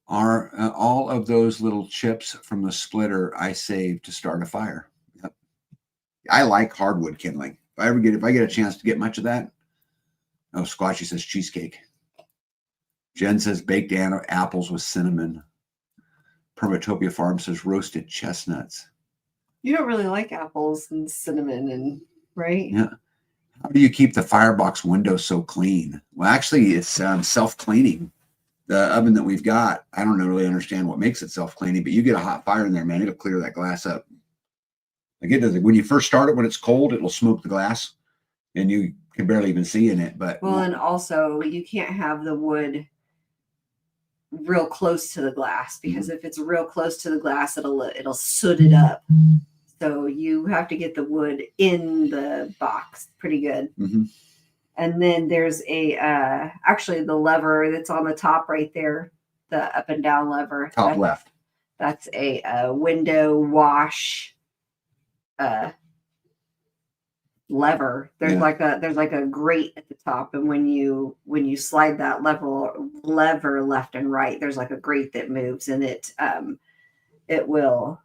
All of those little chips from the splitter I saved to start a fire. Yep. I like hardwood kindling. If I get a chance to get much of that. Oh, Squatchy says cheesecake. Jen says baked apples with cinnamon. Permatopia Farm says roasted chestnuts. You don't really like apples and cinnamon, right? Yeah. How do you keep the firebox window so clean? Well, actually, it's self-cleaning. The oven that we've got, I don't really understand what makes it self-cleaning, but you get a hot fire in there, man, it'll clear that glass up. Like it does. When you first start it, when it's cold, it'll smoke the glass, and you can barely even see in it. But and also you can't have the wood real close to the glass, because if it's real close to the glass, it'll soot it up. So you have to get the wood in the box pretty good. Mm-hmm. And then there's actually the lever that's on the top right there, the up and down lever. Top left. That's a window wash lever. There's like a grate at the top, and when you slide that lever left and right, there's like a grate that moves, and it will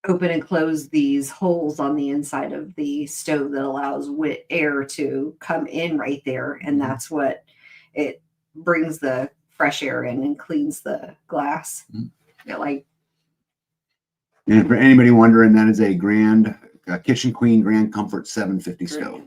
open and close these holes on the inside of the stove that allows air to come in right there, and that's what it brings the fresh air in and cleans the glass. And for anybody wondering, that is a Kitchen Queen Grand Comfort 750 stove.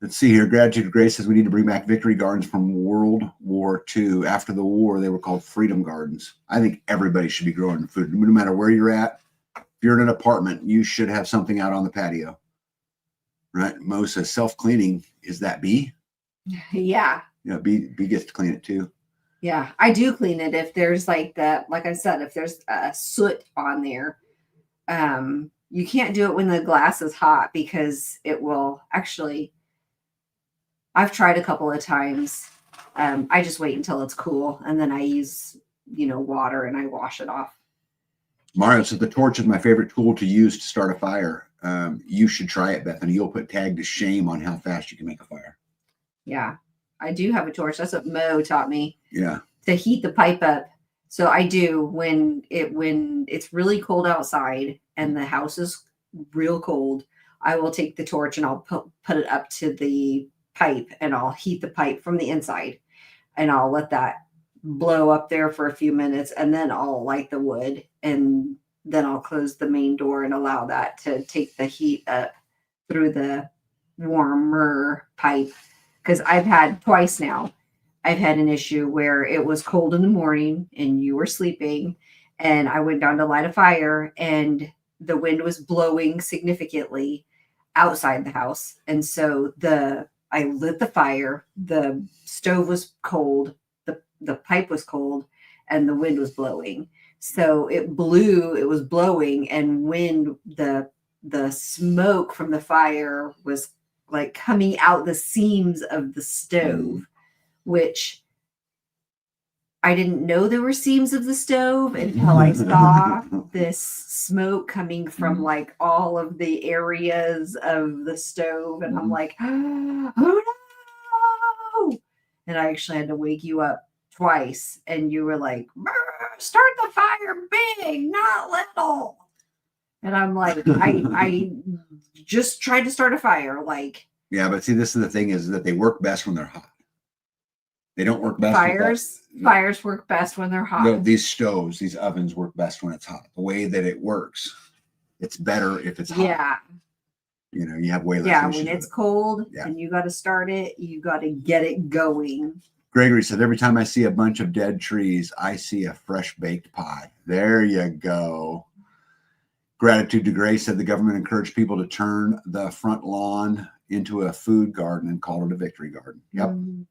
Let's see here. Gratitude Grace says we need to bring back victory gardens from World War II. After the war, they were called freedom gardens. I think everybody should be growing food, no matter where you're at. If you're in an apartment, you should have something out on the patio. Right. Mo says self-cleaning is that bee. Yeah. Yeah, bee gets to clean it too. Yeah, I do clean it if there's like I said, if there's a soot on there. You can't do it when the glass is hot because it will actually. I've tried a couple of times. I just wait until it's cool and then I use, water and I wash it off. Mario said the torch is my favorite tool to use to start a fire. You should try it, Bethany. You'll put tag to shame on how fast you can make a fire. Yeah, I do have a torch. That's what Mo taught me. Yeah. To heat the pipe up. So I do when it's really cold outside and the house is real cold, I will take the torch and I'll put it up to the pipe and I'll heat the pipe from the inside and I'll let that blow up there for a few minutes and then I'll light the wood and then I'll close the main door and allow that to take the heat up through the warmer pipe. Because I've had twice now. I've had an issue where it was cold in the morning and you were sleeping and I went down to light a fire and the wind was blowing significantly outside the house. And so I lit the fire, the stove was cold, the pipe was cold and the wind was blowing. So it was blowing and when the smoke from the fire was like coming out the seams of the stove, which I didn't know there were seams of the stove until I saw this smoke coming from like all of the areas of the stove. And I'm like, oh no. And I actually had to wake you up twice. And you were like, start the fire big, not little. And I'm like, I just tried to start a fire. Like, yeah, but see, this is the thing is that they work best when they're hot. They don't work best. Fires work best when they're hot. No, these stoves, these ovens work best when it's hot. The way that it works, it's better if it's hot. Yeah. You have way less. Yeah, when it's cold and you got to start it, you got to get it going. Gregory said, every time I see a bunch of dead trees, I see a fresh baked pie. There you go. Gratitude to Grace said the government encouraged people to turn the front lawn into a food garden and call it a victory garden. Yep. Mm-hmm.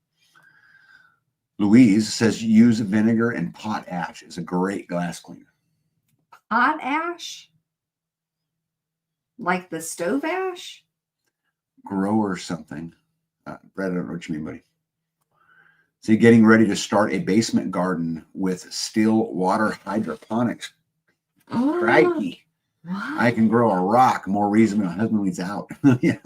Louise says use vinegar and pot ash is a great glass cleaner. Pot ash? Like the stove ash? Grow or something. Brad, I don't know what you mean, buddy. See, getting ready to start a basement garden with still water hydroponics. Oh, crikey. What? I can grow a rock more reason my husband leaves out. Yeah.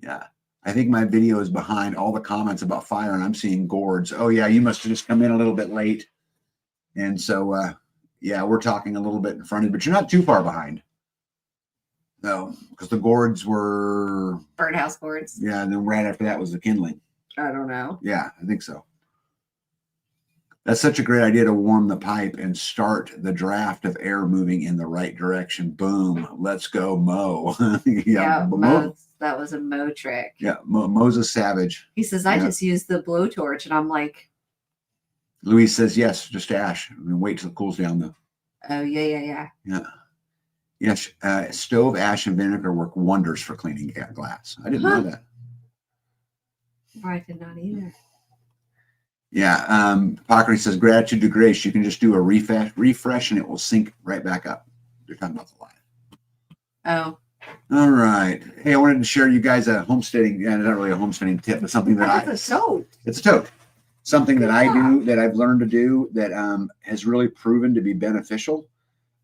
Yeah. I think my video is behind all the comments about fire and I'm seeing gourds. Oh yeah, you must have just come in a little bit late. And so, yeah, we're talking a little bit in front of you, but you're not too far behind. No, because the gourds were... birdhouse gourds. Yeah, and then right after that was the kindling. I don't know. Yeah, I think so. That's such a great idea to warm the pipe and start the draft of air moving in the right direction. Boom. Let's go, Mo. Yeah, Mo. That was a Mo trick. Yeah, Mo's a savage. He says, I just used the blowtorch. And I'm like... Louise says, yes, just ash. I mean, wait till it cools down, though. Oh, yeah. Yeah. Yes, stove ash and vinegar work wonders for cleaning glass. I didn't know that. I did not either. Yeah, Pockery says, gratitude to Grace. You can just do a refresh and it will sync right back up. You're talking about the live. Oh. All right. Hey, I wanted to share you guys a homesteading, not really a homesteading tip, but something that it's a tote. It's a tote. Something that I do, that I've learned to do, that has really proven to be beneficial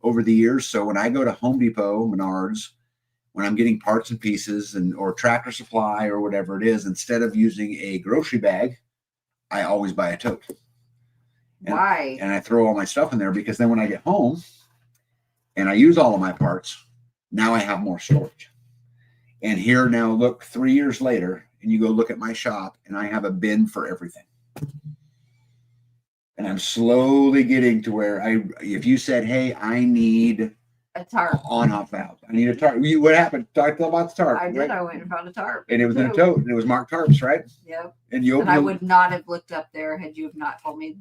over the years. So when I go to Home Depot, Menards, when I'm getting parts and pieces or Tractor Supply or whatever it is, instead of using a grocery bag, I always buy a tote. Why? And I throw all my stuff in there because then when I get home and I use all of my parts, now I have more storage. And here now, look, 3 years later, and you go look at my shop and I have a bin for everything. And I'm slowly getting to where if you said, hey, I need a tarp on-off valve. I need a tarp. What happened? Talk about the tarp. I did. Right? I went and found a tarp. And it was in a tote. And it was marked tarps, right? Yep. And I would not have looked up there had you have not told me.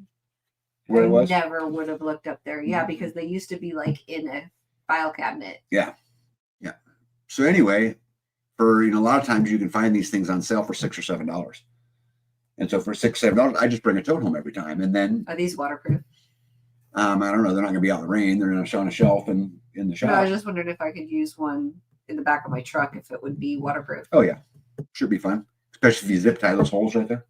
Where it was? Never would have looked up there. Yeah, because they used to be like in a file cabinet. Yeah. Yeah. So anyway, for, a lot of times you can find these things on sale for $6 or $7. And so for $6, $7, I just bring a tote home every time. And then Are these waterproof? I don't know. They're not going to be out in the rain. They're on a shelf and in the shop. No, I just wondered if I could use one in the back of my truck if it would be waterproof. Oh yeah, should be fun, especially if you zip tie those holes right there.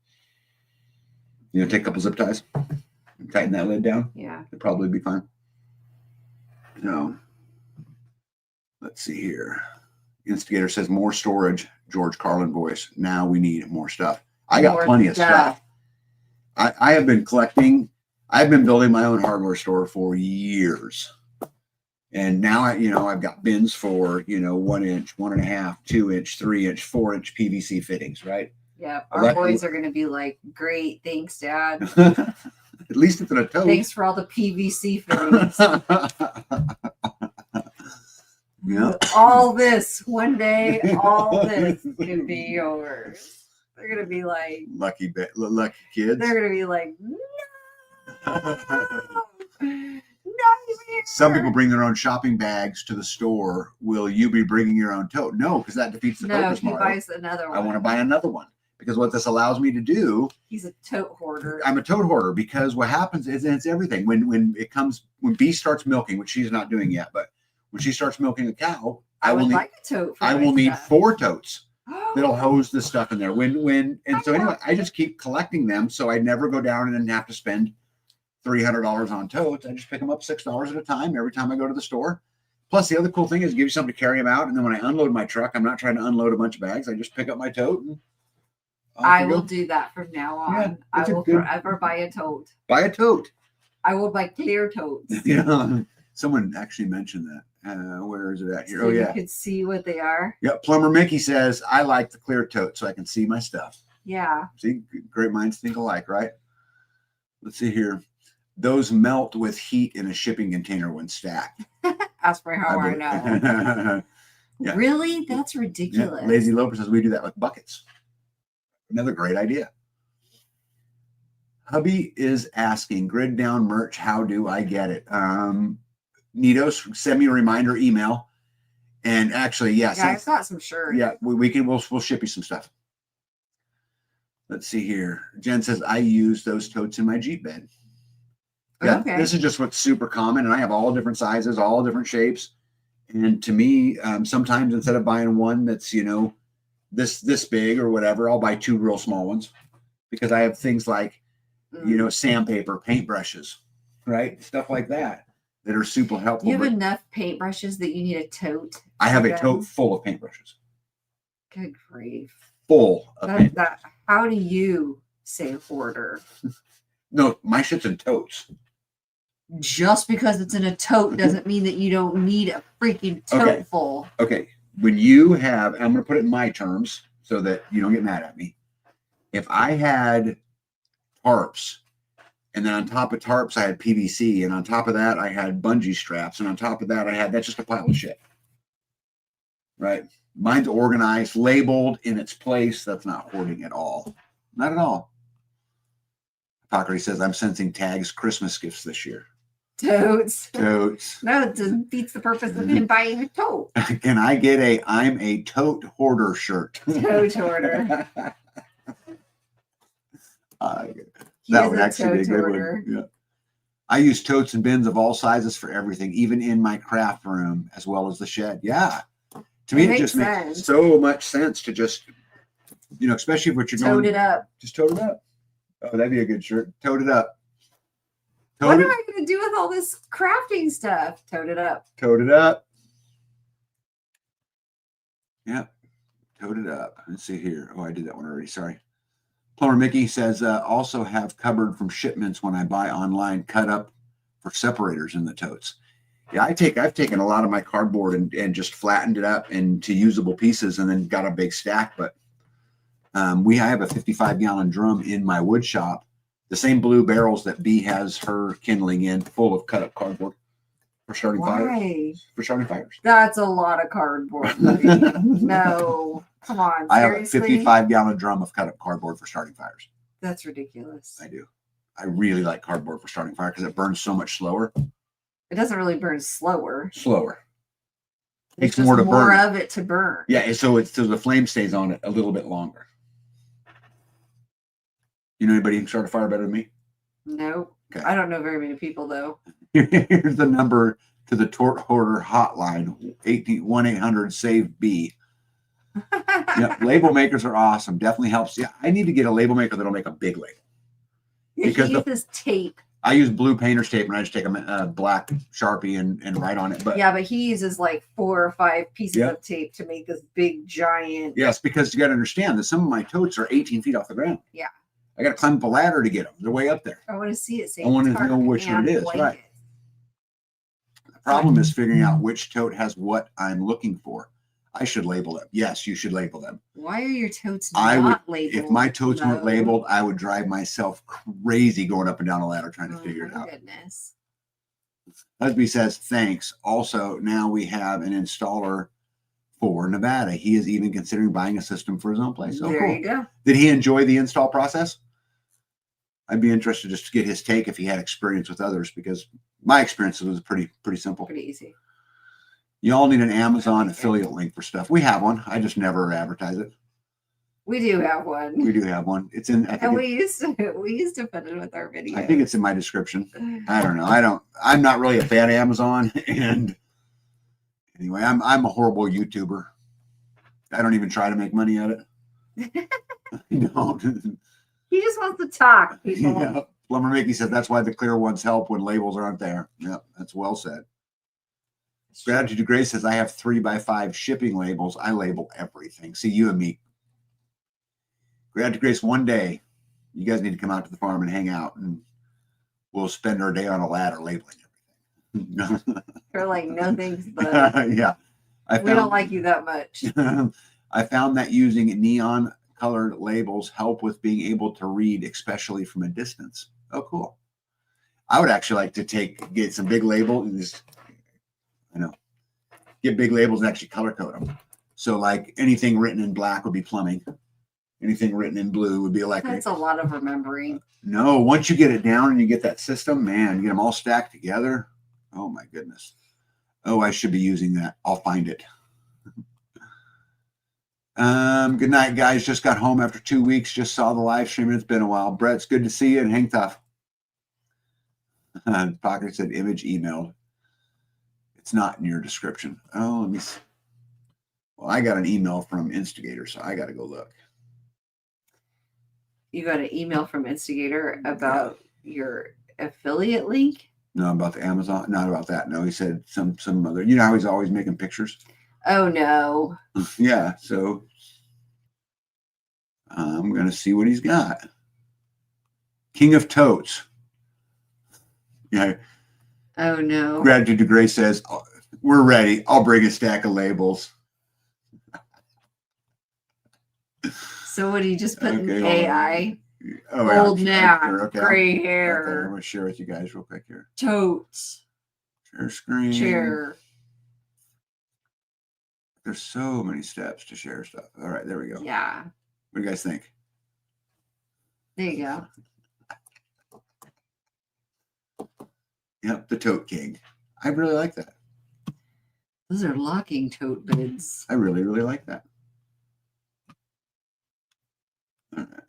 Take a couple zip ties, and tighten that lid down. Yeah, It'd probably be fine. So let's see here. Instigator says more storage. George Carlin voice. Now we need more stuff. I got plenty of stuff. I have been collecting. I've been building my own hardware store for years. And now I've got bins for, 1 inch, 1.5, 2 inch, 3 inch, 4 inch PVC fittings, right? Yeah. Our boys are going to be like, great. Thanks, Dad. At least it's in a tote. Thanks for all the PVC fittings. Yeah. All this one day, all this can be yours. They're going to be like, lucky kids. They're going to be like, no. Some people bring their own shopping bags to the store. Will you be bringing your own tote? No, because that defeats the purpose. No, he buys another one. I want to buy another one because what this allows me to do. He's a tote hoarder. I'm a tote hoarder because what happens is it's everything. When B starts milking, which she's not doing yet, but when she starts milking a cow, I will need 4 totes that'll hose the stuff in there. So anyway, I just keep collecting them so I never go down and have to spend $300 on totes. I just pick them up $6 at a time every time I go to the store. Plus, the other cool thing is give you something to carry them out. And then when I unload my truck, I'm not trying to unload a bunch of bags. I just pick up my tote. And I will do that from now on. Yeah, I will forever buy a tote. Buy a tote. I will buy clear totes. Yeah. Someone actually mentioned that. Where is it at here? So yeah. You could see what they are. Yeah. Plumber Mickey says, I like the clear tote so I can see my stuff. Yeah. See, great minds think alike, right? Let's see here. Those melt with heat in a shipping container when stacked. Ask for how I know. Yeah. Really? That's ridiculous. Yeah. Lazy Loper says we do that with buckets. Another great idea. Hubby is asking, Grid Down merch, how do I get it? Nitos, send me a reminder email. And actually, yes. Yeah, I've got some shirts. Yeah, we'll ship you some stuff. Let's see here. Jen says, I use those totes in my Jeep bed. Yeah, okay. This is just what's super common, and I have all different sizes, all different shapes. And to me, sometimes instead of buying one that's this big or whatever, I'll buy 2 real small ones because I have things like sandpaper, paintbrushes, right, stuff like that are super helpful. You have enough paintbrushes that you need a tote. I have a tote full of paintbrushes. Good grief! Full of paintbrushes. How do you say hoarder? No, my shit's in totes. Just because it's in a tote doesn't mean that you don't need a freaking tote full. Okay. When you have, I'm going to put it in my terms so that you don't get mad at me. If I had tarps, and then on top of tarps, I had PVC, and on top of that, I had bungee straps, and on top of that, that's just a pile of shit. Right? Mine's organized, labeled in its place. That's not hoarding at all. Not at all. Hypocrisy says, I'm sensing Tag's Christmas gifts this year. Totes. No, it defeats the purpose of him buying a tote. Can I get I'm a tote hoarder shirt? Tote hoarder. That would actually be a good one. Yeah. I use totes and bins of all sizes for everything, even in my craft room, as well as the shed. Yeah. To me, it just makes so much sense to just, especially if what you're tote it up. Just tote it up. Oh, that'd be a good shirt. Tote it up. What am I going to do with all this crafting stuff? Tote it up. Tote it up. Yep. Tote it up. Let's see here. Oh, I did that one already. Sorry. Plumber Mickey says, also have cupboard from shipments when I buy online, cut up for separators in the totes. Yeah, I've taken a lot of my cardboard and just flattened it up into usable pieces and then got a big stack. But I have a 55-gallon drum in my wood shop. The same blue barrels that B has her kindling in, full of cut up cardboard for starting fires. For starting fires. That's a lot of cardboard. No, come on. I have a 55-gallon drum of cut up cardboard for starting fires. That's ridiculous. I do. I really like cardboard for starting fire because it burns so much slower. It doesn't really burn slower. Slower. Takes just more to burn. of it to burn. Yeah, so the flame stays on it a little bit longer. You know anybody who can start a fire better than me? Nope. Okay. I don't know very many people though. Here's the number to the Tort Hoarder hotline: 1-800-SAVE-B. Yeah, label makers are awesome. Definitely helps. Yeah, I need to get a label maker that'll make a big label. Because he uses tape. I use blue painter's tape, and I just take a black Sharpie and write on it. But yeah, but he uses like 4 or 5 pieces of tape to make this big giant. Yes, because you got to understand that some of my totes are 18 feet off the ground. Yeah. I got to climb up a ladder to get them. They're way up there. I want to see it. I want to know which one it is. Right. The problem is figuring out which tote has what I'm looking for. I should label them. Yes, you should label them. Why are your totes not labeled? If my totes weren't labeled, I would drive myself crazy going up and down a ladder trying to figure it out. Goodness. Husby says, thanks. Also, now we have an installer for Nevada. He is even considering buying a system for his own place. So there cool. You go. Did he enjoy the install process? I'd be interested just to get his take if he had experience with others, because my experience was pretty simple. Pretty easy. You all need an Amazon affiliate link for stuff. We have one. I just never advertise it. We do have one. We do have one. It's in. We used to put it with our videos. I think it's in my description. I don't know. I'm not really a fan of Amazon, and anyway, I'm a horrible YouTuber. I don't even try to make money at it. I don't. He just wants to talk. People. Yeah. Plumber Mickey says that's why the clear ones help when labels aren't there. Yep, that's well said. Gratitude to Grace says I have 3x5 shipping labels. I label everything. See, you and me. Gratitude to Grace, one day you guys need to come out to the farm and hang out, and we'll spend our day on a ladder labeling everything. We're like, no thanks, but yeah. we don't like you that much. I found that using neon colored labels help with being able to read, especially from a distance. Oh, cool. I would actually like to get some big labels and just, get big labels and actually color code them. So like anything written in black would be plumbing. Anything written in blue would be electric. That's a lot of remembering. No, once you get it down and you get that system, man, you get them all stacked together. Oh my goodness. Oh, I should be using that. I'll find it. Good night, guys. Just got home after 2 weeks. Just saw the live stream and it's been a while. Brett, it's good to see you, and hang tough. Pocket said image emailed. It's not in your description. Oh, let me see. Well, I got an email from Instigator, so I got to go look. You got an email from Instigator about your affiliate link? No, about the Amazon. Not about that. No, he said some other. You know how he's always making pictures? Oh, no. Yeah, so I'm going to see what he's got. King of Totes. Yeah. Oh, no. Gratitude to Grace says, we're ready. I'll bring a stack of labels. So what, do you just put in AI? Oh, old man, okay. gray I'm hair. going to share with you guys real quick here. Totes. Share screen. Chair. There's so many steps to share stuff. All right, there we go. Yeah. What do you guys think? There you go. Yep, the Tote King. I really like that. Those are locking tote bids. I really, really like that. All right.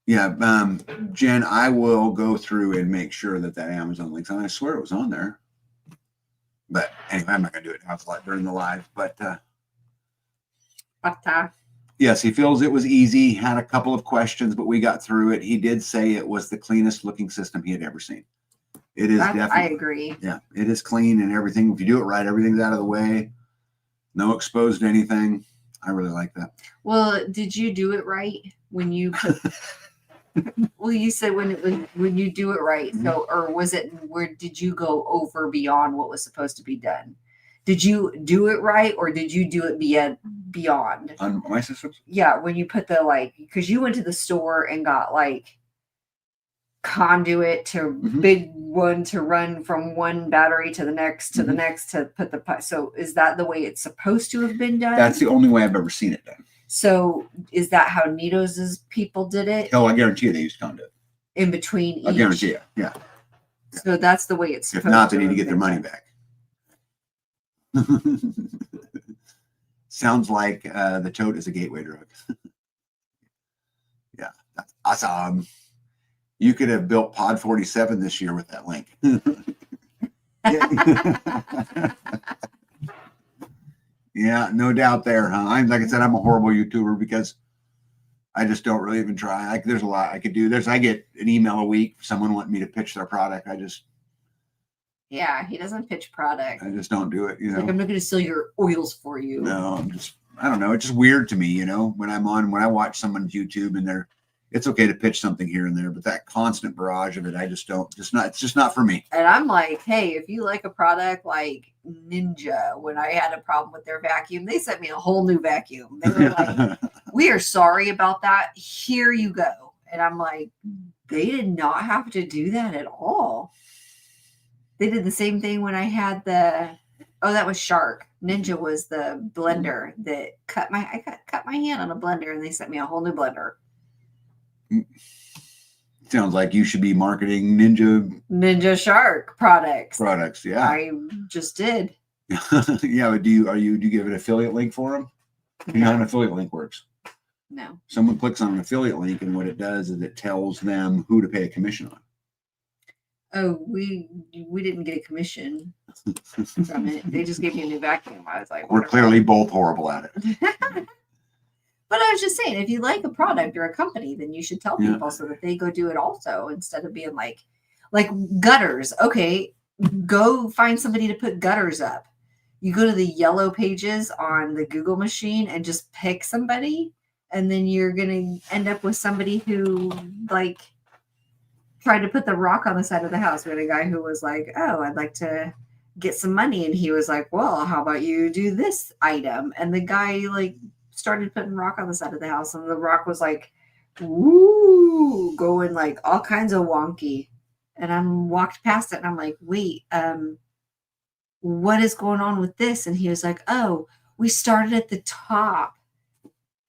Yeah, Jen, I will go through and make sure that Amazon link's on. I swear it was on there. But anyway, I'm not going to do it now during the live. But yes, he feels it was easy. Had a couple of questions, but we got through it. He did say it was the cleanest looking system he had ever seen. It is definitely. I agree. Yeah, it is clean and everything. If you do it right, everything's out of the way. No exposed anything. I really like that. Well, did you do it right when you put? Well, you said when you do it right. So, or was it where did you go over beyond what was supposed to be done? Did you do it right, or did you do it beyond? On my systems? Yeah, when you put the because you went to the store and got conduit to big one to run from one battery to the next to the next to put the. So is that the way it's supposed to have been done? That's the only way I've ever seen it done. So is that how Nito's people did it? Oh, I guarantee you they used conduit. In between each? I guarantee you, yeah. So that's the way it's supposed to. If not, they need to get their money back. Sounds like the tote is a gateway drug. Yeah, that's awesome. You could have built Pod 47 this year with that link. Yeah, no doubt there, huh? Like I said, I'm a horrible YouTuber because I just don't really even try. Like, there's a lot I could do. I get an email a week, someone wanting me to pitch their product. Yeah, he doesn't pitch product. I just don't do it. Like, I'm not going to sell your oils for you. No, I don't know. It's just weird to me, when I watch someone's YouTube and it's okay to pitch something here and there, but that constant barrage of it, it's just not for me. And I'm like, hey, if you like a product like Ninja, when I had a problem with their vacuum, they sent me a whole new vacuum. They were like, we are sorry about that. Here you go. And I'm like, they did not have to do that at all. They did the same thing when I had that was Shark. Ninja was the blender that cut my hand on a blender, and they sent me a whole new blender. Sounds like you should be marketing Ninja Shark products. Yeah, I just did. Yeah, but do you give an affiliate link for them? You know how an affiliate link works? No. Someone clicks on an affiliate link, and what it does is it tells them who to pay a commission on. Oh, we didn't get a commission from it. They just gave me a new vacuum. I was like, we're clearly both horrible at it. But I was just saying, if you like a product or a company, then you should tell people so that they go do it also, instead of being like gutters. Okay, go find somebody to put gutters up. You go to the yellow pages on the Google machine and just pick somebody, and then you're going to end up with somebody who tried to put the rock on the side of the house. We had a guy who was like, oh, I'd like to get some money. And he was like, well, how about you do this item? And the guy started putting rock on the side of the house, and the rock was woo, going all kinds of wonky. And I walked past it and I'm like, wait, what is going on with this? And he was like, oh, we started at the top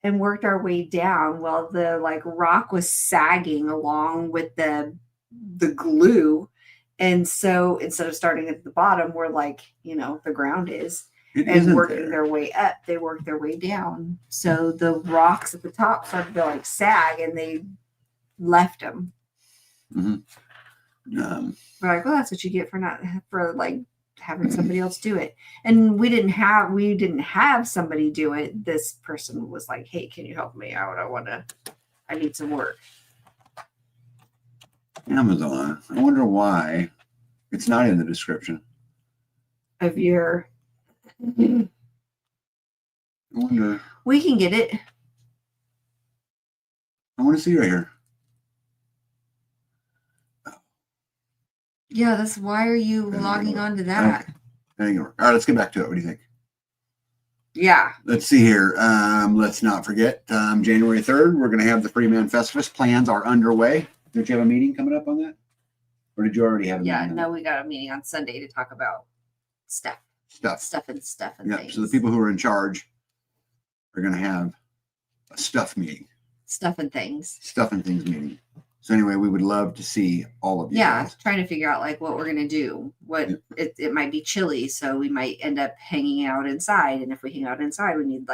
and worked our way down while the rock was sagging along with the glue. And so instead of starting at the bottom where the ground is, and working their way up, they worked their way down. So the rocks at the top started to sag, and they left them. Mm-hmm. We're like, well, that's what you get for having somebody else do it. And we didn't have somebody do it. This person was like, hey, can you help me out? I need some work. Amazon. I wonder why it's not in the description of your. I wonder. We can get it. I want to see right here. Yeah, that's why are you logging on to that? Okay. All right, let's get back to it. What do you think? Yeah. Let's see here. Let's not forget January 3rd, we're going to have the Freeman Festivus. Plans are underway. Don't you have a meeting coming up on that? Or did you already have a meeting? Yeah, no, we got a meeting on Sunday to talk about stuff and things. So the people who are in charge are going to have a stuff meeting. Stuff and things meeting. So anyway, we would love to see all of you. Yeah, guys. Trying to figure out what we're going to do. It might be chilly, so we might end up hanging out inside. And if we hang out inside, we need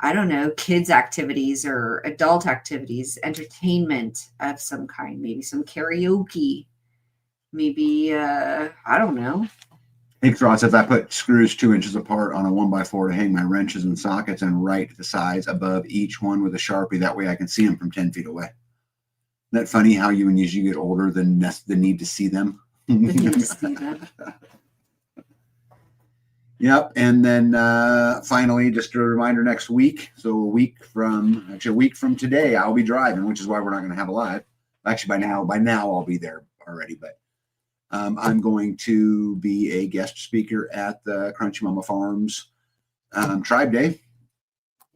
I don't know, kids activities or adult activities, entertainment of some kind, maybe some karaoke, maybe, I don't know. Hey, Ross, if I put screws 2 inches apart on a 1x4 to hang my wrenches and sockets and write the size above each one with a Sharpie, that way I can see them from 10 feet away. Isn't that funny how as you get older, the need to see them? Yep. And then finally, just a reminder, next week. So a week from today, I'll be driving, which is why we're not going to have a live. Actually, by now I'll be there already. But I'm going to be a guest speaker at the Crunchy Mama Farms Tribe Day.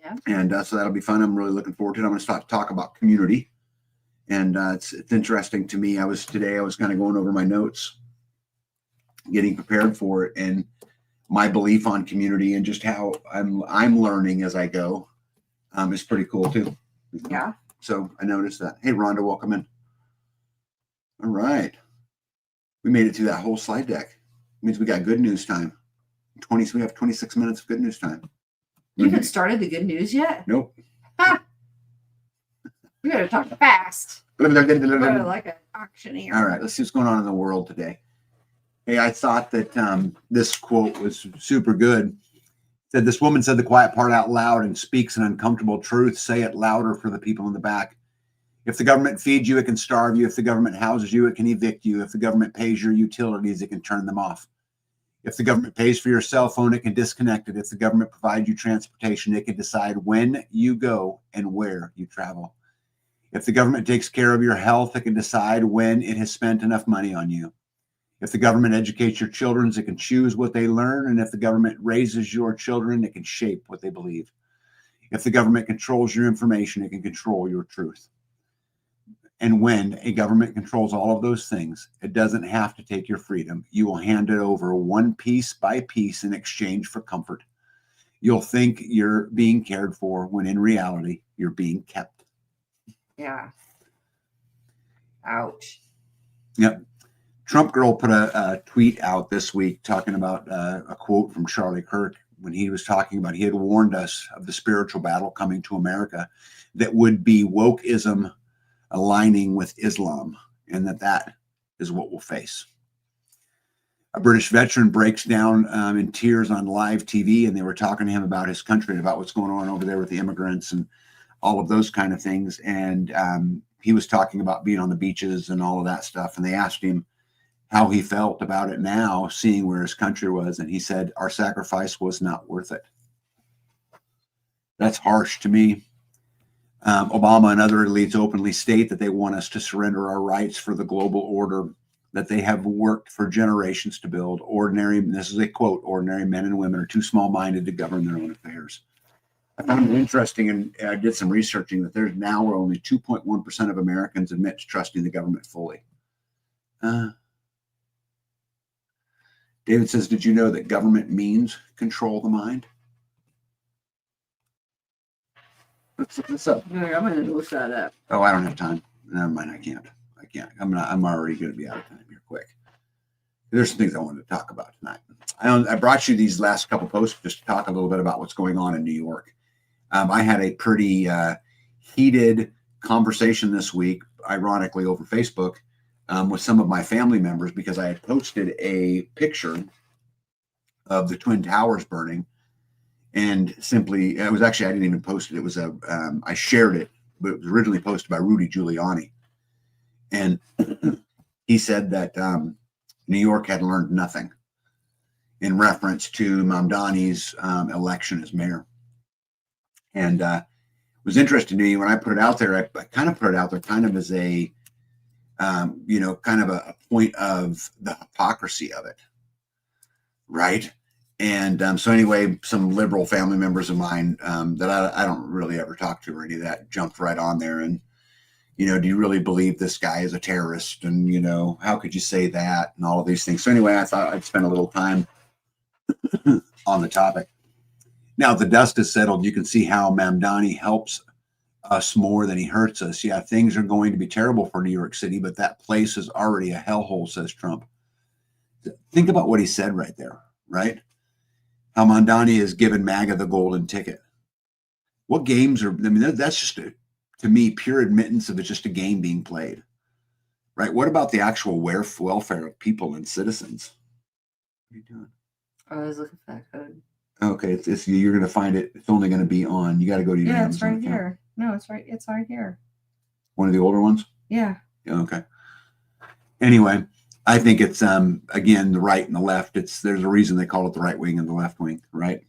Yeah. And so that'll be fun. I'm really looking forward to it. I'm going to start to talk about community. And it's interesting to me. I was kind of going over my notes, getting prepared for it, and my belief on community and just how I'm learning as I go is pretty cool too. Yeah. So I noticed that. Hey, Rhonda, welcome in. All right. We made it through that whole slide deck. It means we got good news time. We have 26 minutes of good news time. You haven't started the good news yet? Nope. Ha! We gotta talk fast. We're like an auctioneer. All right, let's see what's going on in the world today. Hey, I thought that this quote was super good. It said, this woman said the quiet part out loud and speaks an uncomfortable truth. Say it louder for the people in the back. If the government feeds you, it can starve you. If the government houses you, it can evict you. If the government pays your utilities, it can turn them off. If the government pays for your cell phone, it can disconnect it. If the government provides you transportation, it can decide when you go and where you travel. If the government takes care of your health, it can decide when it has spent enough money on you. If the government educates your children, it can choose what they learn. And if the government raises your children, it can shape what they believe. If the government controls your information, it can control your truth. And when a government controls all of those things, it doesn't have to take your freedom. You will hand it over one piece by piece in exchange for comfort. You'll think you're being cared for when in reality, you're being kept. Yeah. Ouch. Yep. Trump girl put a tweet out this week talking about a quote from Charlie Kirk when he was talking about, he had warned us of the spiritual battle coming to America that would be wokeism aligning with Islam, and that is what we'll face. A British veteran breaks down in tears on live TV, and they were talking to him about his country and about what's going on over there with the immigrants and all of those kind of things. And he was talking about being on the beaches and all of that stuff. And they asked him how he felt about it now, seeing where his country was. And he said, our sacrifice was not worth it. That's harsh to me. Obama and other elites openly state that they want us to surrender our rights for the global order that they have worked for generations to build. This is a quote, ordinary men and women are too small-minded to govern their own affairs. I found it interesting, and I did some researching, that there's now where only 2.1% of Americans admit to trusting the government fully. David says, did you know that government means control the mind? Let's look this up. Yeah, I'm going to look that up. Oh, I don't have time. Never mind. I can't. I'm already going to be out of time here quick. There's some things I wanted to talk about tonight. I brought you these last couple posts just to talk a little bit about what's going on in New York. I had a pretty heated conversation this week, ironically over Facebook, with some of my family members, because I had posted a picture of the Twin Towers burning. And simply, it was actually, I didn't even post it. It was I shared it, but it was originally posted by Rudy Giuliani. And he said that New York had learned nothing in reference to Mamdani's election as mayor. And it was interesting to me when I put it out there, I kind of put it out there kind of as a, kind of a point of the hypocrisy of it. Right. And so anyway, some liberal family members of mine that I don't really ever talk to or any of that jumped right on there. And, do you really believe this guy is a terrorist? And, how could you say that? And all of these things. So anyway, I thought I'd spend a little time on the topic. Now the dust is settled. You can see how Mamdani helps us more than he hurts us. Yeah, things are going to be terrible for New York City, but that place is already a hellhole, says Trump. Think about what he said right there, right? How Mamdani has given MAGA the golden ticket. What games are, that's just, to me, pure admittance of it's just a game being played, right? What about the actual welfare of people and citizens? What are you doing? I was looking for that code. Okay, it's you're going to find it. It's only going to be on. You got to go to your Amazon it's right account. Here. No, it's right here. One of the older ones? Yeah. Okay. Anyway, I think it's again the right and the left. There's a reason they call it the right wing and the left wing, right?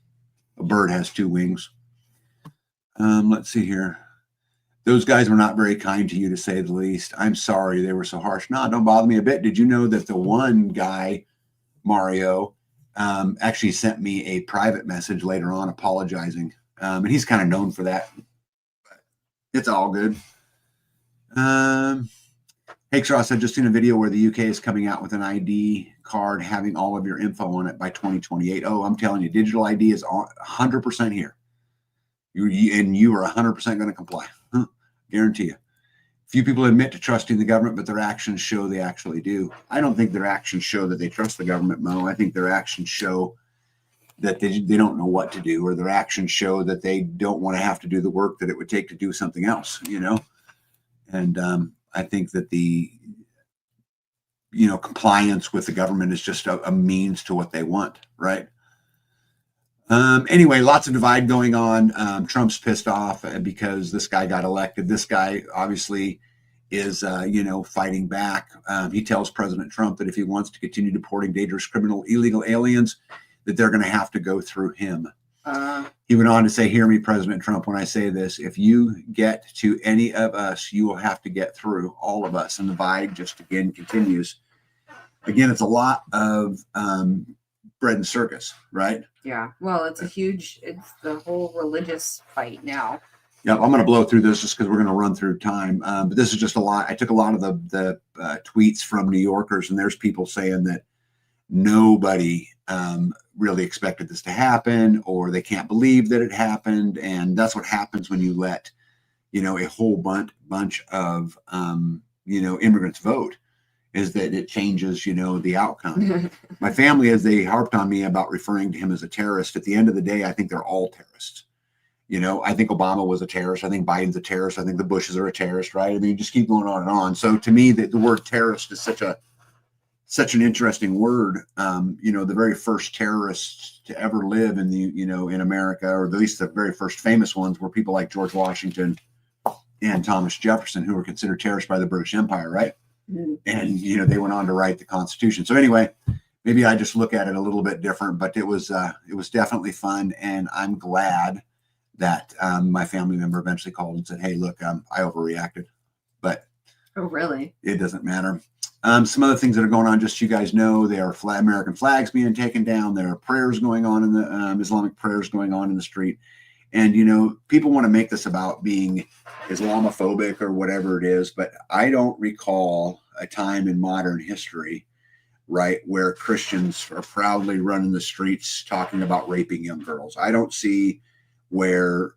A bird has two wings. Let's see here. Those guys were not very kind to you, to say the least. I'm sorry they were so harsh. No, don't bother me a bit. Did you know that the one guy, Mario, actually sent me a private message later on apologizing, and he's kind of known for that. But it's all good. Hakes Ross, I've just seen a video where the UK is coming out with an ID card having all of your info on it by 2028. Oh, I'm telling you, digital ID is 100% here. You are 100% going to comply. Guarantee you. Few people admit to trusting the government, but their actions show they actually do. I don't think their actions show that they trust the government, Mo. I think their actions show that they don't know what to do, or their actions show that they don't want to have to do the work that it would take to do something else, And I think that the compliance with the government is just a means to what they want, right? Anyway, lots of divide going on. Trump's pissed off because this guy got elected. This guy obviously is, fighting back. He tells President Trump that if he wants to continue deporting dangerous criminal illegal aliens, that they're going to have to go through him. He went on to say, hear me, President Trump, when I say this, if you get to any of us, you will have to get through all of us. And the divide just again continues. Again, it's a lot of bread and circus, right? Yeah. Well, it's the whole religious fight now. Yeah, I'm going to blow through this just because we're going to run through time. But this is just a lot. I took a lot of the tweets from New Yorkers, and there's people saying that nobody really expected this to happen, or they can't believe that it happened. And that's what happens when you let, a whole bunch of, immigrants vote, is that it changes, the outcome. My family, as they harped on me about referring to him as a terrorist, at the end of the day, I think they're all terrorists. I think Obama was a terrorist. I think Biden's a terrorist. I think the Bushes are a terrorist, right? I mean, just keep going on and on. So to me, the word terrorist is such an interesting word. The very first terrorists to ever live in in America, or at least the very first famous ones, were people like George Washington and Thomas Jefferson, who were considered terrorists by the British Empire, right? Mm-hmm. And they went on to write the Constitution. So anyway, maybe I just look at it a little bit different, but it was definitely fun, and I'm glad that my family member eventually called and said, "Hey, look, I overreacted," but oh, really? It doesn't matter. Some other things that are going on, just so you guys know, there are American flags being taken down. There are prayers going on in the Islamic prayers going on in the street. And, people want to make this about being Islamophobic or whatever it is, but I don't recall a time in modern history, right, where Christians are proudly running the streets talking about raping young girls. I don't see where,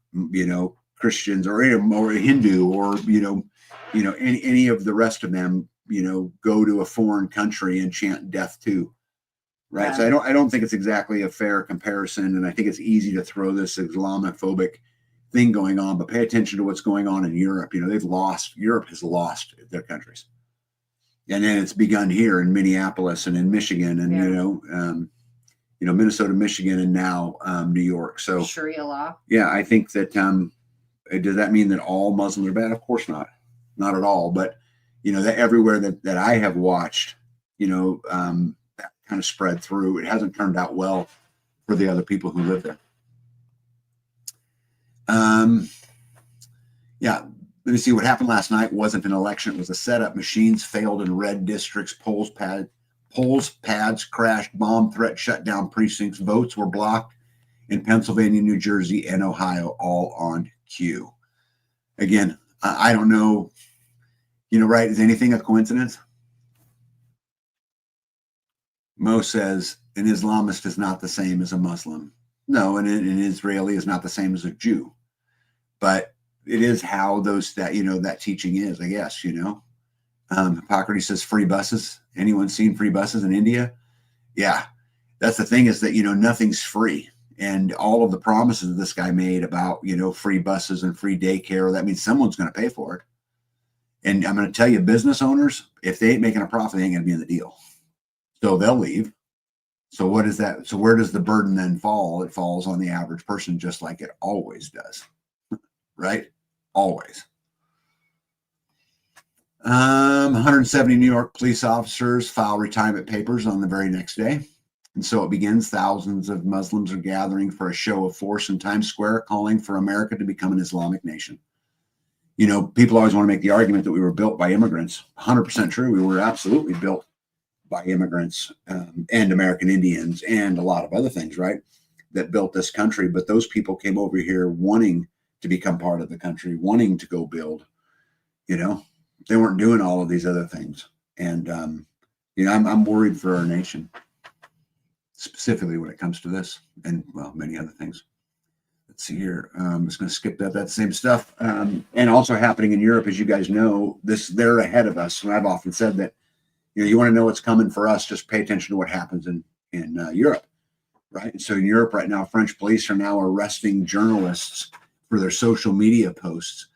Christians or Hindu or, any of the rest of them, go to a foreign country and chant death too. Right. Yeah. So I don't think it's exactly a fair comparison. And I think it's easy to throw this Islamophobic thing going on, but pay attention to what's going on in Europe. Europe has lost their countries. And then it's begun here in Minneapolis and in Michigan and, Minnesota, Michigan, and now New York. So Sharia law. Yeah, I think that, does that mean that all Muslims are bad? Of course not. Not at all. But, that everywhere that I have watched, that kind of spread through. It hasn't turned out well for the other people who live there. Let me see. What happened last night wasn't an election. It was a setup. Machines failed in red districts. Polls pads crashed. Bomb threat shut down precincts. Votes were blocked in Pennsylvania, New Jersey, and Ohio, all on cue. Again, I don't know. Right? Is anything a coincidence? Mo says an Islamist is not the same as a Muslim. No, and an Israeli is not the same as a Jew. But it is how that teaching is, I guess, Hippocrates says free buses. Anyone seen free buses in India? Yeah. That's the thing, is that, nothing's free. And all of the promises this guy made about, free buses and free daycare, that means someone's going to pay for it. And I'm going to tell you, business owners, if they ain't making a profit, they ain't going to be in the deal. So they'll leave. So what is that? So where does the burden then fall? It falls on the average person, just like it always does. Right? Always. 170 New York police officers file retirement papers on the very next day. And so it begins. Thousands of Muslims are gathering for a show of force in Times Square, calling for America to become an Islamic nation. People always want to make the argument that we were built by immigrants. 100% true. We were absolutely built by immigrants and American Indians and a lot of other things, right, that built this country. But those people came over here wanting to become part of the country, wanting to go build. They weren't doing all of these other things. And, I'm worried for our nation, specifically when it comes to this and, well, many other things. Let's see here. I'm just going to skip that same stuff. And also happening in Europe, as you guys know, they're ahead of us. And I've often said that, you want to know what's coming for us, just pay attention to what happens in Europe. right? And so in Europe right now, French police are now arresting journalists for their social media posts.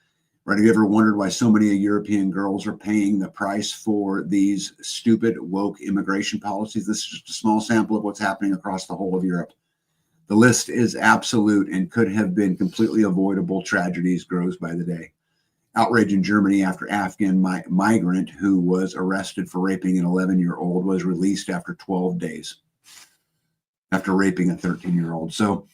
Right? Have you ever wondered why so many European girls are paying the price for these stupid woke immigration policies? This is just a small sample of what's happening across the whole of Europe. The list is absolute and could have been completely avoidable. Tragedies grows by the day. Outrage in Germany after Afghan migrant who was arrested for raping an 11-year-old was released after 12 days after raping a 13-year-old. So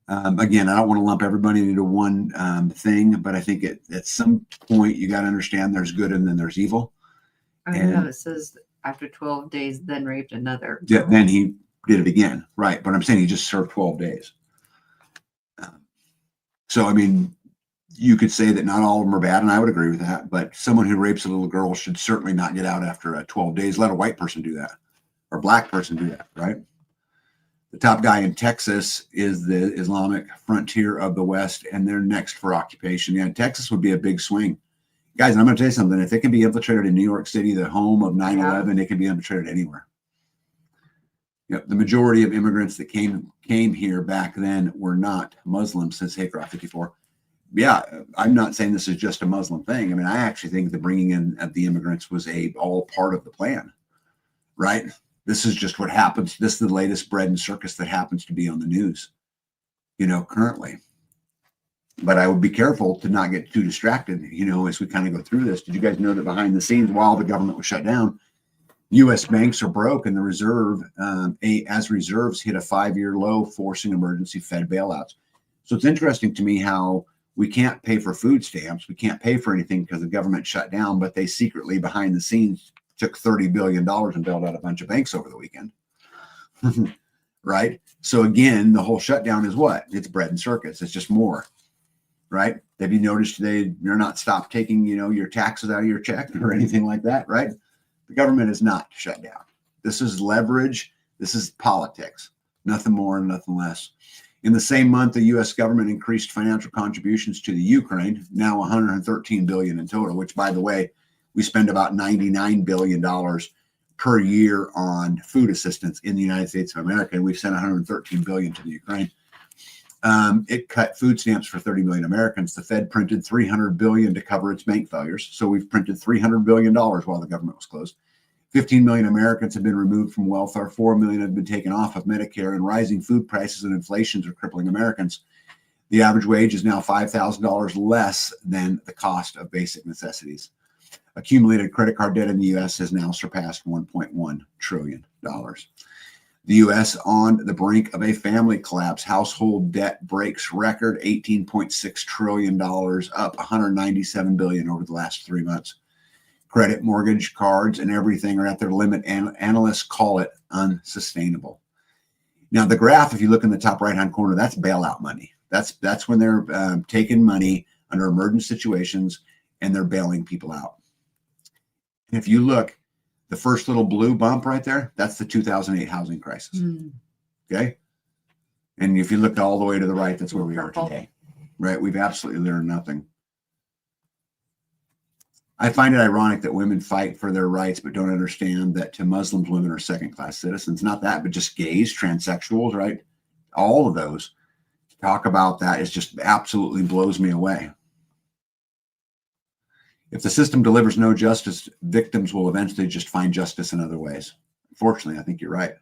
again, I don't want to lump everybody into one thing, but I think at some point you got to understand there's good and then there's evil. I know it says after 12 days, then raped another. Yeah, then he did it again, right? But I'm saying he just served 12 days. So, I mean, you could say that not all of them are bad, and I would agree with that. But someone who rapes a little girl should certainly not get out after 12 days. Let a white person do that, or a black person do that, right? The top guy in Texas is the Islamic frontier of the West, and they're next for occupation. Yeah, Texas would be a big swing. Guys, I'm going to tell you something. If it can be infiltrated in New York City, the home of 9/11, it can be infiltrated anywhere. Yep, the majority of immigrants that came here back then were not Muslims, says Haycroft 54. Yeah, I'm not saying this is just a Muslim thing. I mean, I actually think the bringing in of the immigrants was all part of the plan, right? This is just what happens. This is the latest bread and circus that happens to be on the news, currently. But I would be careful to not get too distracted, as we kind of go through this. Did you guys know that behind the scenes, while the government was shut down, U.S. banks are broke and the reserves hit a 5-year low, forcing emergency Fed bailouts. So it's interesting to me how we can't pay for food stamps. We can't pay for anything because the government shut down, but they secretly behind the scenes took $30 billion and bailed out a bunch of banks over the weekend. Right? So again, the whole shutdown is what? It's bread and circus. It's just more. Right? Have you noticed you're not stopped taking, your taxes out of your check or anything like that, right? The government is not shut down. This is leverage. This is politics. Nothing more and nothing less. In the same month, the U.S. government increased financial contributions to the Ukraine, now $113 billion in total, which, by the way, we spend about $99 billion per year on food assistance in the United States of America, and we've sent $113 billion to the Ukraine. It cut food stamps for 30 million Americans. The Fed printed $300 billion to cover its bank failures. So we've printed $300 billion while the government was closed. 15 million Americans have been removed from welfare. 4 million have been taken off of Medicare, and rising food prices and inflation are crippling Americans. The average wage is now $5,000 less than the cost of basic necessities. Accumulated credit card debt in the U.S. has now surpassed $1.1 trillion. The U.S. on the brink of a family collapse. Household debt breaks record $18.6 trillion, up $197 billion over the last 3 months. Credit, mortgage, cards, and everything are at their limit, and analysts call it unsustainable. Now, the graph, if you look in the top right-hand corner, that's bailout money. That's when they're taking money under emergent situations and they're bailing people out. And if you look, the first little blue bump right there, that's the 2008 housing crisis. Okay. And if you look all the way to the right, that's where we are today, right? We've absolutely learned nothing. I find it ironic that women fight for their rights, but don't understand that to Muslims, women are second-class citizens. Not that, but just gays, transsexuals, right? All of those. To talk about that is just absolutely blows me away. If the system delivers no justice, victims will eventually just find justice in other ways. Unfortunately, I think you're right.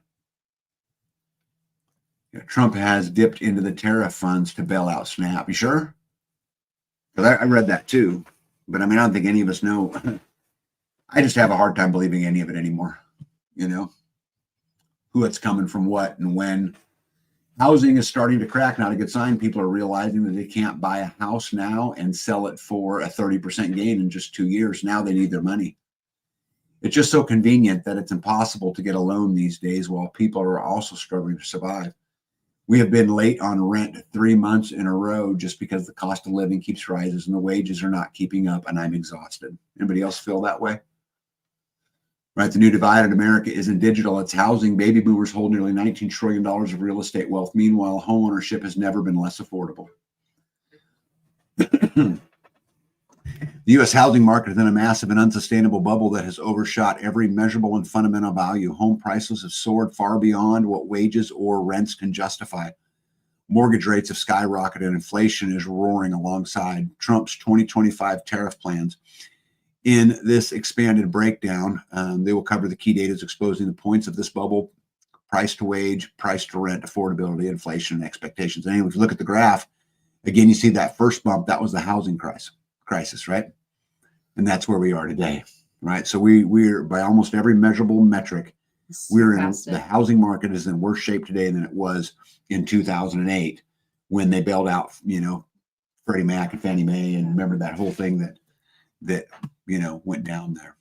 Trump has dipped into the tariff funds to bail out SNAP. You sure? Because I read that too. But I mean, I don't think any of us know. I just have a hard time believing any of it anymore. Who it's coming from, what and when. Housing is starting to crack. Not a good sign. People are realizing that they can't buy a house now and sell it for a 30% gain in just 2 years. Now they need their money. It's just so convenient that it's impossible to get a loan these days while people are also struggling to survive. We have been late on rent 3 months in a row just because the cost of living keeps rising and the wages are not keeping up, and I'm exhausted. Anybody else feel that way? Right, the new divide in America isn't digital, it's housing. Baby boomers hold nearly $19 trillion of real estate wealth. Meanwhile, homeownership has never been less affordable. The U.S. housing market is in a massive and unsustainable bubble that has overshot every measurable and fundamental value. Home prices have soared far beyond what wages or rents can justify. Mortgage rates have skyrocketed and inflation is roaring alongside Trump's 2025 tariff plans. In this expanded breakdown, they will cover the key data exposing the points of this bubble: price to wage, price to rent, affordability, inflation, and expectations. And anyway, if you look at the graph, again, you see that first bump, that was the housing crisis, right? And that's where we are today, right? So we're by almost every measurable metric, we're in the housing market is in worse shape today than it was in 2008 when they bailed out, Freddie Mac and Fannie Mae, and remember that whole thing that went down there.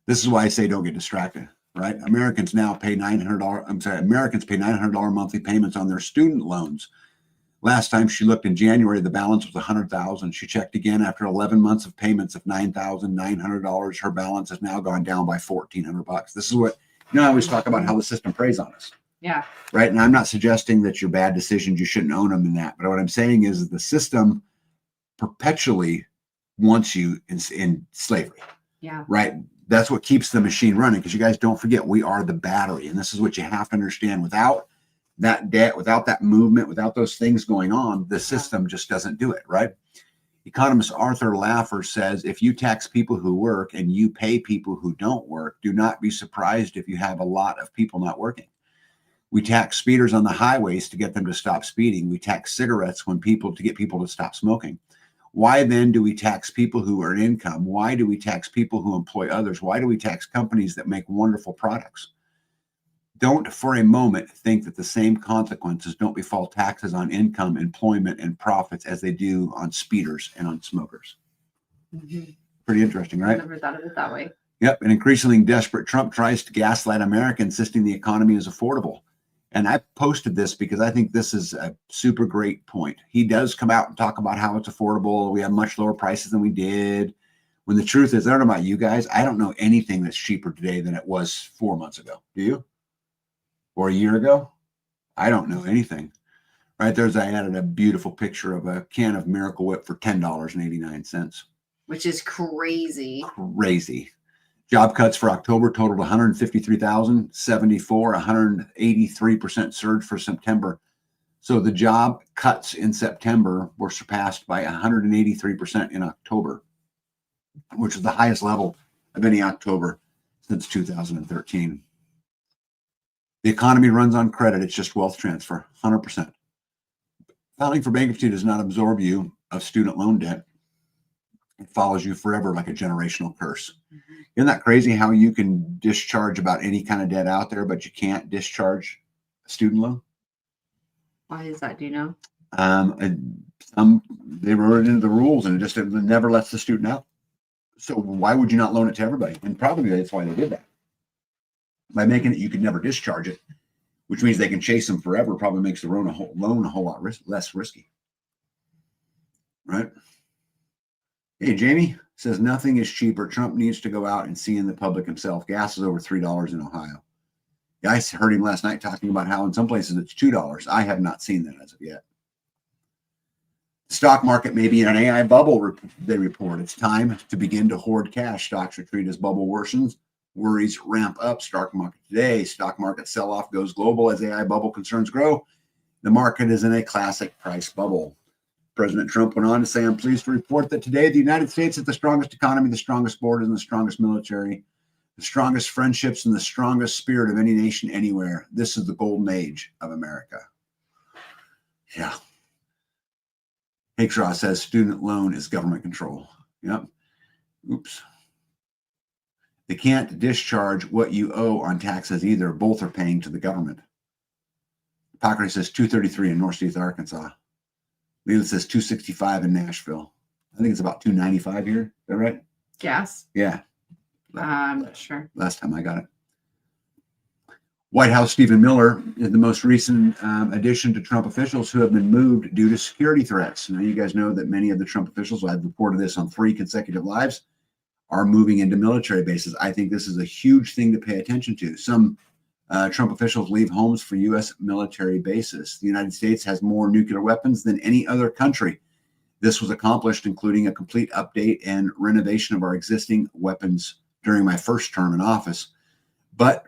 This is why I say don't get distracted, right? Americans pay $900 monthly payments on their student loans. Last time she looked in January, the balance was $100,000. She checked again after 11 months of payments of $9,900. Her balance has now gone down by $1,400. This is what, I always talk about how the system preys on us. Yeah. Right. And I'm not suggesting that your bad decisions, you shouldn't own them in that. But what I'm saying is the system perpetually wants you in slavery. Yeah. Right. That's what keeps the machine running. Because you guys don't forget, we are the battery. And this is what you have to understand. Without that debt, without that movement, without those things going on, the system just doesn't do it, right? Economist Arthur Laffer says, if you tax people who work and you pay people who don't work, do not be surprised if you have a lot of people not working. We tax speeders on the highways to get them to stop speeding. We tax cigarettes to get people to stop smoking. Why then do we tax people who earn income? Why do we tax people who employ others? Why do we tax companies that make wonderful products? Don't for a moment think that the same consequences don't befall taxes on income, employment, and profits as they do on speeders and on smokers. Mm-hmm. Pretty interesting, right? I never thought of it that way. Yep. An increasingly desperate Trump tries to gaslight America, insisting the economy is affordable. And I posted this because I think this is a super great point. He does come out and talk about how it's affordable. We have much lower prices than we did. When the truth is, I don't know about you guys, I don't know anything that's cheaper today than it was 4 months ago. Do you? Or a year ago? I don't know anything. Right there's, I added a beautiful picture of a can of Miracle Whip for $10.89. Which is crazy. Crazy. Job cuts for October totaled 153,074, 183% surge for September. So the job cuts in September were surpassed by 183% in October, which is the highest level of any October since 2013. The economy runs on credit. It's just wealth transfer, 100%. Filing for bankruptcy does not absorb you of student loan debt. It follows you forever like a generational curse. Mm-hmm. Isn't that crazy how you can discharge about any kind of debt out there, but you can't discharge a student loan? Why is that? Do you know? They wrote it into the rules and it never lets the student out. So why would you not loan it to everybody? And probably that's why they did that. By making it, you could never discharge it, which means they can chase them forever. Probably makes the loan a whole lot less risky, right? Hey, Jamie says nothing is cheaper. Trump needs to go out and see in the public himself. Gas is over $3 in Ohio. Yeah, I heard him last night talking about how in some places it's $2. I have not seen that as of yet. The stock market may be in an AI bubble, they report. It's time to begin to hoard cash. Stocks retreat as bubble worsens. Worries ramp up. Stock market today. Stock market sell-off goes global as AI bubble concerns grow. The market is in a classic price bubble. President Trump went on to say, I'm pleased to report that today the United States is the strongest economy, the strongest borders, and the strongest military, the strongest friendships, and the strongest spirit of any nation anywhere. This is the golden age of America. Yeah. Hickshaw says student loan is government control. Yep. Oops. They can't discharge what you owe on taxes either. Both are paying to the government. Pockery says 233 in Northeast Arkansas. Leland says 265 in Nashville. I think it's about 295 here. Is that right? Gas? Yeah. I'm not sure. Last time I got it. White House Stephen Miller is the most recent addition to Trump officials who have been moved due to security threats. Now, you guys know that many of the Trump officials, I've reported this on 3 consecutive lives, are moving into military bases. I think this is a huge thing to pay attention to. Some Trump officials leave homes for U.S. military bases. The United States has more nuclear weapons than any other country. This was accomplished including a complete update and renovation of our existing weapons during my first term in office. But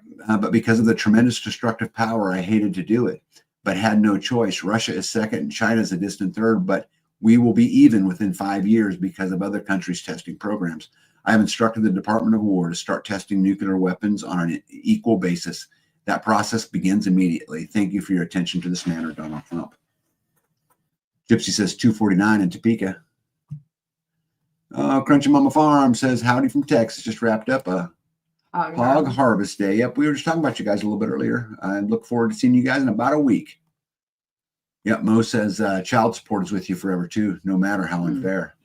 because of the tremendous destructive power, I hated to do it, but had no choice. Russia is second and China is a distant third, but we will be even within 5 years because of other countries' testing programs. I have instructed the Department of War to start testing nuclear weapons on an equal basis. That process begins immediately. Thank you for your attention to this matter, Donald Trump. Gypsy says 249 in Topeka. Crunchy Mama Farm says, howdy from Texas. Just wrapped up a Hog Harvest Day. Yep, we were just talking about you guys a little bit earlier. I look forward to seeing you guys in about a week. Yep, Mo says child support is with you forever too, no matter how unfair.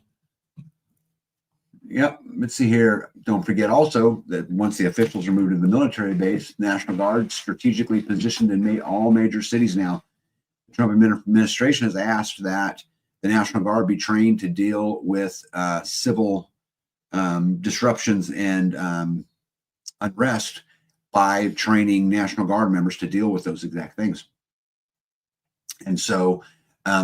Yep, let's see here. Don't forget also that once the officials are moved to the military base, National Guard strategically positioned in all major cities now. The Trump administration has asked that the National Guard be trained to deal with civil disruptions and unrest by training National Guard members to deal with those exact things. And so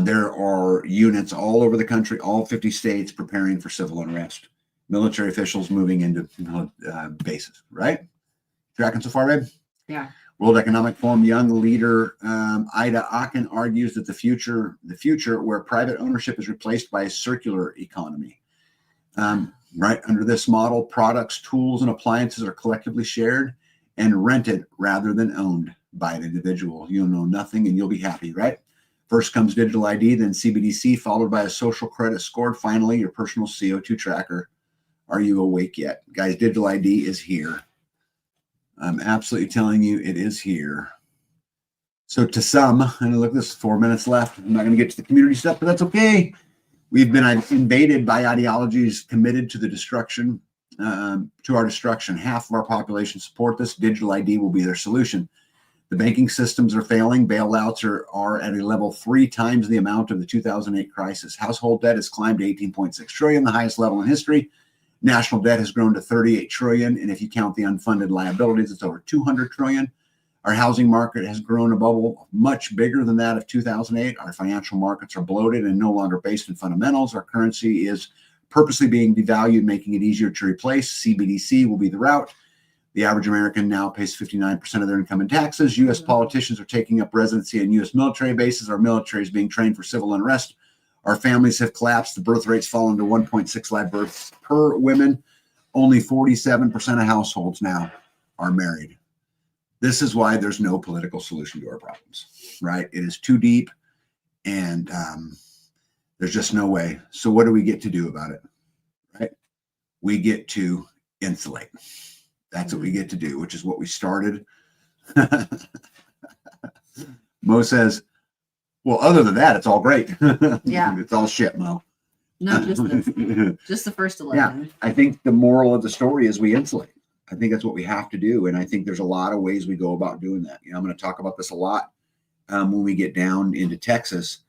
there are units all over the country, all 50 states preparing for civil unrest. Military officials moving into bases, right? Tracking so far, babe? Yeah. World Economic Forum young leader Ida Aachen argues that the future where private ownership is replaced by a circular economy. Right under this model, products, tools, and appliances are collectively shared and rented rather than owned by an individual. You'll know nothing and you'll be happy, right? First comes digital ID, then CBDC, followed by a social credit score. Finally, your personal CO2 tracker. Are you awake yet? Guys, digital ID is here. I'm absolutely telling you it is here. So to some, and look, this 4 minutes left. I'm not going to get to the community stuff, but that's okay. We've been invaded by ideologies committed to the destruction, to our destruction. Half of our population support this. Digital ID will be their solution. The banking systems are failing. Bailouts are at a level 3 times the amount of the 2008 crisis. Household debt has climbed to 18.6 trillion, the highest level in history. National debt has grown to 38 trillion. And if you count the unfunded liabilities, it's over 200 trillion. Our housing market has grown a bubble much bigger than that of 2008. Our financial markets are bloated and no longer based in fundamentals. Our currency is purposely being devalued, making it easier to replace. CBDC will be the route. The average American now pays 59% of their income in taxes. U.S. politicians are taking up residency in U.S. military bases. Our military is being trained for civil unrest. Our families have collapsed. The birth rate's fallen to 1.6 live births per women. Only 47% of households now are married. This is why there's no political solution to our problems, right? It is too deep and there's just no way. So what do we get to do about it, right? We get to insulate. That's what we get to do, which is what we started. Mo says, well, other than that, it's all great. Yeah. It's all shit, Mo. No, just the first 11. Yeah. I think the moral of the story is we insulate. I think that's what we have to do. And I think there's a lot of ways we go about doing that. You know, I'm going to talk about this a lot when we get down into Texas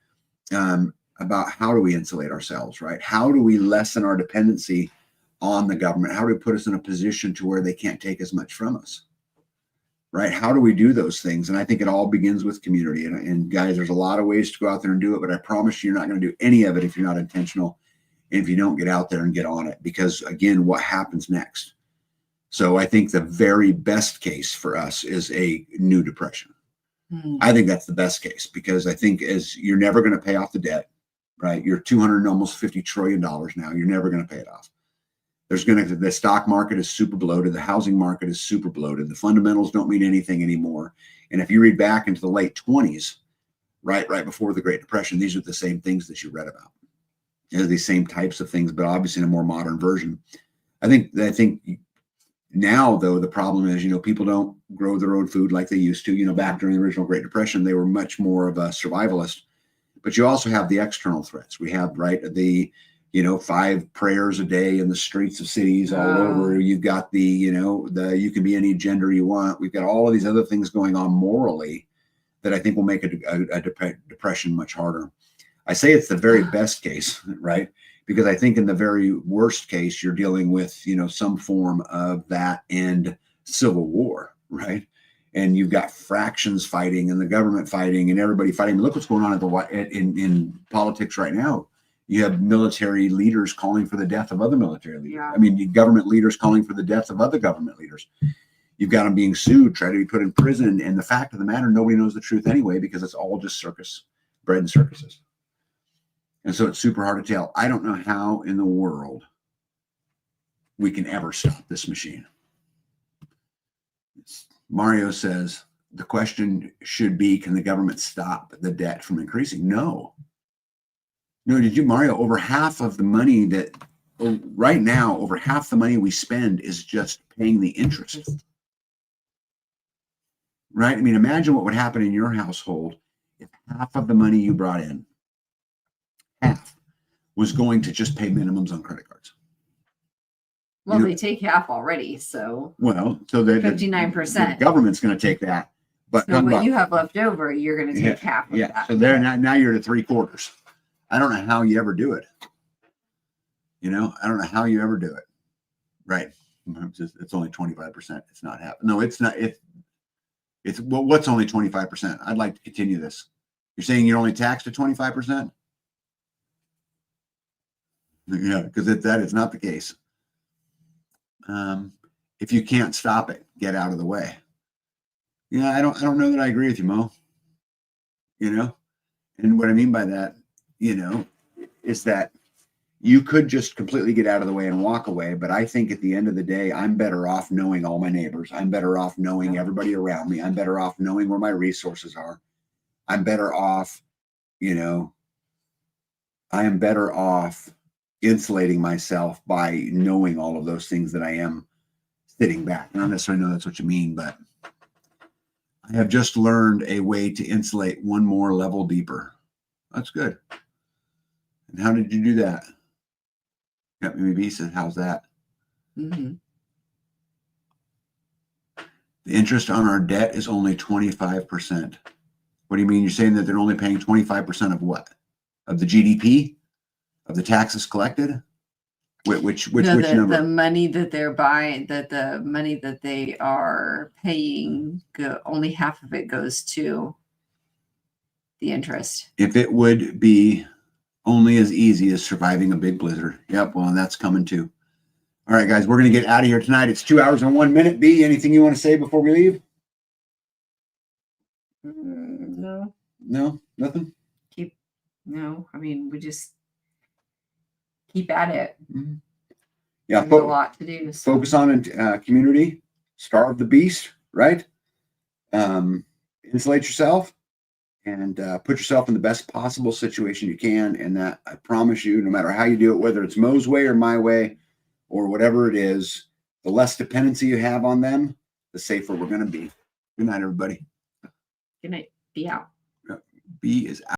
about how do we insulate ourselves, right? How do we lessen our dependency on the government? How do we put us in a position to where they can't take as much from us, right? How do we do those things? And I think it all begins with community. And guys, there's a lot of ways to go out there and do it, but I promise you're not going to do any of it if you're not intentional and if you don't get out there and get on it. Because again, what happens next? So I think the very best case for us is a new depression. I think that's the best case because I think as you're never going to pay off the debt, right? You're $250 trillion now. You're never going to pay it off. The stock market is super bloated. The housing market is super bloated. The fundamentals don't mean anything anymore. And if you read back into the late 20s, right before the Great Depression, these are the same things that you read about. These same types of things, but obviously in a more modern version. I think now, though, the problem is, people don't grow their own food like they used to. Back during the original Great Depression, they were much more of a survivalist. But you also have the external threats. We have, the 5 prayers a day in the streets of cities all over. You've got you can be any gender you want. We've got all of these other things going on morally that I think will make a depression much harder. I say it's the very best case, right? Because I think in the very worst case, you're dealing with, some form of that and civil war, right? And you've got fractions fighting and the government fighting and everybody fighting. Look what's going on in politics right now. You have military leaders calling for the death of other military leaders. Yeah. I mean, government leaders calling for the death of other government leaders. You've got them being sued, try to be put in prison. And the fact of the matter, nobody knows the truth anyway, because it's all just circus, bread and circuses. And so it's super hard to tell. I don't know how in the world we can ever stop this machine. Mario says the question should be, can the government stop the debt from increasing? No. No, did you, Mario? Over half of the money that right now, over half the money we spend is just paying the interest. Right? I mean, imagine what would happen in your household if half of the money you brought in, half, was going to just pay minimums on credit cards. Well, they take half already, so. Well, so the 59%. The government's going to take that. But so what you have left over, you're going to take half of that. So there, now you're at 3/4. I don't know how you ever do it. I don't know how you ever do it. Right. It's only 25%. It's not happening. No, it's not. It's well, what's only 25%? I'd like to continue this. You're saying you're only taxed at 25%? Yeah, because that is not the case. If you can't stop it, get out of the way. Yeah, I don't know that I agree with you, Mo. And what I mean by that, is that you could just completely get out of the way and walk away. But I think at the end of the day, I'm better off knowing all my neighbors. I'm better off knowing everybody around me. I'm better off knowing where my resources are. I'm better off, I am better off insulating myself by knowing all of those things that I am sitting back. I don't necessarily know that's what you mean, but I have just learned a way to insulate one more level deeper. That's good. And how did you do that? Maybe said, how's that? Mm-hmm. The interest on our debt is only 25%. What do you mean? You're saying that they're only paying 25% of what? Of the GDP? Of the taxes collected? Which number? The money that they're buying, the money that they are paying, only half of it goes to the interest. If it would be only as easy as surviving a big blizzard. Yep, well, that's coming too. All right, guys, we're going to get out of here tonight. It's 2 hours and 1 minute. B, anything you want to say before we leave? No. No, nothing? No, I mean, we just keep at it. Mm-hmm. Yeah, there's a lot to do. So. Focus on community, starve the beast, right? Insulate yourself and put yourself in the best possible situation you can. And that, I promise you, no matter how you do it, whether it's Mo's way or my way or whatever it is, the less dependency you have on them, the safer we're going to be. Good night, everybody. Good night. Be out. B is out.